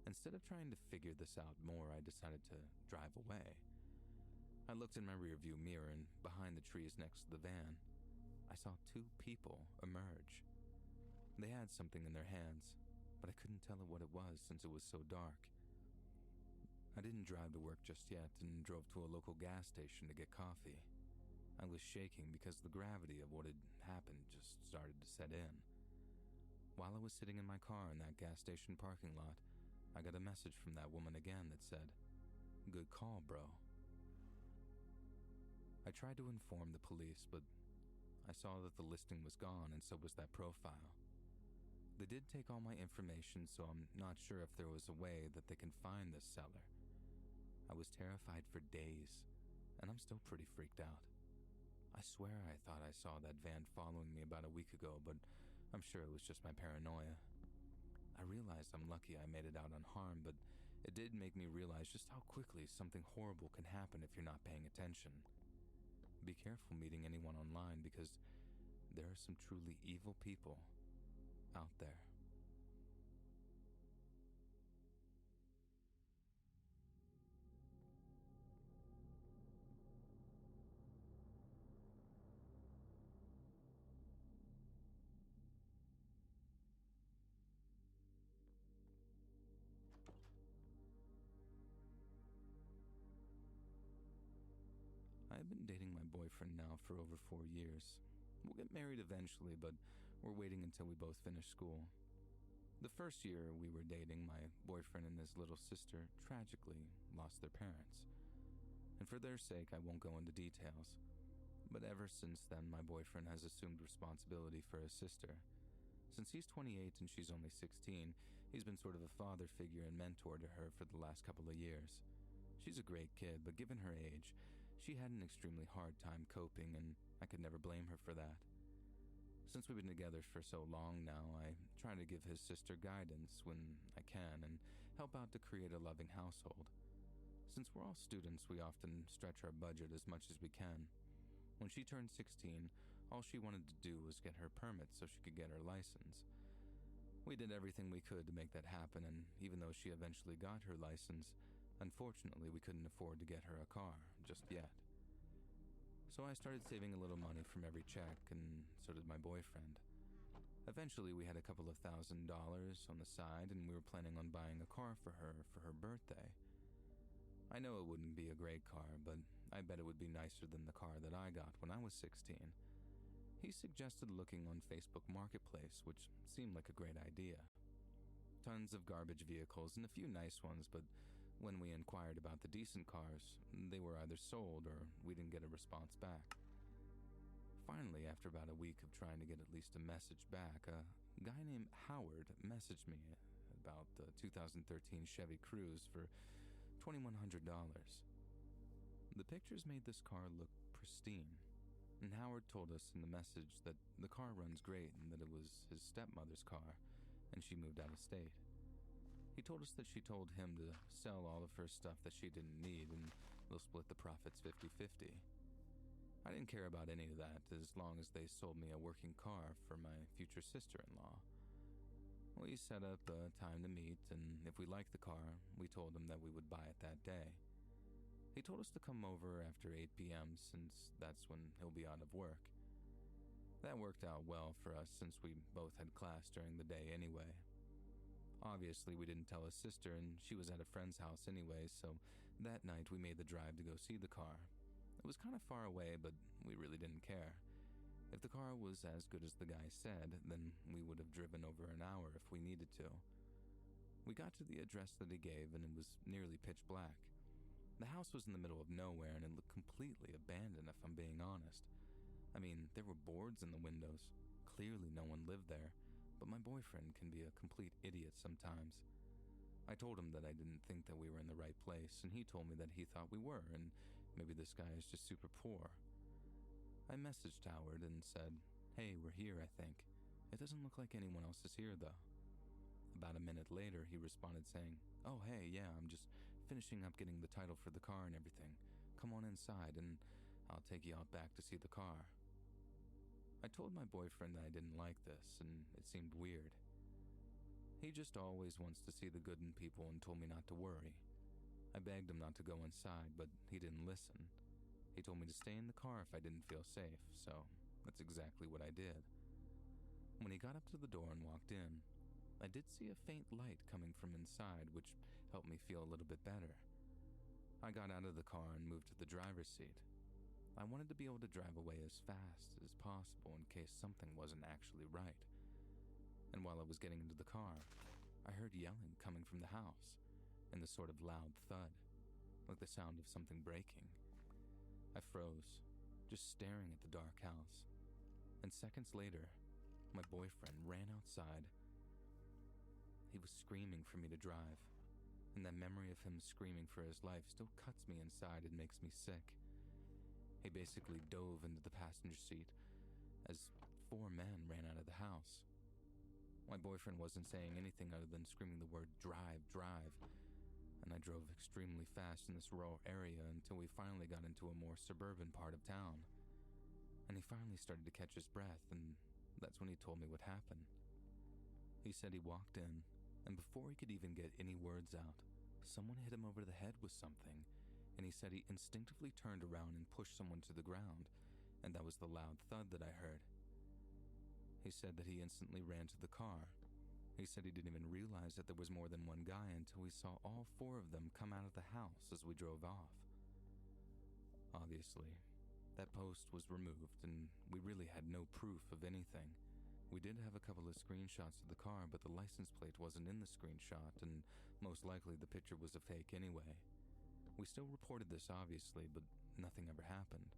Instead of trying to figure this out more, I decided to drive away. I looked in my rearview mirror, and behind the trees next to the van, I saw 2 people emerge. They had something in their hands, but I couldn't tell what it was since it was so dark. I didn't drive to work just yet and drove to a local gas station to get coffee. I was shaking because the gravity of what had happened just started to set in. While I was sitting in my car in that gas station parking lot, I got a message from that woman again that said, "Good call, bro." I tried to inform the police, but I saw that the listing was gone and so was that profile. They did take all my information, so I'm not sure if there was a way that they can find this seller. I was terrified for days, and I'm still pretty freaked out. I swear I thought I saw that van following me about a week ago, but I'm sure it was just my paranoia. I realized I'm lucky I made it out unharmed, but it did make me realize just how quickly something horrible can happen if you're not paying attention. Be careful meeting anyone online because there are some truly evil people out there. I've been dating my boyfriend now for over 4 years. We'll get married eventually, but we're waiting until we both finish school. The first year we were dating, my boyfriend and his little sister tragically lost their parents. And for their sake, I won't go into details. But ever since then, my boyfriend has assumed responsibility for his sister. Since he's 28 and she's only 16, he's been sort of a father figure and mentor to her for the last couple of years. She's a great kid, but given her age, she had an extremely hard time coping, and I could never blame her for that. Since we've been together for so long now, I try to give his sister guidance when I can and help out to create a loving household. Since we're all students, we often stretch our budget as much as we can. When she turned 16, all she wanted to do was get her permit so she could get her license. We did everything we could to make that happen, and even though she eventually got her license, unfortunately we couldn't afford to get her a car just yet. So I started saving a little money from every check, and so did my boyfriend. Eventually we had a couple of $1,000s on the side, and we were planning on buying a car for her birthday. I know it wouldn't be a great car, but I bet it would be nicer than the car that I got when I was 16. He suggested looking on Facebook Marketplace, which seemed like a great idea. Tons of garbage vehicles and a few nice ones, but when we inquired about the decent cars, they were either sold or we didn't get a response back. Finally, after about a week of trying to get at least a message back, a guy named Howard messaged me about the 2013 Chevy Cruze for $2,100. The pictures made this car look pristine, and Howard told us in the message that the car runs great and that it was his stepmother's car, and she moved out of state. He told us that she told him to sell all of her stuff that she didn't need, and they'll split the profits 50-50. I didn't care about any of that as long as they sold me a working car for my future sister-in-law. We set up a time to meet, and if we liked the car, we told him that we would buy it that day. He told us to come over after 8 p.m. since that's when he'll be out of work. That worked out well for us since we both had class during the day anyway. Obviously, we didn't tell his sister, and she was at a friend's house anyway, so that night we made the drive to go see the car. It was kind of far away, but we really didn't care. If the car was as good as the guy said, then we would have driven over an hour if we needed to. We got to the address that he gave, and it was nearly pitch black. The house was in the middle of nowhere, and it looked completely abandoned, if I'm being honest. I mean, there were boards in the windows. Clearly no one lived there, but my boyfriend can be a complete idiot sometimes. I told him that I didn't think that we were in the right place, and he told me that he thought we were, and maybe this guy is just super poor. I messaged Howard and said, "Hey, we're here, I think. It doesn't look like anyone else is here, though." About a minute later, he responded saying, "Oh, hey, yeah, I'm just finishing up getting the title for the car and everything. Come on inside, and I'll take you out back to see the car." I told my boyfriend that I didn't like this, and it seemed weird. He just always wants to see the good in people and told me not to worry. I begged him not to go inside, but he didn't listen. He told me to stay in the car if I didn't feel safe, so that's exactly what I did. When he got up to the door and walked in, I did see a faint light coming from inside, which helped me feel a little bit better. I got out of the car and moved to the driver's seat. I wanted to be able to drive away as fast as possible in case something wasn't actually right. And while I was getting into the car, I heard yelling coming from the house, and the sort of loud thud, like the sound of something breaking. I froze, just staring at the dark house. And seconds later, my boyfriend ran outside. He was screaming for me to drive, and that memory of him screaming for his life still cuts me inside and makes me sick. He basically dove into the passenger seat as 4 men ran out of the house. My boyfriend wasn't saying anything other than screaming the word "drive, drive," and I drove extremely fast in this rural area until we finally got into a more suburban part of town. And he finally started to catch his breath, and that's when he told me what happened. He said he walked in, and before he could even get any words out, someone hit him over the head with something, and he said he instinctively turned around and pushed someone to the ground, and that was the loud thud that I heard. He said that he instantly ran to the car. He said he didn't even realize that there was more than one guy until he saw all 4 of them come out of the house as we drove off. Obviously, that post was removed, and we really had no proof of anything. We did have a couple of screenshots of the car, but the license plate wasn't in the screenshot, and most likely the picture was a fake anyway. We still reported this, obviously, but nothing ever happened.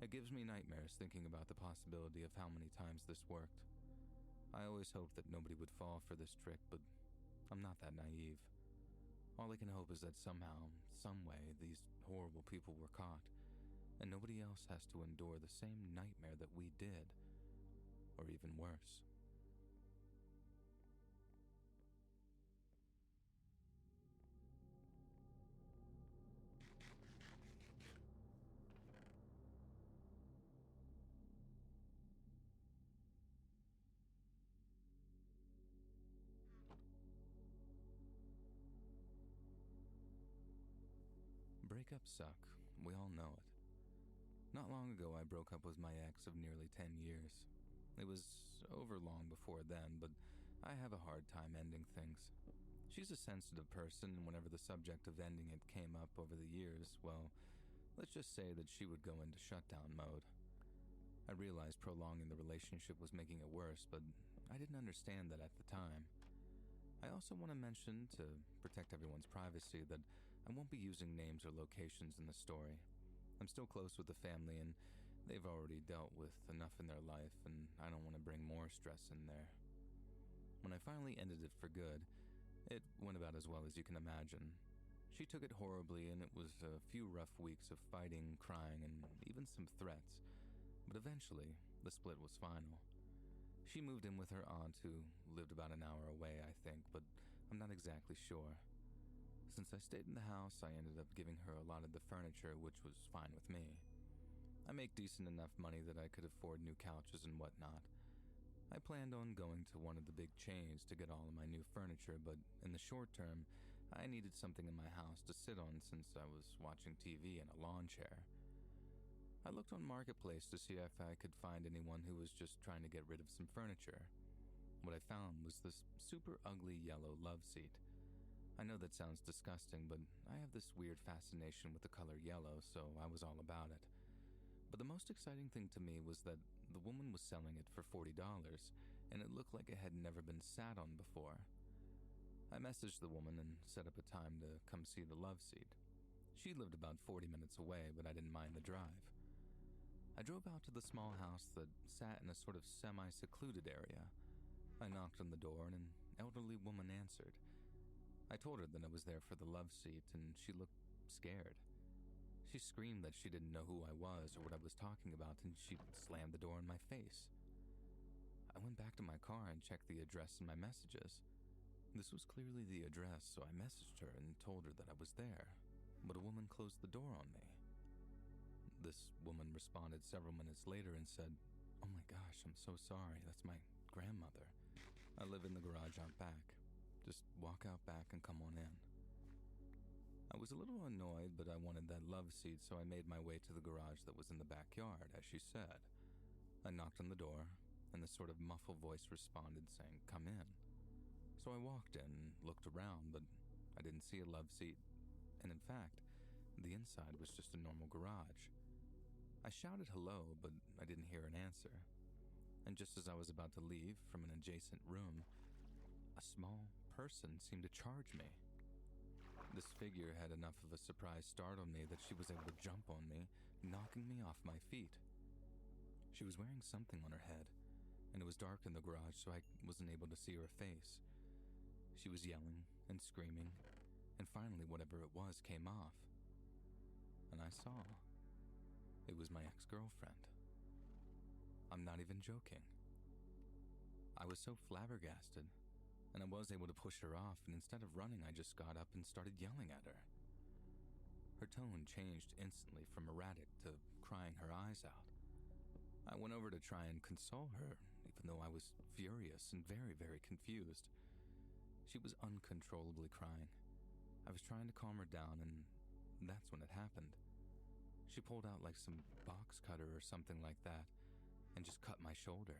It gives me nightmares thinking about the possibility of how many times this worked. I always hoped that nobody would fall for this trick, but I'm not that naive. All I can hope is that somehow, some way, these horrible people were caught, and nobody else has to endure the same nightmare that we did, or even worse. Breakups suck. We all know it. Not long ago, I broke up with my ex of nearly 10 years. It was over long before then, but I have a hard time ending things. She's a sensitive person, and whenever the subject of ending it came up over the years, well, let's just say that she would go into shutdown mode. I realized prolonging the relationship was making it worse, but I didn't understand that at the time. I also want to mention, to protect everyone's privacy, that I won't be using names or locations in the story. I'm still close with the family, and they've already dealt with enough in their life, and I don't want to bring more stress in there. When I finally ended it for good, it went about as well as you can imagine. She took it horribly, and it was a few rough weeks of fighting, crying, and even some threats. But eventually, the split was final. She moved in with her aunt, who lived about an hour away, I think, but I'm not exactly sure. Since I stayed in the house, I ended up giving her a lot of the furniture, which was fine with me. I make decent enough money that I could afford new couches and whatnot. I planned on going to one of the big chains to get all of my new furniture, but in the short term, I needed something in my house to sit on since I was watching TV in a lawn chair. I looked on Marketplace to see if I could find anyone who was just trying to get rid of some furniture. What I found was this super ugly yellow love seat. I know that sounds disgusting, but I have this weird fascination with the color yellow, so I was all about it. But the most exciting thing to me was that the woman was selling it for $40, and it looked like it had never been sat on before. I messaged the woman and set up a time to come see the love seat. She lived about 40 minutes away, but I didn't mind the drive. I drove out to the small house that sat in a sort of semi-secluded area. I knocked on the door, and an elderly woman answered. I told her that I was there for the love seat, and she looked scared. She screamed that she didn't know who I was or what I was talking about, and she slammed the door in my face. I went back to my car and checked the address in my messages. This was clearly the address, so I messaged her and told her that I was there, but a woman closed the door on me. This woman responded several minutes later and said, "Oh my gosh, I'm so sorry, that's my grandmother. I live in the garage out back. Just walk out back and come on in." I was a little annoyed, but I wanted that love seat, so I made my way to the garage that was in the backyard, as she said. I knocked on the door, and this sort of muffled voice responded saying, "Come in." So I walked in and looked around, but I didn't see a love seat, and in fact, the inside was just a normal garage. I shouted hello, but I didn't hear an answer. And just as I was about to leave from an adjacent room, a small person seemed to charge me. This figure had enough of a surprise start on me that she was able to jump on me, knocking me off my feet. She was wearing something on her head, and it was dark in the garage, so I wasn't able to see her face. She was yelling and screaming, and finally whatever it was came off. And I saw. It was my ex-girlfriend. I'm not even joking. I was so flabbergasted, and I was able to push her off, and instead of running, I just got up and started yelling at her. Her tone changed instantly from erratic to crying her eyes out. I went over to try and console her, even though I was furious and very, very confused. She was uncontrollably crying. I was trying to calm her down, and that's when it happened. She pulled out like some box cutter or something like that, and just cut my shoulder.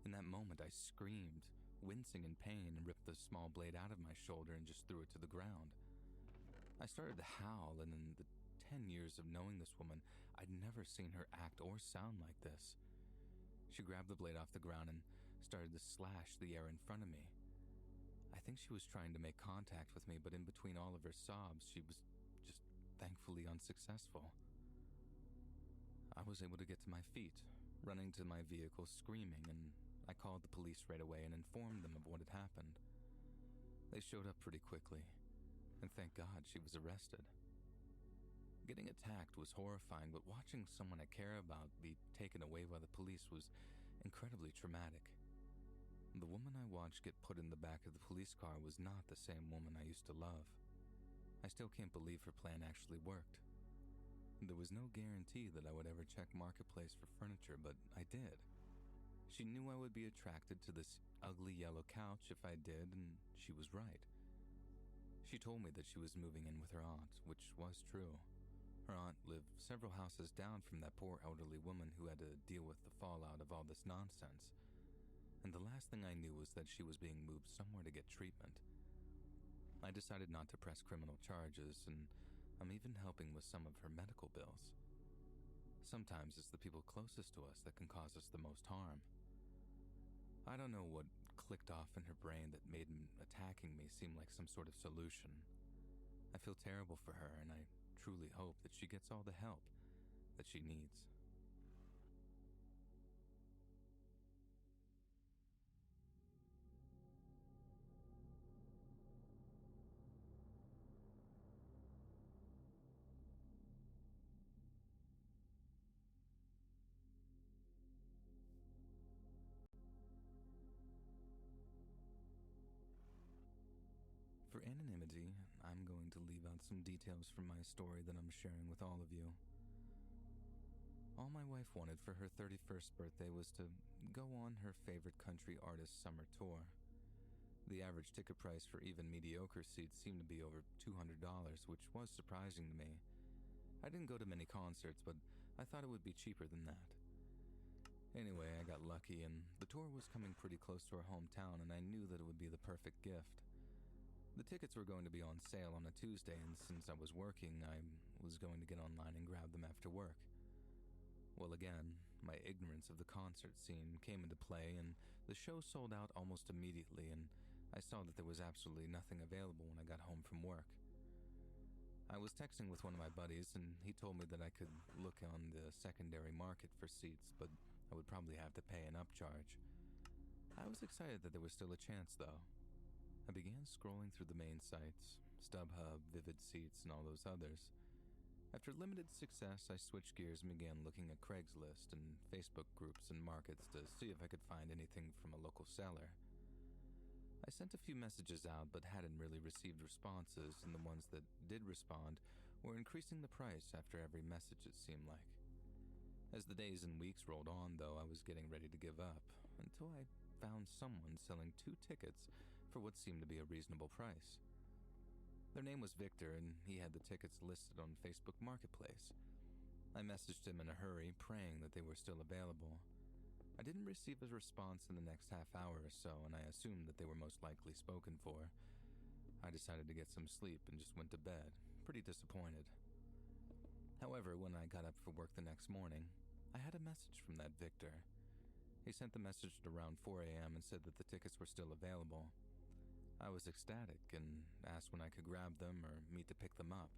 In that moment, I screamed, wincing in pain, and ripped the small blade out of my shoulder and just threw it to the ground. I started to howl, and in the 10 years of knowing this woman, I'd never seen her act or sound like this. She grabbed the blade off the ground and started to slash the air in front of me. I think she was trying to make contact with me, but in between all of her sobs, she was just thankfully unsuccessful. I was able to get to my feet, running to my vehicle screaming, and I called the police right away and informed them of what had happened. They showed up pretty quickly, and thank God she was arrested. Getting attacked was horrifying, but watching someone I care about be taken away by the police was incredibly traumatic. The woman I watched get put in the back of the police car was not the same woman I used to love. I still can't believe her plan actually worked. There was no guarantee that I would ever check Marketplace for furniture, but I did. She knew I would be attracted to this ugly yellow couch if I did, and she was right. She told me that she was moving in with her aunt, which was true. Her aunt lived several houses down from that poor elderly woman who had to deal with the fallout of all this nonsense. And the last thing I knew was that she was being moved somewhere to get treatment. I decided not to press criminal charges, and I'm even helping with some of her medical bills. Sometimes it's the people closest to us that can cause us the most harm. I don't know what clicked off in her brain that made attacking me seem like some sort of solution. I feel terrible for her, and I truly hope that she gets all the help that she needs. For anonymity, I'm going to leave out some details from my story that I'm sharing with all of you. All my wife wanted for her 31st birthday was to go on her favorite country artist's summer tour. The average ticket price for even mediocre seats seemed to be over $200, which was surprising to me. I didn't go to many concerts, but I thought it would be cheaper than that. Anyway, I got lucky, and the tour was coming pretty close to our hometown, and I knew that it would be the perfect gift. The tickets were going to be on sale on a Tuesday, and since I was working, I was going to get online and grab them after work. Well, again, my ignorance of the concert scene came into play, and the show sold out almost immediately, and I saw that there was absolutely nothing available when I got home from work. I was texting with one of my buddies, and he told me that I could look on the secondary market for seats, but I would probably have to pay an upcharge. I was excited that there was still a chance, though. I began scrolling through the main sites, StubHub, Vivid Seats, and all those others. After limited success, I switched gears and began looking at Craigslist and Facebook groups and markets to see if I could find anything from a local seller. I sent a few messages out but hadn't really received responses, and the ones that did respond were increasing the price after every message, it seemed like. As the days and weeks rolled on, though, I was getting ready to give up, until I found someone selling 2 tickets for what seemed to be a reasonable price. Their name was Victor, and he had the tickets listed on Facebook Marketplace. I messaged him in a hurry, praying that they were still available. I didn't receive a response in the next half hour or so, and I assumed that they were most likely spoken for. I decided to get some sleep and just went to bed, pretty disappointed. However, when I got up for work the next morning, I had a message from that Victor. He sent the message at around 4 a.m. and said that the tickets were still available. I was ecstatic and asked when I could grab them or meet to pick them up.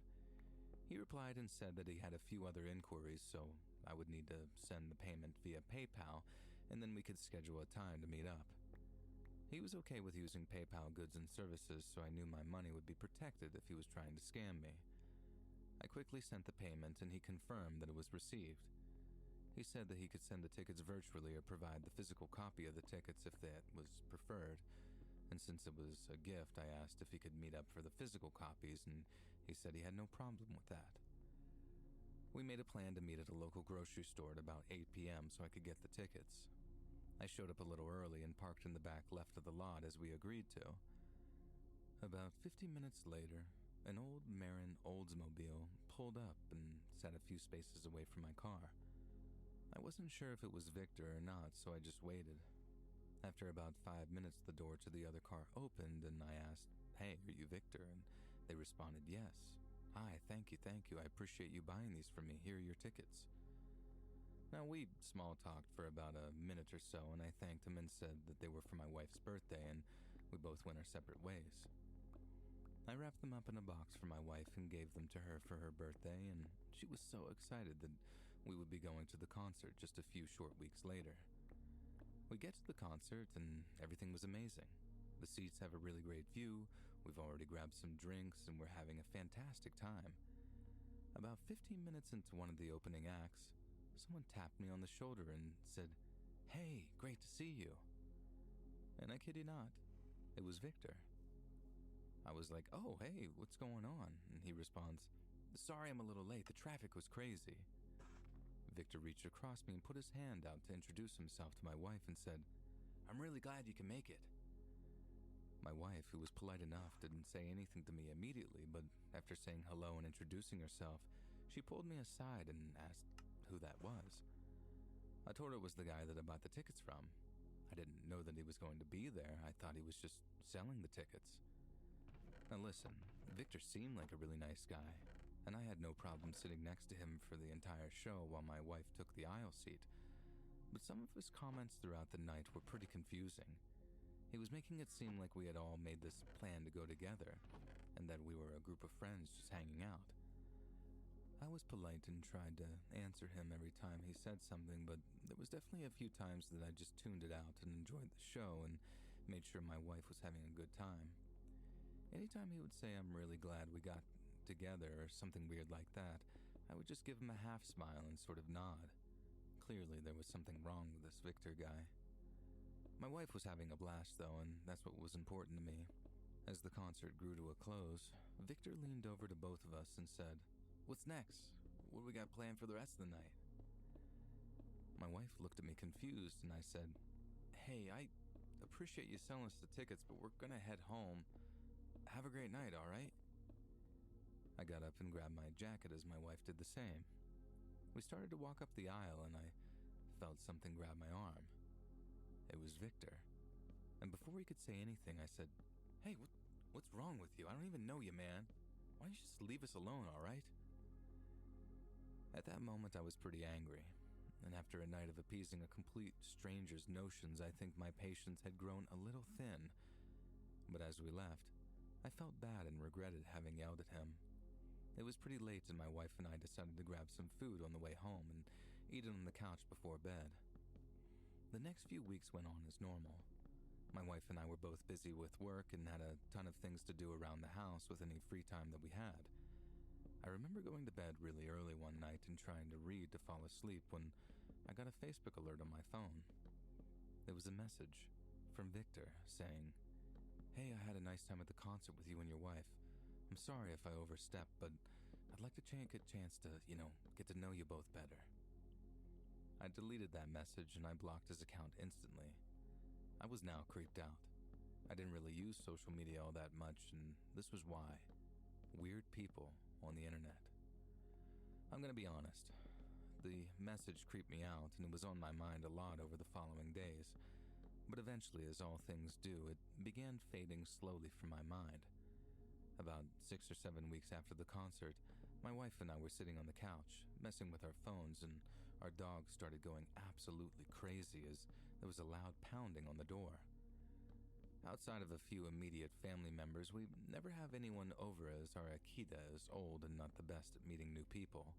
He replied and said that he had a few other inquiries, so I would need to send the payment via PayPal, and then we could schedule a time to meet up. He was okay with using PayPal goods and services, so I knew my money would be protected if he was trying to scam me. I quickly sent the payment, and he confirmed that it was received. He said that he could send the tickets virtually or provide the physical copy of the tickets if that was preferred. And since it was a gift, I asked if he could meet up for the physical copies, and he said he had no problem with that. We made a plan to meet at a local grocery store at about 8 p.m. so I could get the tickets. I showed up a little early and parked in the back left of the lot as we agreed to. About 50 minutes later, an old Marin Oldsmobile pulled up and sat a few spaces away from my car. I wasn't sure if it was Victor or not, so I just waited. After about 5 minutes, the door to the other car opened, and I asked, "Hey, are you Victor?" And they responded, "Yes. Hi, thank you. I appreciate you buying these for me. Here are your tickets." Now, we small-talked for about a minute or so, and I thanked him and said that they were for my wife's birthday, and we both went our separate ways. I wrapped them up in a box for my wife and gave them to her for her birthday, and she was so excited that we would be going to the concert just a few short weeks later. We get to the concert, and everything was amazing. The seats have a really great view, we've already grabbed some drinks, and we're having a fantastic time. About 15 minutes into one of the opening acts, someone tapped me on the shoulder and said, "Hey, great to see you." And I kid you not, it was Victor. I was like, "Oh, hey, what's going on?" And he responds, "Sorry I'm a little late, the traffic was crazy." Victor reached across me and put his hand out to introduce himself to my wife and said, "I'm really glad you can make it." My wife, who was polite enough, didn't say anything to me immediately, but after saying hello and introducing herself, she pulled me aside and asked who that was. I told her it was the guy that I bought the tickets from. I didn't know that he was going to be there. I thought he was just selling the tickets. Now listen, Victor seemed like a really nice guy. and I had no problem sitting next to him for the entire show while my wife took the aisle seat. But some of his comments throughout the night were pretty confusing. He was making it seem like we had all made this plan to go together, and that we were a group of friends just hanging out. I was polite and tried to answer him every time he said something, but there was definitely a few times that I just tuned it out and enjoyed the show and made sure my wife was having a good time. Anytime he would say, "I'm really glad we got together," or something weird like that, I would just give him a half smile and sort of nod. Clearly, there was something wrong with this Victor guy. My wife was having a blast, though, and that's what was important to me. As the concert grew to a close, Victor leaned over to both of us and said, "What's next? What do we got planned for the rest of the night?" My wife looked at me confused, and I said, "Hey, I appreciate you selling us the tickets, but we're gonna head home. Have a great night, all right?" I got up and grabbed my jacket as my wife did the same. We started to walk up the aisle, and I felt something grab my arm. It was Victor. And before he could say anything, I said, "Hey, what's wrong with you? I don't even know you, man. Why don't you just leave us alone, all right?" At that moment, I was pretty angry. And after a night of appeasing a complete stranger's notions, I think my patience had grown a little thin. But as we left, I felt bad and regretted having yelled at him. It was pretty late, and my wife and I decided to grab some food on the way home and eat it on the couch before bed. The next few weeks went on as normal. My wife and I were both busy with work and had a ton of things to do around the house with any free time that we had. I remember going to bed really early one night and trying to read to fall asleep when I got a Facebook alert on my phone. It was a message from Victor saying, "Hey, I had a nice time at the concert with you and your wife. I'm sorry if I overstepped, but I'd like to get a chance to, get to know you both better." I deleted that message and I blocked his account instantly. I was now creeped out. I didn't really use social media all that much, and this was why. Weird people on the internet. I'm gonna be honest. The message creeped me out, and it was on my mind a lot over the following days. But eventually, as all things do, it began fading slowly from my mind. About 6 or 7 weeks after the concert, my wife and I were sitting on the couch, messing with our phones, and our dog started going absolutely crazy as there was a loud pounding on the door. Outside of a few immediate family members, we never have anyone over as our Akita is old and not the best at meeting new people.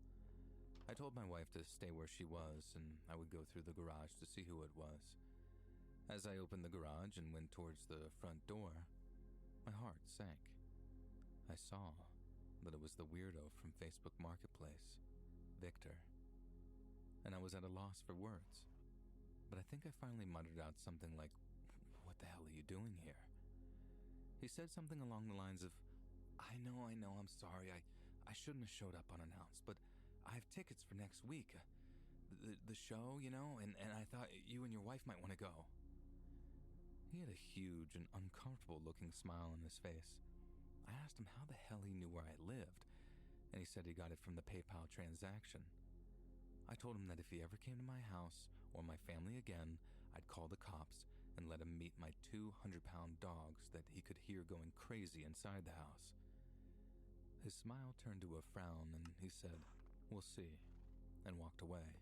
I told my wife to stay where she was, and I would go through the garage to see who it was. As I opened the garage and went towards the front door, my heart sank. I saw that it was the weirdo from Facebook Marketplace, Victor. And I was at a loss for words. But I think I finally muttered out something like, "What the hell are you doing here?" He said something along the lines of, I know, I'm sorry, I shouldn't have showed up unannounced, but I have tickets for next week. The show, and I thought you and your wife might want to go." He had a huge and uncomfortable looking smile on his face. I asked him how the hell he knew where I lived, and he said he got it from the PayPal transaction. I told him that if he ever came to my house or my family again, I'd call the cops and let him meet my 200-pound dogs that he could hear going crazy inside the house. His smile turned to a frown, and he said, "We'll see," and walked away.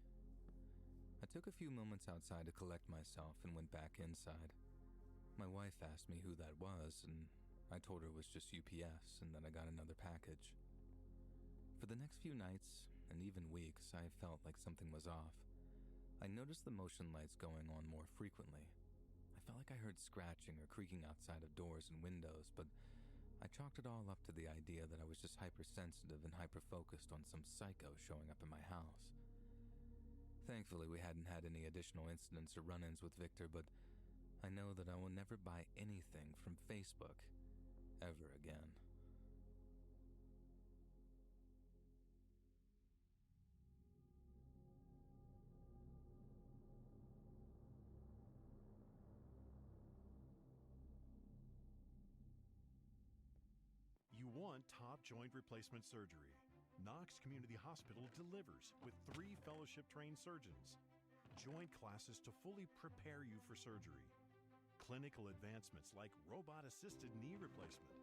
I took a few moments outside to collect myself and went back inside. My wife asked me who that was, and I told her it was just UPS and that I got another package. For the next few nights, and even weeks, I felt like something was off. I noticed the motion lights going on more frequently. I felt like I heard scratching or creaking outside of doors and windows, but I chalked it all up to the idea that I was just hypersensitive and hyper-focused on some psycho showing up in my house. Thankfully, we hadn't had any additional incidents or run-ins with Victor, but I know that I will never buy anything from Facebook ever again. You want top joint replacement surgery. Knox Community Hospital delivers with 3 fellowship-trained surgeons. Joint classes to fully prepare you for surgery. Clinical advancements like robot-assisted knee replacement,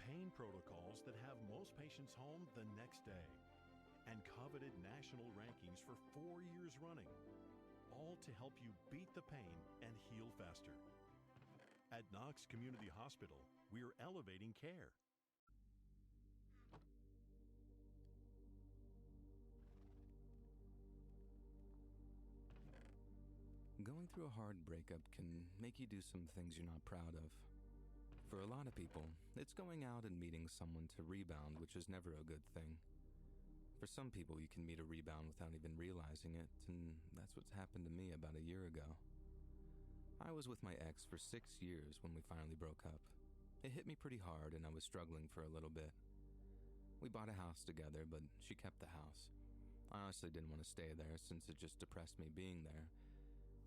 pain protocols that have most patients home the next day, and coveted national rankings for 4 years running, all to help you beat the pain and heal faster. At Knox Community Hospital, we're elevating care. Going through a hard breakup can make you do some things you're not proud of. For a lot of people, it's going out and meeting someone to rebound, which is never a good thing. For some people, you can meet a rebound without even realizing it, and that's what's happened to me about a year ago. I was with my ex for 6 years when we finally broke up. It hit me pretty hard, and I was struggling for a little bit. We bought a house together, but she kept the house. I honestly didn't want to stay there since it just depressed me being there.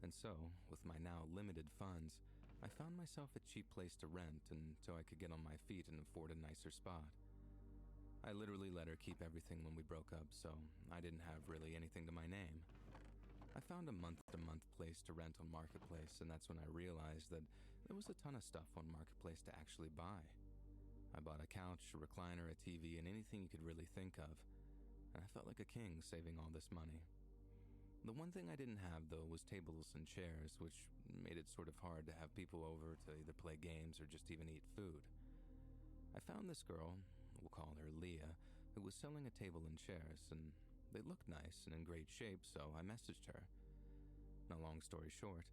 And so, with my now limited funds, I found myself a cheap place to rent until I could get on my feet and afford a nicer spot. I literally let her keep everything when we broke up, so I didn't have really anything to my name. I found a month-to-month place to rent on Marketplace, and that's when I realized that there was a ton of stuff on Marketplace to actually buy. I bought a couch, a recliner, a TV, and anything you could really think of, and I felt like a king saving all this money. The one thing I didn't have, though, was tables and chairs, which made it sort of hard to have people over to either play games or just even eat food. I found this girl, we'll call her Leah, who was selling a table and chairs, and they looked nice and in great shape, so I messaged her. Now, long story short,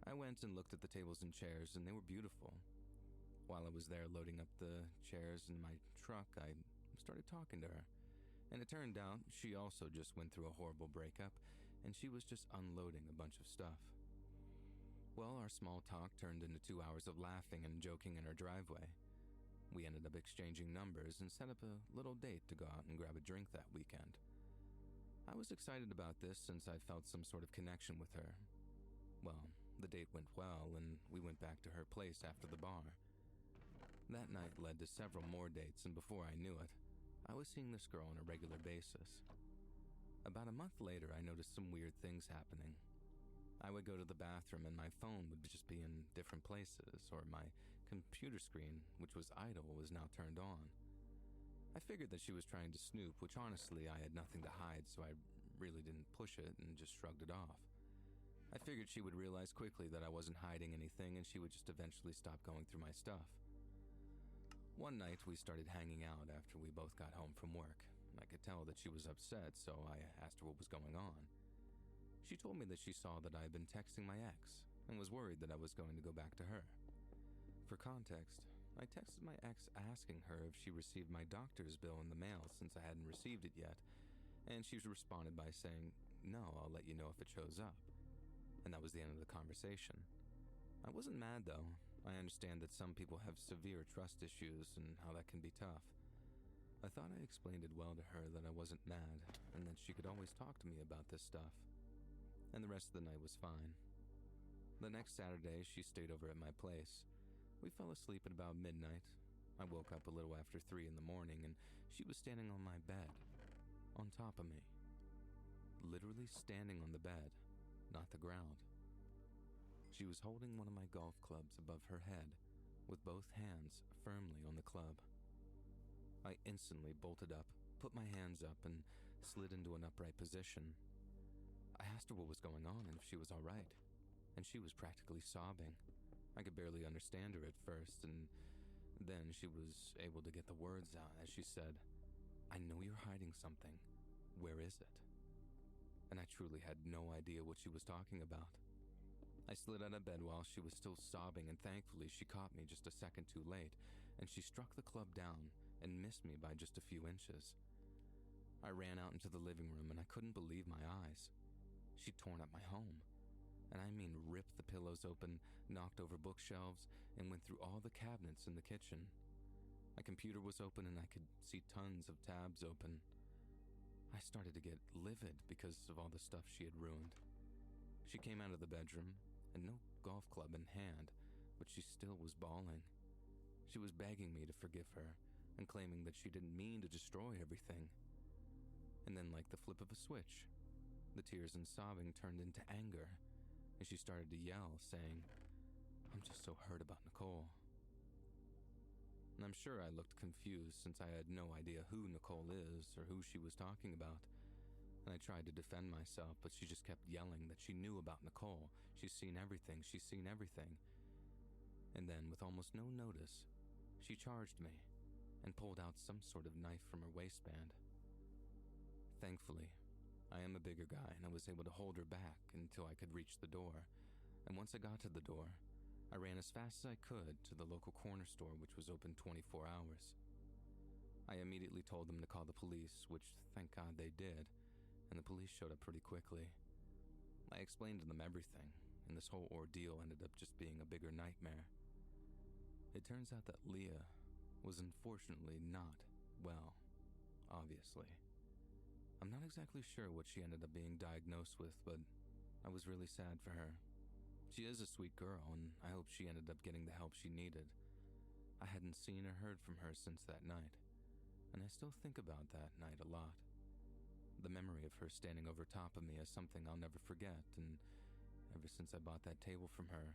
I went and looked at the tables and chairs, and they were beautiful. While I was there loading up the chairs in my truck, I started talking to her, and it turned out she also just went through a horrible breakup, and she was just unloading a bunch of stuff. Well, our small talk turned into 2 hours of laughing and joking in her driveway. We ended up exchanging numbers and set up a little date to go out and grab a drink that weekend. I was excited about this since I felt some sort of connection with her. Well, the date went well, and we went back to her place after the bar. That night led to several more dates, and before I knew it, I was seeing this girl on a regular basis. About a month later, I noticed some weird things happening. I would go to the bathroom and my phone would just be in different places, or my computer screen, which was idle, was now turned on. I figured that she was trying to snoop, which honestly I had nothing to hide, so I really didn't push it and just shrugged it off. I figured she would realize quickly that I wasn't hiding anything and she would just eventually stop going through my stuff. One night, we started hanging out after we both got home from work. I could tell that she was upset, so I asked her what was going on. She told me that she saw that I had been texting my ex and was worried that I was going to go back to her. For context, I texted my ex asking her if she received my doctor's bill in the mail since I hadn't received it yet, and she responded by saying, "No, I'll let you know if it shows up." And that was the end of the conversation. I wasn't mad, though. I understand that some people have severe trust issues and how that can be tough. I thought I explained it well to her that I wasn't mad and that she could always talk to me about this stuff. And the rest of the night was fine. The next Saturday, she stayed over at my place. We fell asleep at about midnight. I woke up a little after 3 in the morning and she was standing on my bed, on top of me. Literally standing on the bed, not the ground. She was holding one of my golf clubs above her head, with both hands firmly on the club. I instantly bolted up, put my hands up, and slid into an upright position. I asked her what was going on and if she was all right, and she was practically sobbing. I could barely understand her at first, and then she was able to get the words out as she said, "I know you're hiding something. Where is it?" And I truly had no idea what she was talking about. I slid out of bed while she was still sobbing, and thankfully she caught me just a second too late, and she struck the club down and missed me by just a few inches. I ran out into the living room and I couldn't believe my eyes. She'd torn up my home, and I mean ripped the pillows open, knocked over bookshelves, and went through all the cabinets in the kitchen. My computer was open and I could see tons of tabs open. I started to get livid because of all the stuff she had ruined. She came out of the bedroom, and no golf club in hand, but she still was bawling. She was begging me to forgive her, and claiming that she didn't mean to destroy everything. And then, like the flip of a switch, the tears and sobbing turned into anger, and she started to yell, saying, "I'm just so hurt about Nicole." and I'm sure I looked confused since I had no idea who Nicole is or who she was talking about. And I tried to defend myself, but she just kept yelling that she knew about Nicole. She's seen everything, she's seen everything. And then, with almost no notice, she charged me and pulled out some sort of knife from her waistband. Thankfully, I am a bigger guy and I was able to hold her back until I could reach the door. And once I got to the door, I ran as fast as I could to the local corner store, which was open 24 hours. I immediately told them to call the police, which thank God they did, and the police showed up pretty quickly. I explained to them everything, and this whole ordeal ended up just being a bigger nightmare. It turns out that Leah was unfortunately not well, obviously. I'm not exactly sure what she ended up being diagnosed with, but I was really sad for her. She is a sweet girl, and I hope she ended up getting the help she needed. I hadn't seen or heard from her since that night, and I still think about that night a lot. The memory of her standing over top of me is something I'll never forget, and ever since I bought that table from her,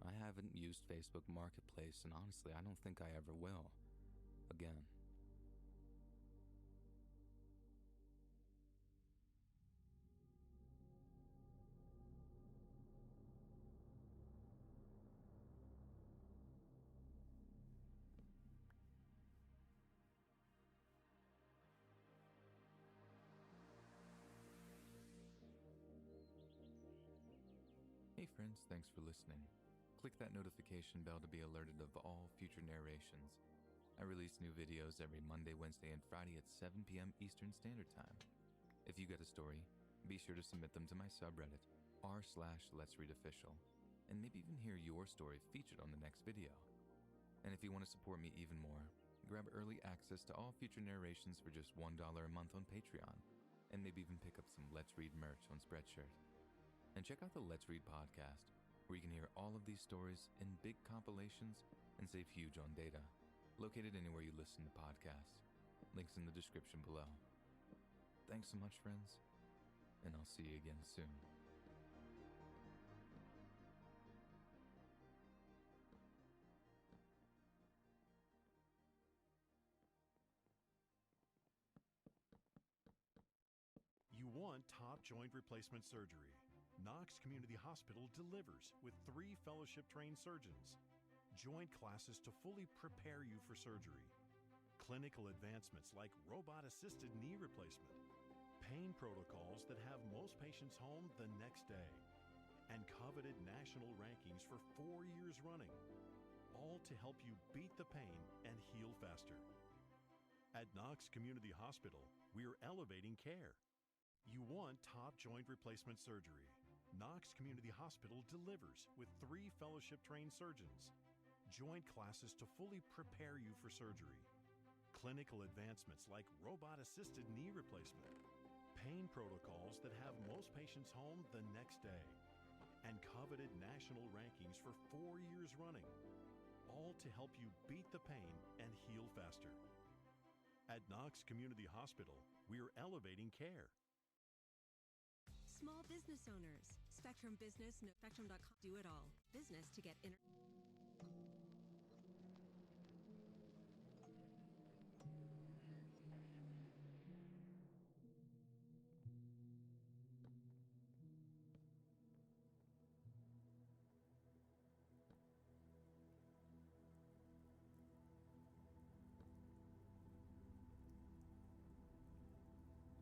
I haven't used Facebook Marketplace, and honestly, I don't think I ever will. Again. Hey friends, thanks for listening. Click that notification bell to be alerted of all future narrations. I release new videos every Monday, Wednesday, and Friday at 7 p.m. Eastern Standard Time. If you got a story, be sure to submit them to my subreddit, r/Let'sReadOfficial, and maybe even hear your story featured on the next video. And if you want to support me even more, grab early access to all future narrations for just $1 a month on Patreon, and maybe even pick up some Let's Read merch on Spreadshirt. And check out the Let's Read podcast, where you can hear all of these stories in big compilations and save huge on data, located anywhere you listen to podcasts. Links in the description below. Thanks so much, friends, and I'll see you again soon. You want top joint replacement surgery. Knox Community Hospital delivers with 3 fellowship-trained surgeons. Joint classes to fully prepare you for surgery. Clinical advancements like robot-assisted knee replacement. Pain protocols that have most patients home the next day. And coveted national rankings for 4 years running. All to help you beat the pain and heal faster. At Knox Community Hospital, we're elevating care. You want top joint replacement surgery. Knox Community Hospital delivers with 3 fellowship-trained surgeons. Joint classes to fully prepare you for surgery. Clinical advancements like robot-assisted knee replacement. Pain protocols that have most patients home the next day. And coveted national rankings for 4 years running. All to help you beat the pain and heal faster. At Knox Community Hospital, we're elevating care. Small business owners. Spectrum Business, Spectrum.com. Do it all. Business to get in.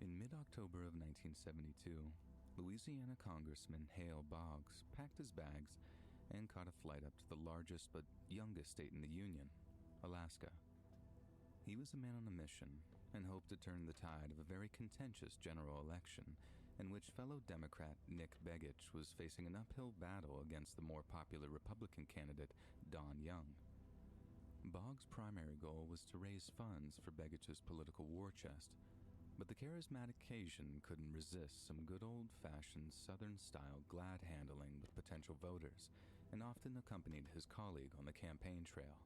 In mid-October of 1972, Louisiana Congressman Hale Boggs packed his bags and caught a flight up to the largest but youngest state in the Union, Alaska. He was a man on a mission and hoped to turn the tide of a very contentious general election in which fellow Democrat Nick Begich was facing an uphill battle against the more popular Republican candidate Don Young. Boggs' primary goal was to raise funds for Begich's political war chest, but the charismatic Cajun couldn't resist some good old-fashioned Southern-style glad-handling with potential voters, and often accompanied his colleague on the campaign trail.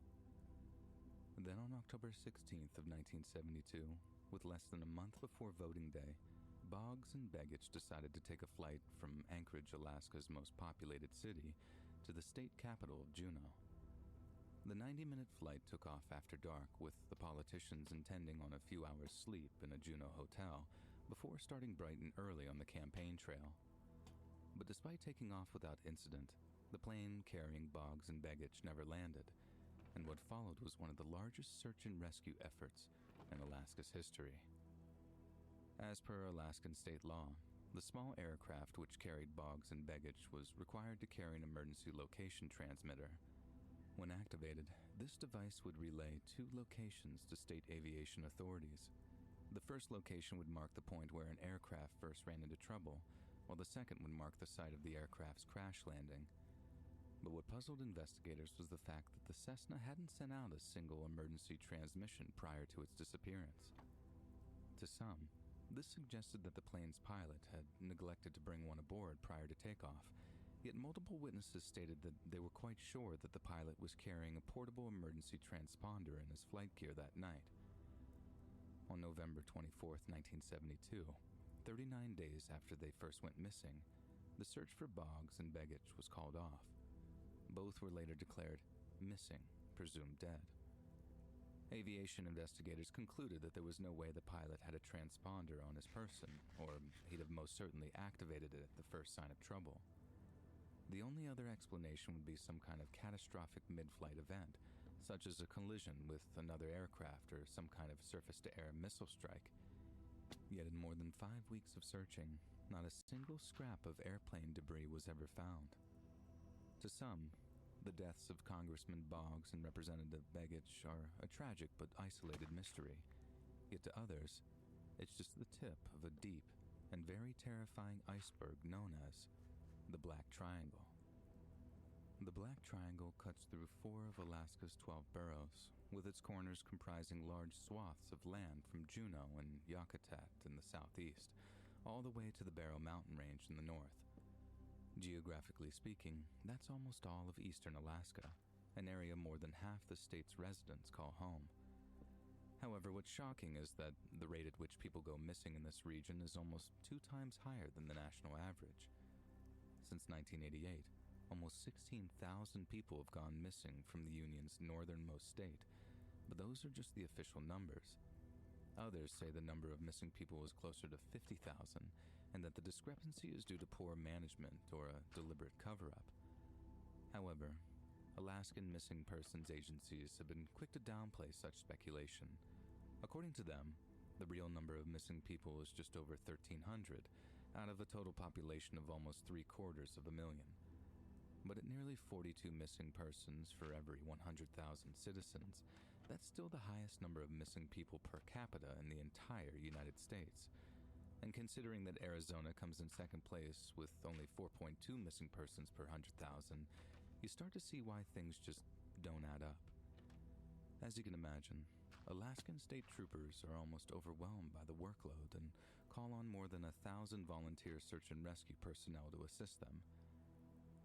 Then on October 16th of 1972, with less than a month before voting day, Boggs and Begich decided to take a flight from Anchorage, Alaska's most populated city, to the state capital of Juneau. The 90-minute flight took off after dark, with the politicians intending on a few hours' sleep in a Juneau hotel before starting bright and early on the campaign trail. But despite taking off without incident, the plane carrying Boggs and Begich never landed, and what followed was one of the largest search and rescue efforts in Alaska's history. As per Alaskan state law, the small aircraft which carried Boggs and Begich was required to carry an emergency location transmitter. When activated, this device would relay 2 locations to state aviation authorities. The first location would mark the point where an aircraft first ran into trouble, while the second would mark the site of the aircraft's crash landing. But what puzzled investigators was the fact that the Cessna hadn't sent out a single emergency transmission prior to its disappearance. To some, this suggested that the plane's pilot had neglected to bring one aboard prior to takeoff, yet multiple witnesses stated that they were quite sure that the pilot was carrying a portable emergency transponder in his flight gear that night. On November 24, 1972, 39 days after they first went missing, the search for Boggs and Begich was called off. Both were later declared missing, presumed dead. Aviation investigators concluded that there was no way the pilot had a transponder on his person, or he'd have most certainly activated it at the first sign of trouble. The only other explanation would be some kind of catastrophic mid-flight event, such as a collision with another aircraft or some kind of surface-to-air missile strike. Yet in more than 5 weeks of searching, not a single scrap of airplane debris was ever found. To some, the deaths of Congressman Boggs and Representative Begich are a tragic but isolated mystery. Yet to others, it's just the tip of a deep and very terrifying iceberg known as the Black Triangle. The Black Triangle cuts through 4 of Alaska's 12 boroughs, with its corners comprising large swaths of land from Juneau and Yakutat in the southeast, all the way to the Barrow Mountain Range in the north. Geographically speaking, that's almost all of eastern Alaska, an area more than half the state's residents call home. However, what's shocking is that the rate at which people go missing in this region is almost 2 times higher than the national average. Since 1988, almost 16,000 people have gone missing from the Union's northernmost state, but those are just the official numbers. Others say the number of missing people is closer to 50,000, and that the discrepancy is due to poor management or a deliberate cover-up. However, Alaskan missing persons agencies have been quick to downplay such speculation. According to them, the real number of missing people is just over 1,300, out of a total population of almost 750,000. But at nearly 42 missing persons for every 100,000 citizens, that's still the highest number of missing people per capita in the entire United States. And considering that Arizona comes in second place with only 4.2 missing persons per 100,000, you start to see why things just don't add up. As you can imagine, Alaskan state troopers are almost overwhelmed by the workload and call on more than 1,000 volunteer search and rescue personnel to assist them.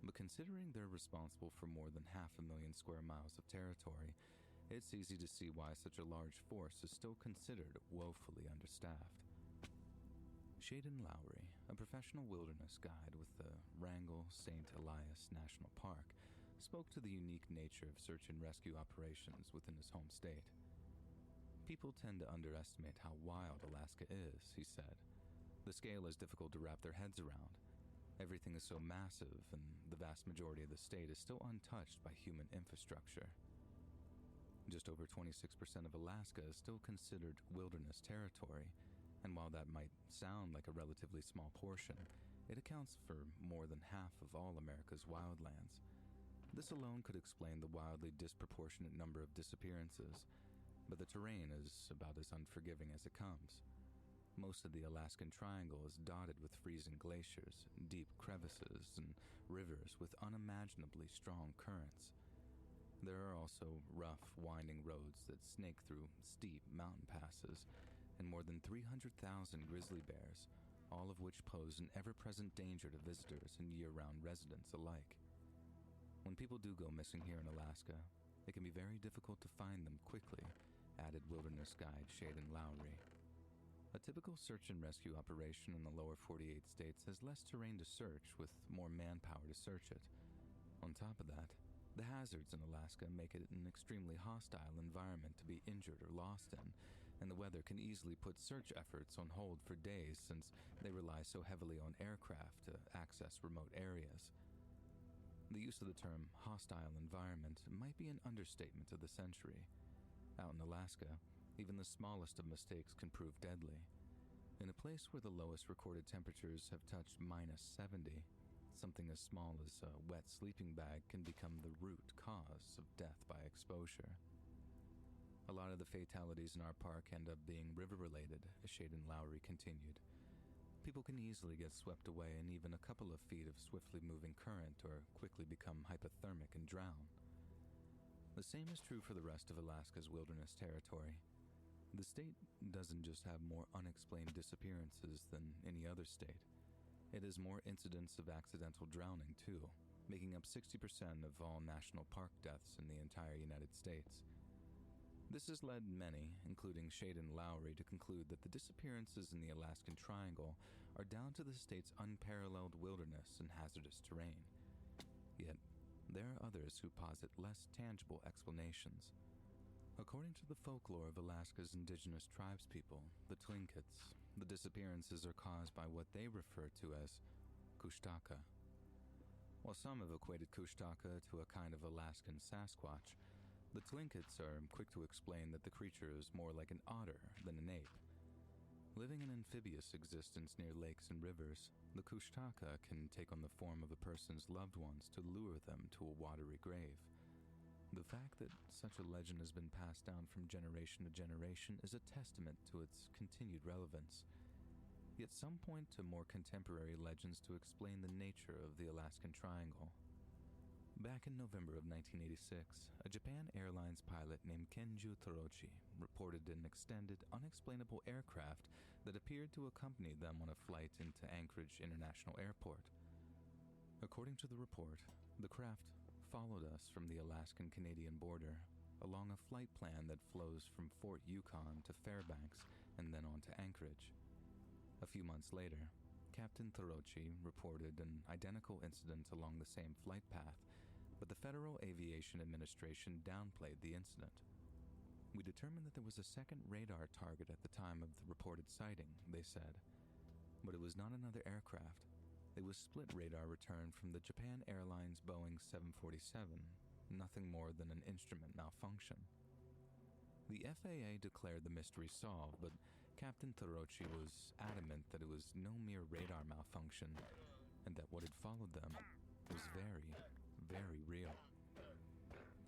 But considering they're responsible for more than 500,000 square miles of territory, it's easy to see why such a large force is still considered woefully understaffed. Shaden Lowry, a professional wilderness guide with the Wrangell St. Elias National Park, spoke to the unique nature of search and rescue operations within his home state. People tend to underestimate how wild Alaska is, he said. The scale is difficult to wrap their heads around. Everything is so massive, and the vast majority of the state is still untouched by human infrastructure. Just over 26% of Alaska is still considered wilderness territory, and while that might sound like a relatively small portion, it accounts for more than half of all America's wildlands. This alone could explain the wildly disproportionate number of disappearances, but the terrain is about as unforgiving as it comes. Most of the Alaskan Triangle is dotted with freezing glaciers, deep crevices, and rivers with unimaginably strong currents. There are also rough, winding roads that snake through steep mountain passes, and more than 300,000 grizzly bears, all of which pose an ever-present danger to visitors and year-round residents alike. When people do go missing here in Alaska, it can be very difficult to find them quickly, added wilderness guide Shaden Lowry. A typical search and rescue operation in the lower 48 states has less terrain to search with more manpower to search it. On top of that, The hazards in Alaska make it an extremely hostile environment to be injured or lost in, and the weather can easily put search efforts on hold for days since they rely so heavily on aircraft to access remote areas. The use of the term hostile environment might be an understatement of the century. Out in Alaska, even the smallest of mistakes can prove deadly. In a place where the lowest recorded temperatures have touched -70, something as small as a wet sleeping bag can become the root cause of death by exposure. A lot of the fatalities in our park end up being river-related, Shaden Lowry continued. People can easily get swept away in even a couple of feet of swiftly moving current or quickly become hypothermic and drown. The same is true for the rest of Alaska's wilderness territory. The state doesn't just have more unexplained disappearances than any other state. It has more incidents of accidental drowning, too, making up 60% of all national park deaths in the entire United States. This has led many, including Shaden Lowry, to conclude that the disappearances in the Alaskan Triangle are down to the state's unparalleled wilderness and hazardous terrain. Yet, there are others who posit less tangible explanations. According to the folklore of Alaska's indigenous tribespeople, the Tlinkits, the disappearances are caused by what they refer to as Kushtaka. While some have equated Kushtaka to a kind of Alaskan Sasquatch, the Tlinkits are quick to explain that the creature is more like an otter than an ape. Living an amphibious existence near lakes and rivers, the Kushtaka can take on the form of a person's loved ones to lure them to a watery grave. The fact that such a legend has been passed down from generation to generation is a testament to its continued relevance. Yet some point to more contemporary legends to explain the nature of the Alaskan Triangle. Back in November of 1986, a Japan Airlines pilot named Kenju Torochi reported an extended, unexplainable aircraft that appeared to accompany them on a flight into Anchorage International Airport. According to the report, the craft followed us from the Alaskan-Canadian border along a flight plan that flows from Fort Yukon to Fairbanks and then on to Anchorage. A few months later, Captain Torochi reported an identical incident along the same flight path, but the Federal Aviation Administration downplayed the incident. We determined that there was a second radar target at the time of the reported sighting, they said. But it was not another aircraft. It was split radar return from the Japan Airlines Boeing 747, nothing more than an instrument malfunction. The FAA declared the mystery solved, but Captain Torochi was adamant that it was no mere radar malfunction, and that what had followed them was very, very real.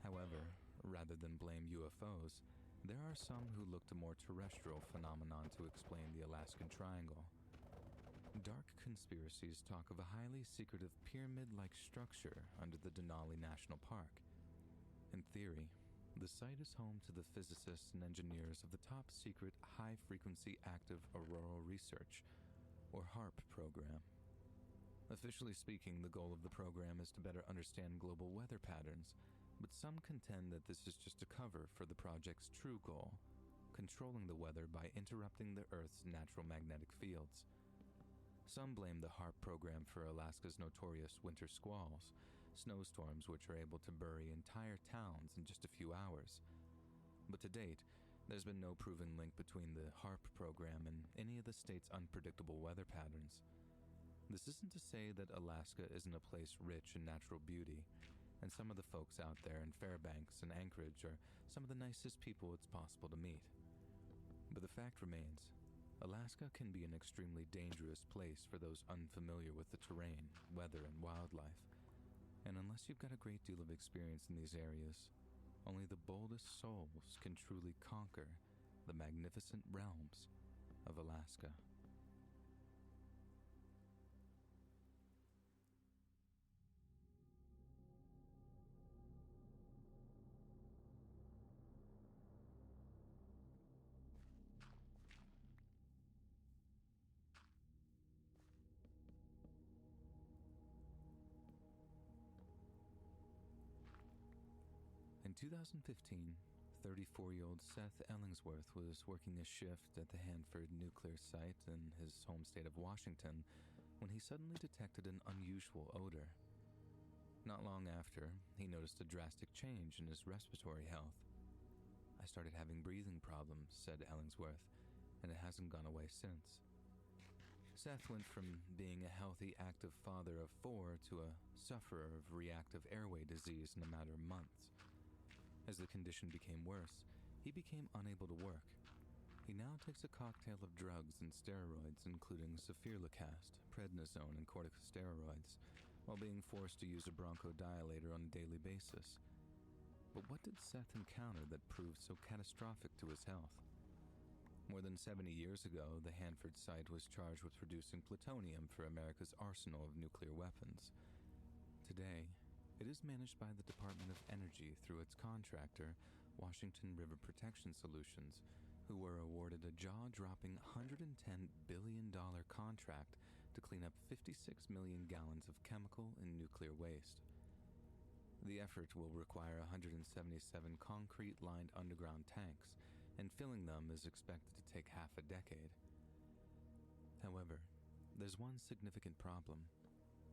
However, rather than blame UFOs, there are some who look to more terrestrial phenomenon to explain the Alaskan Triangle. Dark conspiracies talk of a highly secretive pyramid-like structure under the Denali National Park. In theory, the site is home to the physicists and engineers of the top-secret high-frequency active auroral research, or HARP program. Officially speaking, the goal of the program is to better understand global weather patterns, but some contend that this is just a cover for the project's true goal, controlling the weather by interrupting the Earth's natural magnetic fields. Some blame the HARP program for Alaska's notorious winter squalls, snowstorms which are able to bury entire towns in just a few hours. But to date, there's been no proven link between the HARP program and any of the state's unpredictable weather patterns. This isn't to say that Alaska isn't a place rich in natural beauty, and some of the folks out there in Fairbanks and Anchorage are some of the nicest people it's possible to meet. But the fact remains, Alaska can be an extremely dangerous place for those unfamiliar with the terrain, weather, and wildlife. And unless you've got a great deal of experience in these areas, only the boldest souls can truly conquer the magnificent realms of Alaska. In 2015, 34-year-old Seth Ellingsworth was working a shift at the Hanford nuclear site in his home state of Washington when he suddenly detected an unusual odor. Not long after, he noticed a drastic change in his respiratory health. "I started having breathing problems," said Ellingsworth, "and it hasn't gone away since." Seth went from being a healthy, active father of 4 to a sufferer of reactive airway disease in a matter of months. As the condition became worse, he became unable to work. He now takes a cocktail of drugs and steroids, including sofirlacast, prednisone, and corticosteroids, while being forced to use a bronchodilator on a daily basis. But what did Seth encounter that proved so catastrophic to his health? More than 70 years ago, the Hanford site was charged with producing plutonium for America's arsenal of nuclear weapons. Today, it is managed by the Department of Energy through its contractor, Washington River Protection Solutions, who were awarded a jaw-dropping $110 billion contract to clean up 56 million gallons of chemical and nuclear waste. The effort will require 177 concrete-lined underground tanks, and filling them is expected to take half a decade. However, there's one significant problem.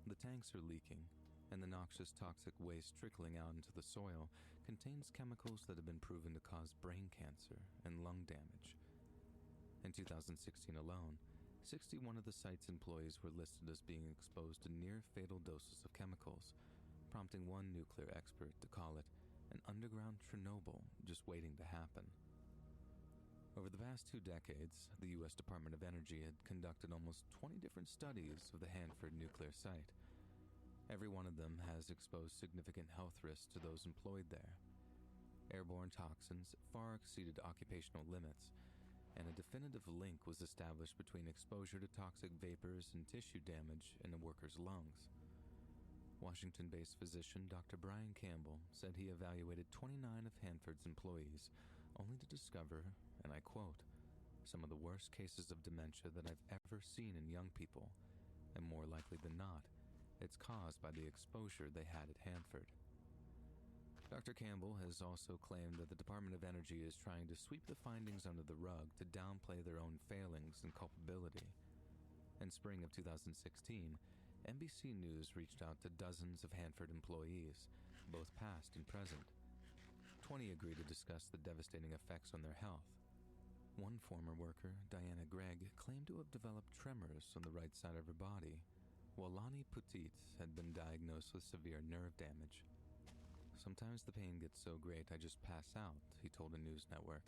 The tanks are leaking, and the noxious toxic waste trickling out into the soil contains chemicals that have been proven to cause brain cancer and lung damage. In 2016 alone, 61 of the site's employees were listed as being exposed to near-fatal doses of chemicals, prompting one nuclear expert to call it an underground Chernobyl just waiting to happen. Over the past 2 decades, the U.S. Department of Energy had conducted almost 20 different studies of the Hanford nuclear site. Every one of them has exposed significant health risks to those employed there. Airborne toxins far exceeded occupational limits, and a definitive link was established between exposure to toxic vapors and tissue damage in a worker's lungs. Washington-based physician Dr. Brian Campbell said he evaluated 29 of Hanford's employees, only to discover, and I quote, "some of the worst cases of dementia that I've ever seen in young people, and more likely than not, it's caused by the exposure they had at Hanford." Dr. Campbell has also claimed that the Department of Energy is trying to sweep the findings under the rug to downplay their own failings and culpability. In spring of 2016, NBC News reached out to dozens of Hanford employees, both past and present. 20 agreed to discuss the devastating effects on their health. One former worker, Diana Gregg, claimed to have developed tremors on the right side of her body, while Lonnie Petit had been diagnosed with severe nerve damage. "Sometimes the pain gets so great I just pass out," he told a news network.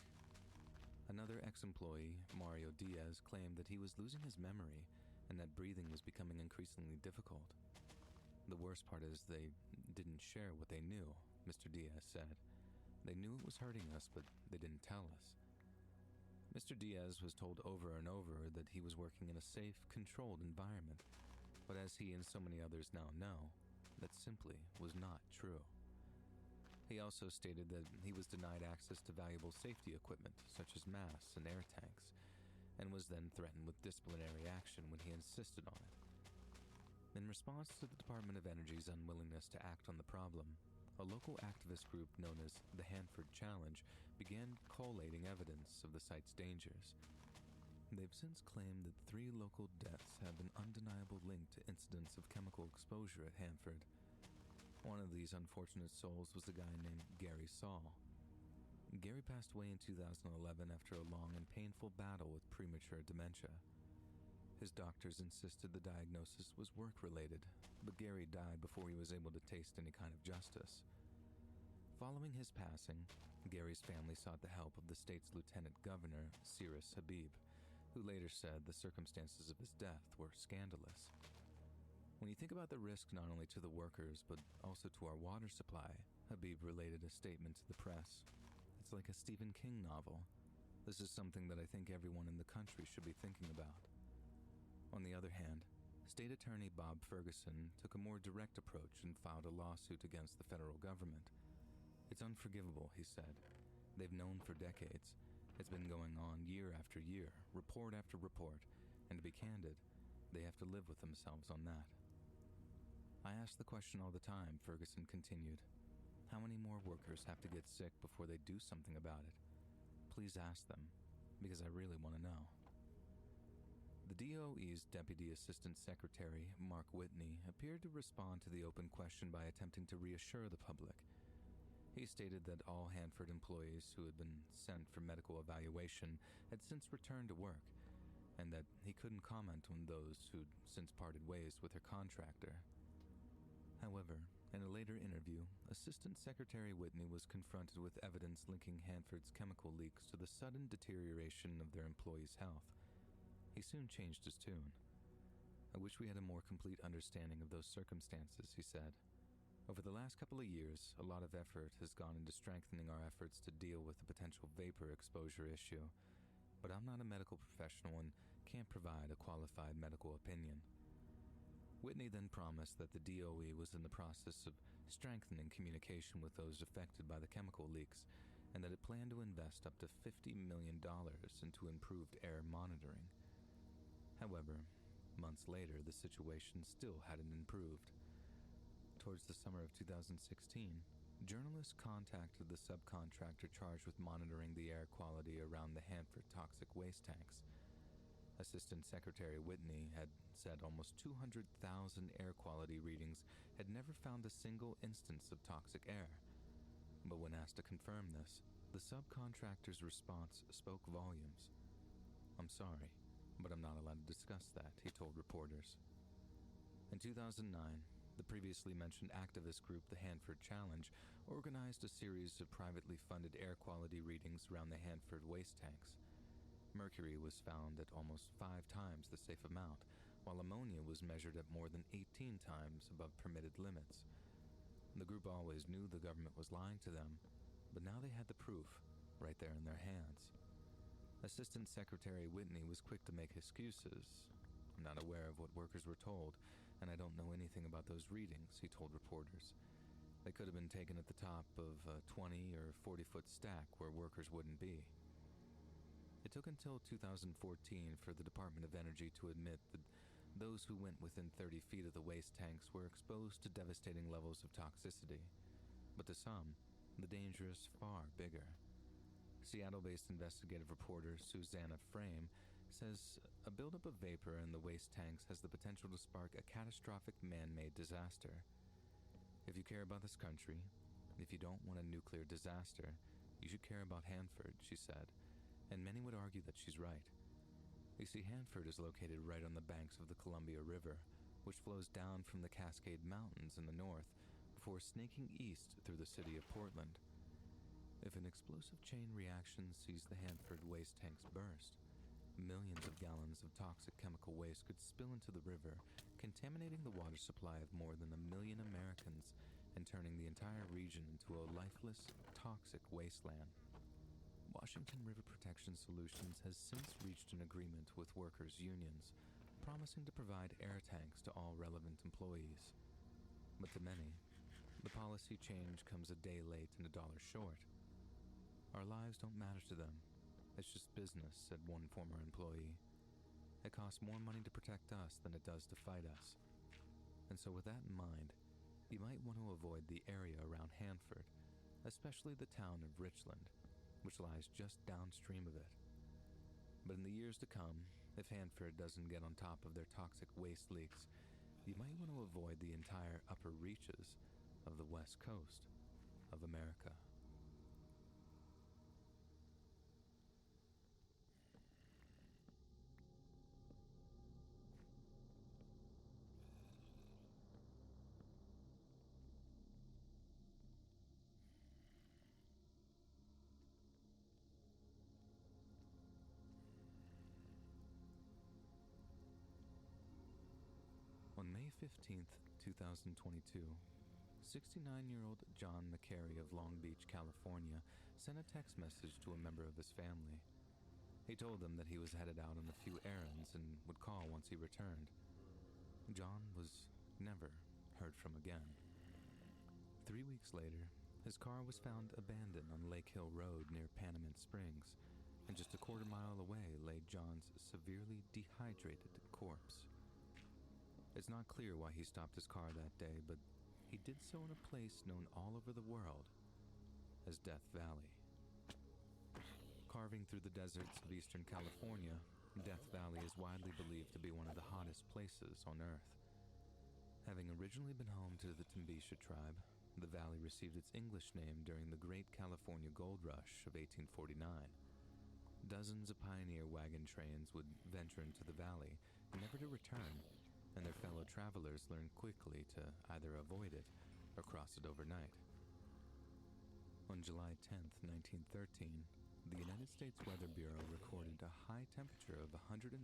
Another ex-employee, Mario Diaz, claimed that he was losing his memory and that breathing was becoming increasingly difficult. "The worst part is they didn't share what they knew," Mr. Diaz said. "They knew it was hurting us, but they didn't tell us." Mr. Diaz was told over and over that he was working in a safe, controlled environment, but as he and so many others now know, that simply was not true. He also stated that he was denied access to valuable safety equipment, such as masks and air tanks, and was then threatened with disciplinary action when he insisted on it. In response to the Department of Energy's unwillingness to act on the problem, a local activist group known as the Hanford Challenge began collating evidence of the site's dangers. They've since claimed that 3 local deaths have an undeniable link to incidents of chemical exposure at Hanford. One of these unfortunate souls was a guy named Gary Saul. Gary passed away in 2011 after a long and painful battle with premature dementia. His doctors insisted the diagnosis was work-related, but Gary died before he was able to taste any kind of justice. Following his passing, Gary's family sought the help of the state's lieutenant governor, Cyrus Habib, who later said the circumstances of his death were scandalous. When you think about the risk not only to the workers, but also to our water supply, Habib related a statement to the press. "It's like a Stephen King novel. This is something that I think everyone in the country should be thinking about." On the other hand, State Attorney Bob Ferguson took a more direct approach and filed a lawsuit against the federal government. "It's unforgivable," he said. "They've known for decades. It's been going on year after year, report after report, and to be candid, they have to live with themselves on that." "I ask the question all the time," Ferguson continued. "How many more workers have to get sick before they do something about it? Please ask them, because I really want to know." The DO DOE's Deputy Assistant Secretary, Mark Whitney, appeared to respond to the open question by attempting to reassure the public. He stated that all Hanford employees who had been sent for medical evaluation had since returned to work, and that he couldn't comment on those who'd since parted ways with their contractor. However, in a later interview, Assistant Secretary Whitney was confronted with evidence linking Hanford's chemical leaks to the sudden deterioration of their employees' health. He soon changed his tune. "I wish we had a more complete understanding of those circumstances," he said. "Over the last couple of years, a lot of effort has gone into strengthening our efforts to deal with the potential vapor exposure issue, but I'm not a medical professional and can't provide a qualified medical opinion." Whitney then promised that the DOE was in the process of strengthening communication with those affected by the chemical leaks, and that it planned to invest up to $50 million into improved air monitoring. However, months later, the situation still hadn't improved. Towards the summer of 2016, journalists contacted the subcontractor charged with monitoring the air quality around the Hanford toxic waste tanks. Assistant Secretary Whitney had said almost 200,000 air quality readings had never found a single instance of toxic air. But when asked to confirm this, the subcontractor's response spoke volumes. "I'm sorry, but I'm not allowed to discuss that," he told reporters. In 2009, the previously mentioned activist group the Hanford Challenge organized a series of privately funded air quality readings around the Hanford waste tanks. Mercury was found at almost 5 times the safe amount, while ammonia was measured at more than 18 times above permitted limits. The group always knew the government was lying to them, but now they had the proof right there in their hands. Assistant Secretary Whitney was quick to make excuses. "I'm not aware of what workers were told, and I don't know anything about those readings," he told reporters. "They could have been taken at the top of a 20 or 40-foot stack where workers wouldn't be." It took until 2014 for the Department of Energy to admit that those who went within 30 feet of the waste tanks were exposed to devastating levels of toxicity. But to some, the danger is far bigger. Seattle-based investigative reporter Susanna Frame says a buildup of vapor in the waste tanks has the potential to spark a catastrophic man-made disaster. "If you care about this country, if you don't want a nuclear disaster, you should care about Hanford," she said, and many would argue that she's right. You see, Hanford is located right on the banks of the Columbia River, which flows down from the Cascade Mountains in the north before snaking east through the city of Portland. If an explosive chain reaction sees the Hanford waste tanks burst, millions of gallons of toxic chemical waste could spill into the river, contaminating the water supply of more than 1 million Americans and turning the entire region into a lifeless, toxic wasteland. Washington River Protection Solutions has since reached an agreement with workers' unions, promising to provide air tanks to all relevant employees. But to many, the policy change comes a day late and $1 short. "Our lives don't matter to them. It's just business," said one former employee. "It costs more money to protect us than it does to fight us." And so with that in mind, you might want to avoid the area around Hanford, especially the town of Richland, which lies just downstream of it. But in the years to come, if Hanford doesn't get on top of their toxic waste leaks, you might want to avoid the entire upper reaches of the west coast of America. On May 15th, 2022, 69-year-old John McCary of Long Beach, California, sent a text message to a member of his family. He told them that he was headed out on a few errands and would call once he returned. John was never heard from again. 3 weeks later, his car was found abandoned on Lake Hill Road near Panamint Springs, and just a quarter mile away lay John's severely dehydrated corpse. It's not clear why he stopped his car that day, but he did so in a place known all over the world as Death Valley. Carving through the deserts of eastern California, Death Valley is widely believed to be one of the hottest places on Earth. Having originally been home to the Timbisha tribe, the valley received its English name during the Great California Gold Rush of 1849. Dozens of pioneer wagon trains would venture into the valley, never to return, and their fellow travelers learned quickly to either avoid it or cross it overnight. On July 10, 1913, the United States Weather Bureau recorded a high temperature of 134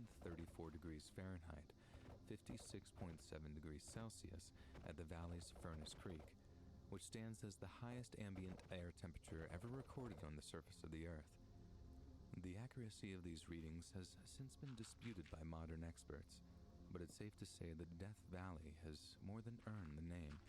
degrees Fahrenheit, 56.7 degrees Celsius at the valley's Furnace Creek, which stands as the highest ambient air temperature ever recorded on the surface of the Earth. The accuracy of these readings has since been disputed by modern experts, but it's safe to say that Death Valley has more than earned the name.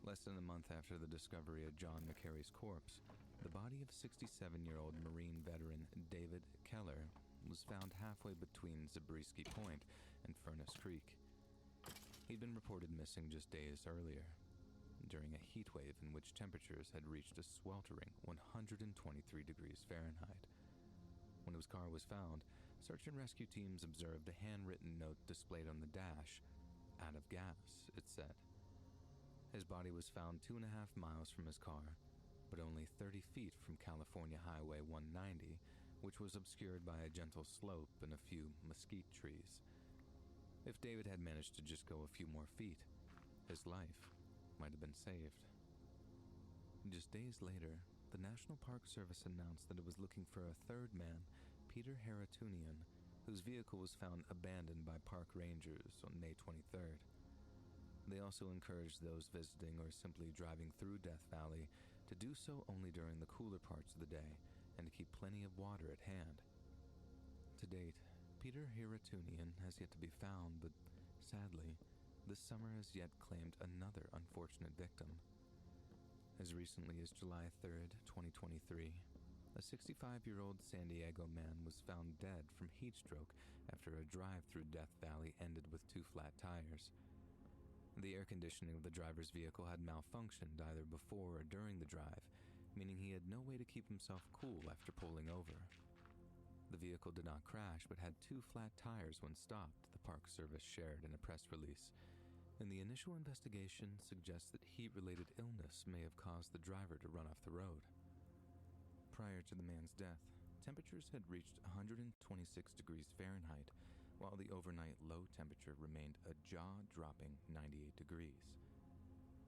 Less than a month after the discovery of John McCarry's corpse, the body of 67-year-old Marine veteran David Keller was found halfway between Zabriskie Point and Furnace Creek. He'd been reported missing just days earlier, during a heat wave in which temperatures had reached a sweltering 123 degrees Fahrenheit. When his car was found, search and rescue teams observed a handwritten note displayed on the dash. "Out of gas," it said. His body was found 2.5 miles from his car, but only 30 feet from California Highway 190, which was obscured by a gentle slope and a few mesquite trees. If David had managed to just go a few more feet, his life might have been saved. Just days later, the National Park Service announced that it was looking for a third man, Peter Haratunian, whose vehicle was found abandoned by park rangers on May 23rd. They also encouraged those visiting or simply driving through Death Valley to do so only during the cooler parts of the day and to keep plenty of water at hand. To date, Peter Haratunian has yet to be found, but sadly, this summer has yet claimed another unfortunate victim. As recently as July 3rd, 2023, a 65-year-old San Diego man was found dead from heat stroke after a drive through Death Valley ended with 2 flat tires. The air conditioning of the driver's vehicle had malfunctioned either before or during the drive, meaning he had no way to keep himself cool after pulling over. The vehicle did not crash but had 2 flat tires when stopped, the Park Service shared in a press release. And the initial investigation suggests that heat-related illness may have caused the driver to run off the road. Prior to the man's death, temperatures had reached 126 degrees Fahrenheit, while the overnight low temperature remained a jaw-dropping 98 degrees.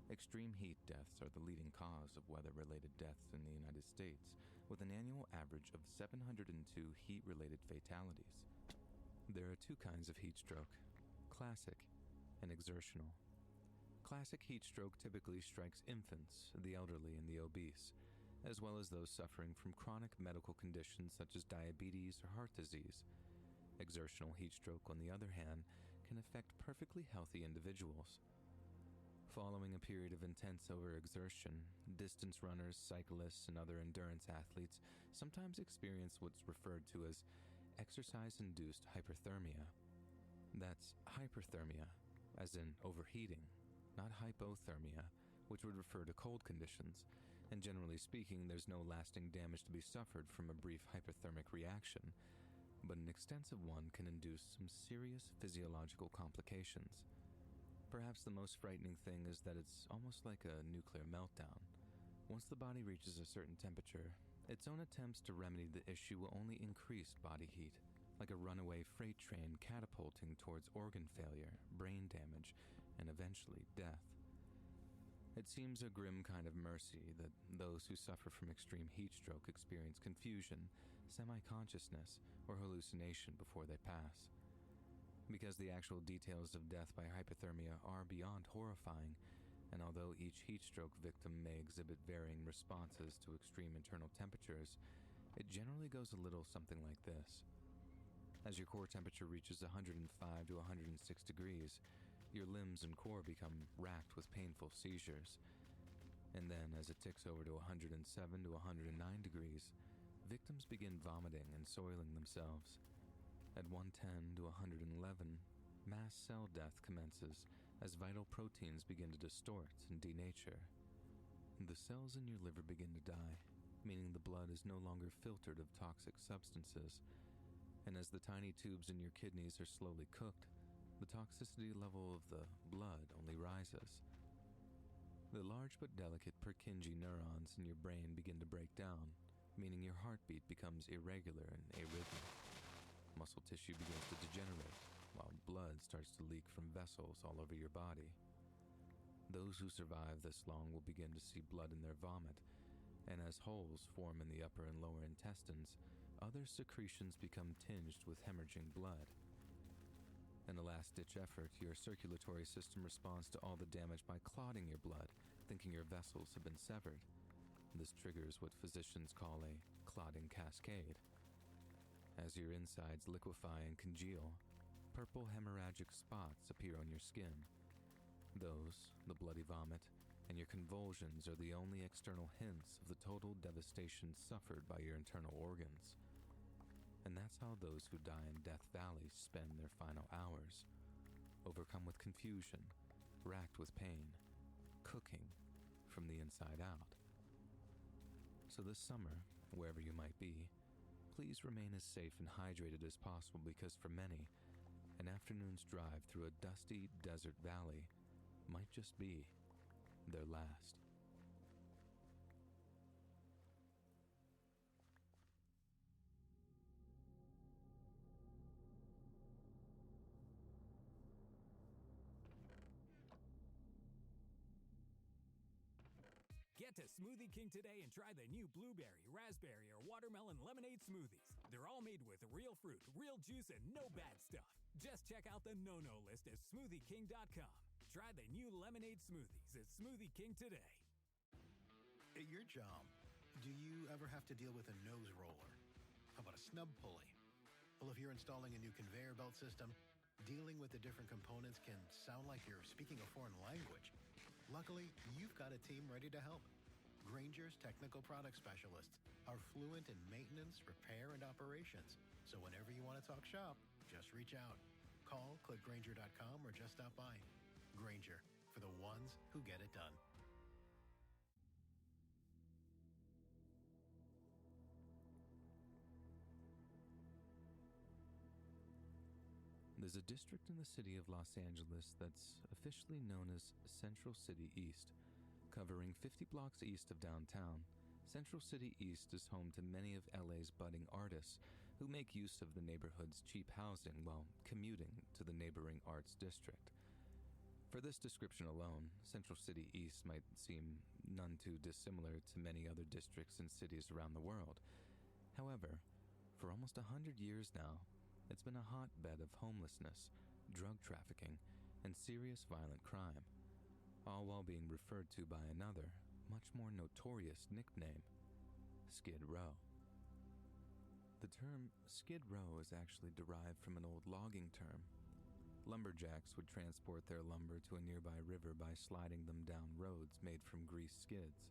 Extreme heat deaths are the leading cause of weather-related deaths in the United States, with an annual average of 702 heat-related fatalities. There are 2 kinds of heat stroke: classic and exertional. Classic heat stroke typically strikes infants, the elderly, and the obese, as well as those suffering from chronic medical conditions such as diabetes or heart disease. Exertional heat stroke, on the other hand, can affect perfectly healthy individuals. Following a period of intense overexertion, distance runners, cyclists, and other endurance athletes sometimes experience what's referred to as exercise-induced hyperthermia. That's hyperthermia, as in overheating, not hypothermia, which would refer to cold conditions, and generally speaking, there's no lasting damage to be suffered from a brief hypothermic reaction, but an extensive one can induce some serious physiological complications. Perhaps the most frightening thing is that it's almost like a nuclear meltdown. Once the body reaches a certain temperature, its own attempts to remedy the issue will only increase body heat, like a runaway freight train catapulting towards organ failure, brain damage, and eventually death. It seems a grim kind of mercy that those who suffer from extreme heat stroke experience confusion, semi-consciousness, or hallucination before they pass. Because the actual details of death by hypothermia are beyond horrifying, and although each heat stroke victim may exhibit varying responses to extreme internal temperatures, it generally goes a little something like this. As your core temperature reaches 105 to 106 degrees, your limbs and core become racked with painful seizures. And then, as it ticks over to 107 to 109 degrees, victims begin vomiting and soiling themselves. At 110 to 111, mass cell death commences as vital proteins begin to distort and denature. The cells in your liver begin to die, meaning the blood is no longer filtered of toxic substances. And as the tiny tubes in your kidneys are slowly cooked, the toxicity level of the blood only rises. The large but delicate Purkinje neurons in your brain begin to break down, meaning your heartbeat becomes irregular and arrhythmic. Muscle tissue begins to degenerate, while blood starts to leak from vessels all over your body. Those who survive this long will begin to see blood in their vomit, and as holes form in the upper and lower intestines, other secretions become tinged with hemorrhaging blood. In a last-ditch effort, your circulatory system responds to all the damage by clotting your blood, thinking your vessels have been severed. This triggers what physicians call a clotting cascade. As your insides liquefy and congeal, purple hemorrhagic spots appear on your skin. Those, the bloody vomit, and your convulsions are the only external hints of the total devastation suffered by your internal organs. And that's how those who die in Death Valley spend their final hours, overcome with confusion, racked with pain, cooking from the inside out. So this summer, wherever you might be, please remain as safe and hydrated as possible, because for many, an afternoon's drive through a dusty desert valley might just be their last. Get to Smoothie King today and try the new blueberry, raspberry, or watermelon lemonade smoothies. They're all made with real fruit, real juice, and no bad stuff. Just check out the no-no list at smoothieking.com. Try the new lemonade smoothies at Smoothie King today. At your job, do you ever have to deal with a nose roller? How about a snub pulley? Well, if you're installing a new conveyor belt system, dealing with the different components can sound like you're speaking a foreign language. Luckily, you've got a team ready to help. Grainger's technical product specialists are fluent in maintenance, repair, and operations. So whenever you want to talk shop, just reach out. Call, click Grainger.com, or just stop by. Grainger, for the ones who get it done. There's a district in the city of Los Angeles that's officially known as Central City East. Covering 50 blocks east of downtown, Central City East is home to many of LA's budding artists who make use of the neighborhood's cheap housing while commuting to the neighboring arts district. For this description alone, Central City East might seem none too dissimilar to many other districts and cities around the world. However, for almost 100 years now, it's been a hotbed of homelessness, drug trafficking, and serious violent crime, all while being referred to by another, much more notorious nickname, Skid Row. The term Skid Row is actually derived from an old logging term. Lumberjacks would transport their lumber to a nearby river by sliding them down roads made from greased skids.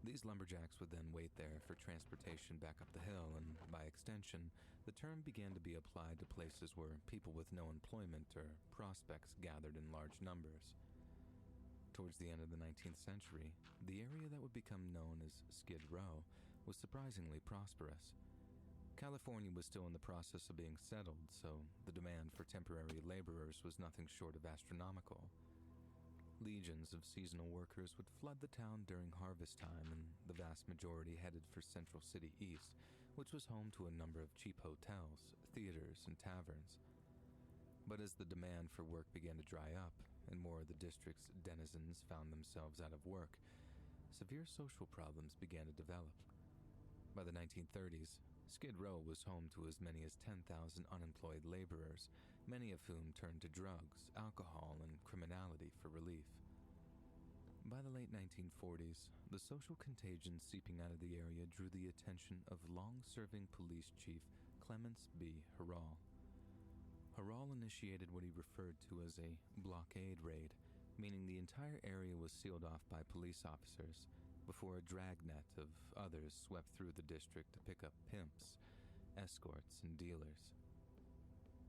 These lumberjacks would then wait there for transportation back up the hill, and by extension, the term began to be applied to places where people with no employment or prospects gathered in large numbers. Towards the end of the 19th century, the area that would become known as Skid Row was surprisingly prosperous. California was still in the process of being settled, so the demand for temporary laborers was nothing short of astronomical. Legions of seasonal workers would flood the town during harvest time, and the vast majority headed for Central City East, which was home to a number of cheap hotels, theaters, and taverns. But as the demand for work began to dry up, and more of the district's denizens found themselves out of work, severe social problems began to develop. By the 1930s, Skid Row was home to as many as 10,000 unemployed laborers, many of whom turned to drugs, alcohol, and criminality for relief. By the late 1940s, the social contagion seeping out of the area drew the attention of long-serving police chief Clements B. Harrell. Harrell initiated what he referred to as a blockade raid, meaning the entire area was sealed off by police officers, before a dragnet of others swept through the district to pick up pimps, escorts, and dealers.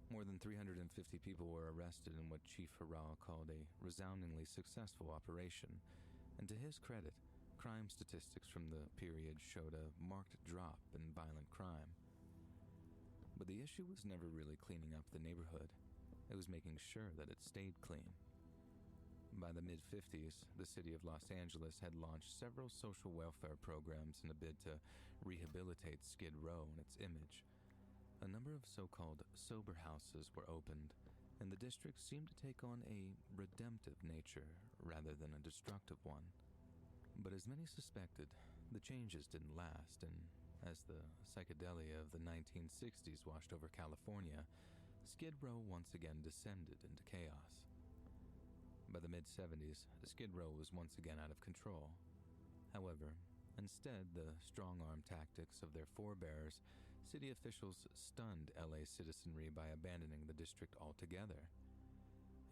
More than 350 people were arrested in what Chief Harrell called a resoundingly successful operation, and to his credit, crime statistics from the period showed a marked drop in violent crime. But the issue was never really cleaning up the neighborhood. It was making sure that it stayed clean. By the mid-50s, the city of Los Angeles had launched several social welfare programs in a bid to rehabilitate Skid Row and its image. A number of so-called sober houses were opened, and the district seemed to take on a redemptive nature rather than a destructive one. But as many suspected, the changes didn't last, and as the psychedelia of the 1960s washed over California, Skid Row once again descended into chaos. By the mid-70s, Skid Row was once again out of control. However, instead, the strong-arm tactics of their forebears, city officials stunned LA citizenry by abandoning the district altogether.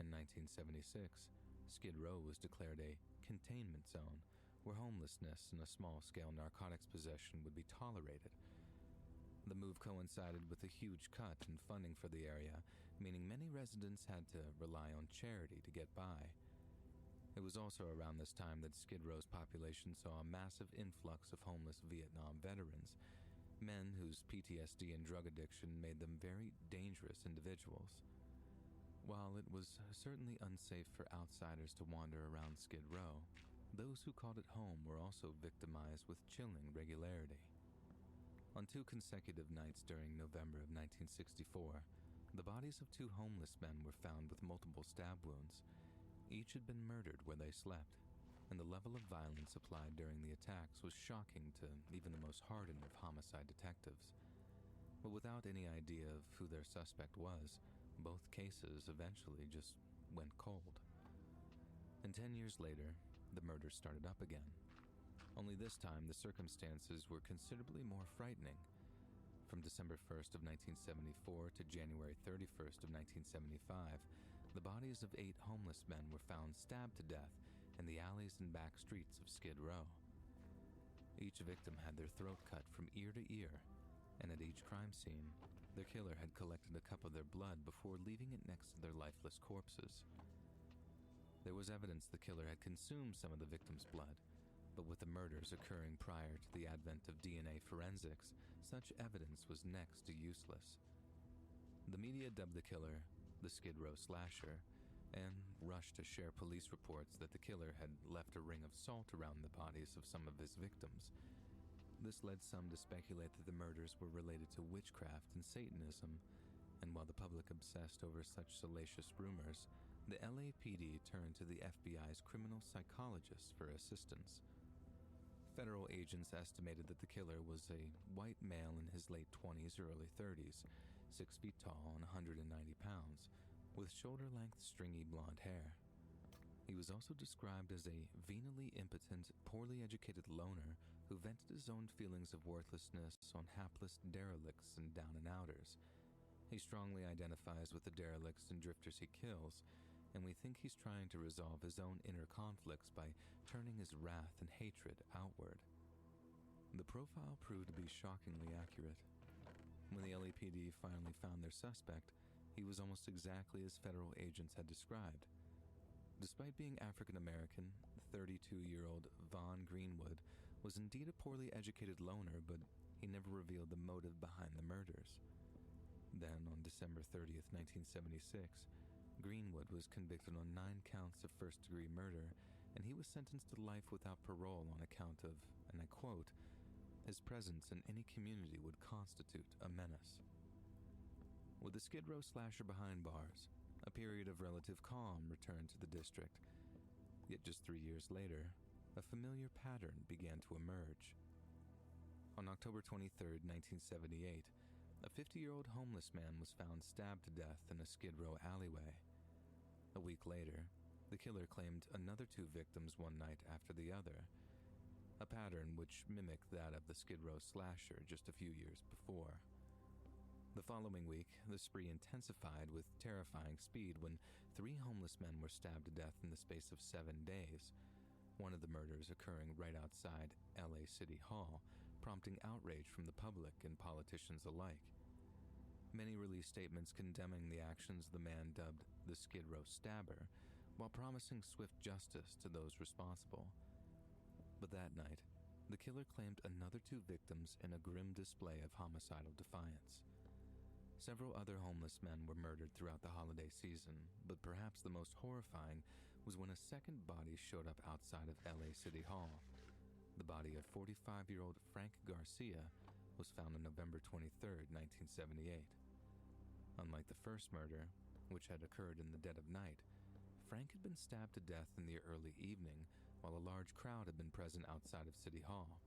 In 1976, Skid Row was declared a containment zone, where homelessness and a small-scale narcotics possession would be tolerated. The move coincided with a huge cut in funding for the area, meaning many residents had to rely on charity to get by. It was also around this time that Skid Row's population saw a massive influx of homeless Vietnam veterans, men whose PTSD and drug addiction made them very dangerous individuals. While it was certainly unsafe for outsiders to wander around Skid Row, those who called it home were also victimized with chilling regularity. On 2 consecutive nights during November of 1964, the bodies of 2 homeless men were found with multiple stab wounds. Each had been murdered where they slept, and the level of violence applied during the attacks was shocking to even the most hardened of homicide detectives. But without any idea of who their suspect was, both cases eventually just went cold. And 10 years later, the murders started up again. Only this time, the circumstances were considerably more frightening. From December 1st of 1974 to January 31st of 1975, the bodies of 8 homeless men were found stabbed to death in the alleys and back streets of Skid Row. Each victim had their throat cut from ear to ear, and at each crime scene, their killer had collected a cup of their blood before leaving it next to their lifeless corpses. There was evidence the killer had consumed some of the victims' blood, but with the murders occurring prior to the advent of DNA forensics, such evidence was next to useless. The media dubbed the killer the Skid Row Slasher, and rushed to share police reports that the killer had left a ring of salt around the bodies of some of his victims. This led some to speculate that the murders were related to witchcraft and Satanism, and while the public obsessed over such salacious rumors, the LAPD turned to the FBI's criminal psychologists for assistance. Federal agents estimated that the killer was a white male in his late 20s or early 30s, 6 feet tall and 190 pounds, with shoulder-length stringy blonde hair. He was also described as a venally impotent, poorly educated loner who vented his own feelings of worthlessness on hapless derelicts and down-and-outers. He strongly identifies with the derelicts and drifters he kills, and we think he's trying to resolve his own inner conflicts by turning his wrath and hatred outward. The profile proved to be shockingly accurate. When the LAPD finally found their suspect, he was almost exactly as federal agents had described. Despite being African American, 32-year-old Vaughn Greenwood was indeed a poorly educated loner, but he never revealed the motive behind the murders. Then, on December 30th, 1976, Greenwood was convicted on 9 counts of first-degree murder, and he was sentenced to life without parole on account of, and I quote, his presence in any community would constitute a menace. With the Skid Row Slasher behind bars, a period of relative calm returned to the district. Yet just 3 years later, a familiar pattern began to emerge. On October 23, 1978, a 50-year-old homeless man was found stabbed to death in a Skid Row alleyway. A week later, the killer claimed another 2 victims one night after the other, a pattern which mimicked that of the Skid Row Slasher just a few years before. The following week, the spree intensified with terrifying speed when 3 homeless men were stabbed to death in the space of 7 days, one of the murders occurring right outside LA City Hall, prompting outrage from the public and politicians alike. Many released statements condemning the actions of the man dubbed the Skid Row Stabber, while promising swift justice to those responsible. But that night, the killer claimed another 2 victims in a grim display of homicidal defiance. Several other homeless men were murdered throughout the holiday season, but perhaps the most horrifying was when a second body showed up outside of LA City Hall. The body of 45-year-old Frank Garcia was found on November 23, 1978. Unlike the first murder, which had occurred in the dead of night, Frank had been stabbed to death in the early evening while a large crowd had been present outside of City Hall.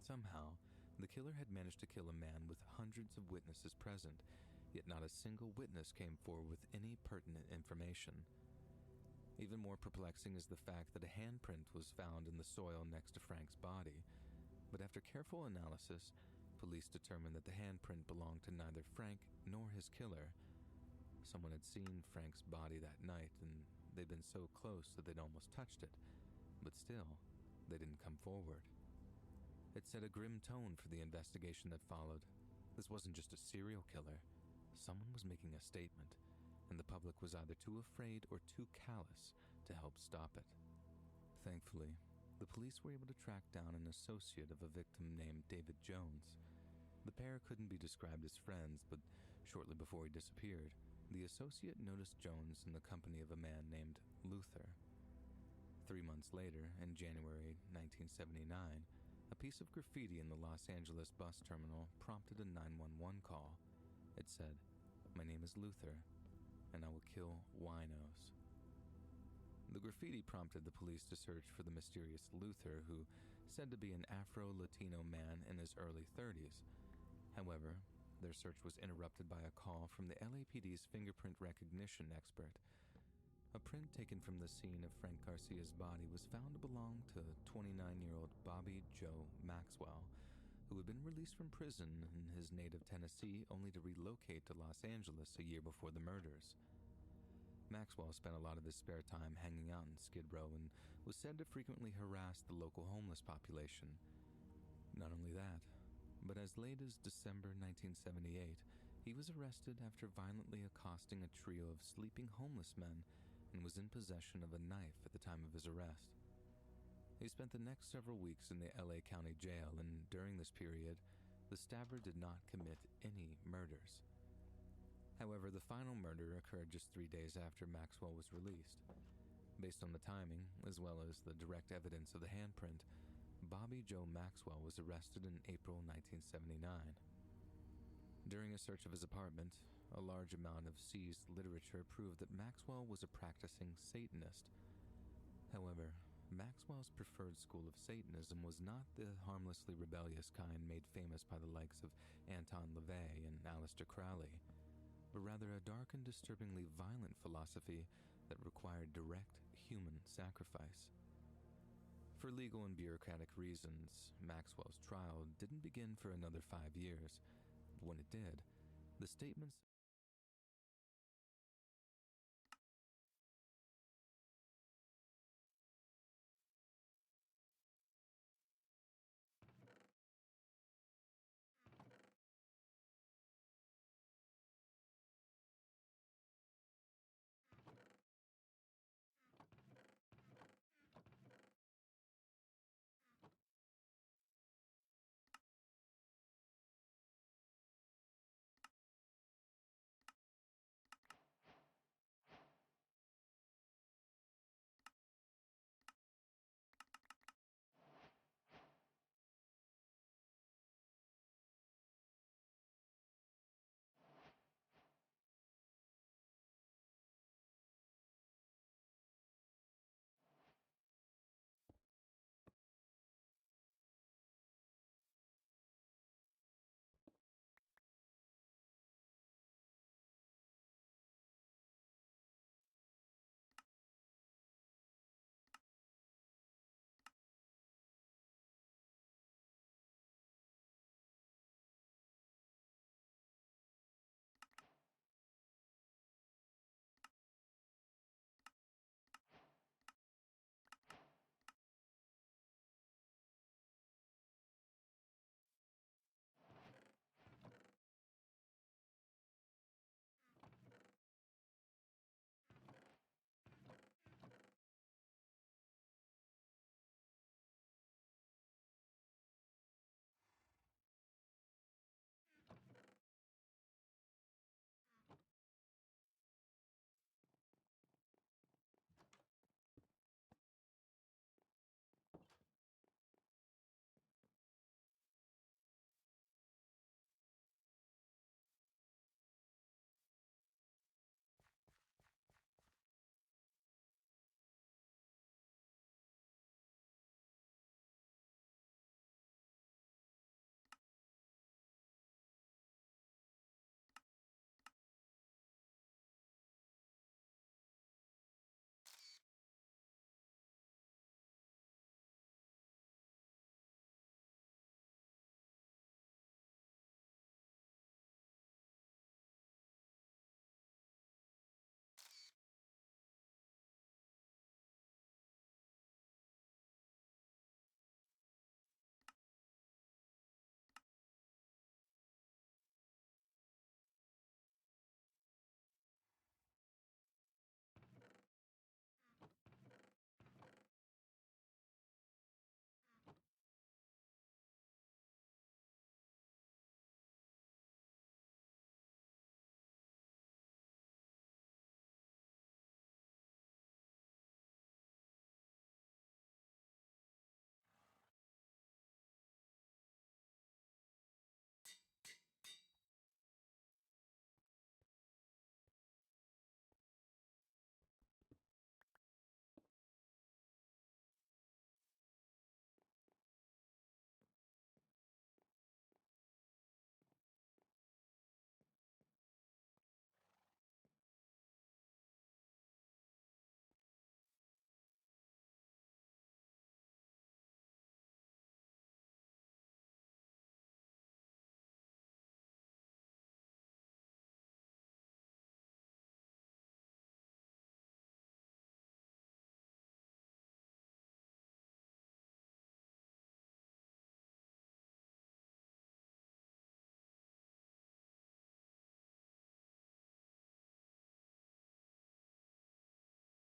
Somehow, the killer had managed to kill a man with hundreds of witnesses present, yet not a single witness came forward with any pertinent information. Even more perplexing is the fact that a handprint was found in the soil next to Frank's body, but after careful analysis, police determined that the handprint belonged to neither Frank nor his killer. Someone had seen Frank's body that night, and they'd been so close that they'd almost touched it, but still, they didn't come forward. It set a grim tone for the investigation that followed. This wasn't just a serial killer. Someone was making a statement, and the public was either too afraid or too callous to help stop it. Thankfully, the police were able to track down an associate of a victim named David Jones. The pair couldn't be described as friends, but shortly before he disappeared, the associate noticed Jones in the company of a man named Luther. 3 months later, in January 1979, a piece of graffiti in the Los Angeles bus terminal prompted a 911 call. It said, "My name is Luther, and I will kill winos." The graffiti prompted the police to search for the mysterious Luther, who said to be an Afro-Latino man in his early 30s. However, their search was interrupted by a call from the LAPD's fingerprint recognition expert. A print taken from the scene of Frank Garcia's body was found to belong to 29-year-old Bobby Joe Maxwell, who had been released from prison in his native Tennessee only to relocate to Los Angeles a year before the murders. Maxwell spent a lot of his spare time hanging out in Skid Row and was said to frequently harass the local homeless population. Not only that, but as late as December 1978, he was arrested after violently accosting a trio of sleeping homeless men and was in possession of a knife at the time of his arrest. He spent the next several weeks in the LA County Jail, and during this period, the stabber did not commit any murders. However, the final murder occurred just 3 days after Maxwell was released. Based on the timing, as well as the direct evidence of the handprint, Bobby Joe Maxwell was arrested in April 1979. During a search of his apartment, a large amount of seized literature proved that Maxwell was a practicing Satanist. However, Maxwell's preferred school of Satanism was not the harmlessly rebellious kind made famous by the likes of Anton LaVey and Aleister Crowley, but rather a dark and disturbingly violent philosophy that required direct human sacrifice. For legal and bureaucratic reasons, Maxwell's trial didn't begin for another 5 years. When it did, the statements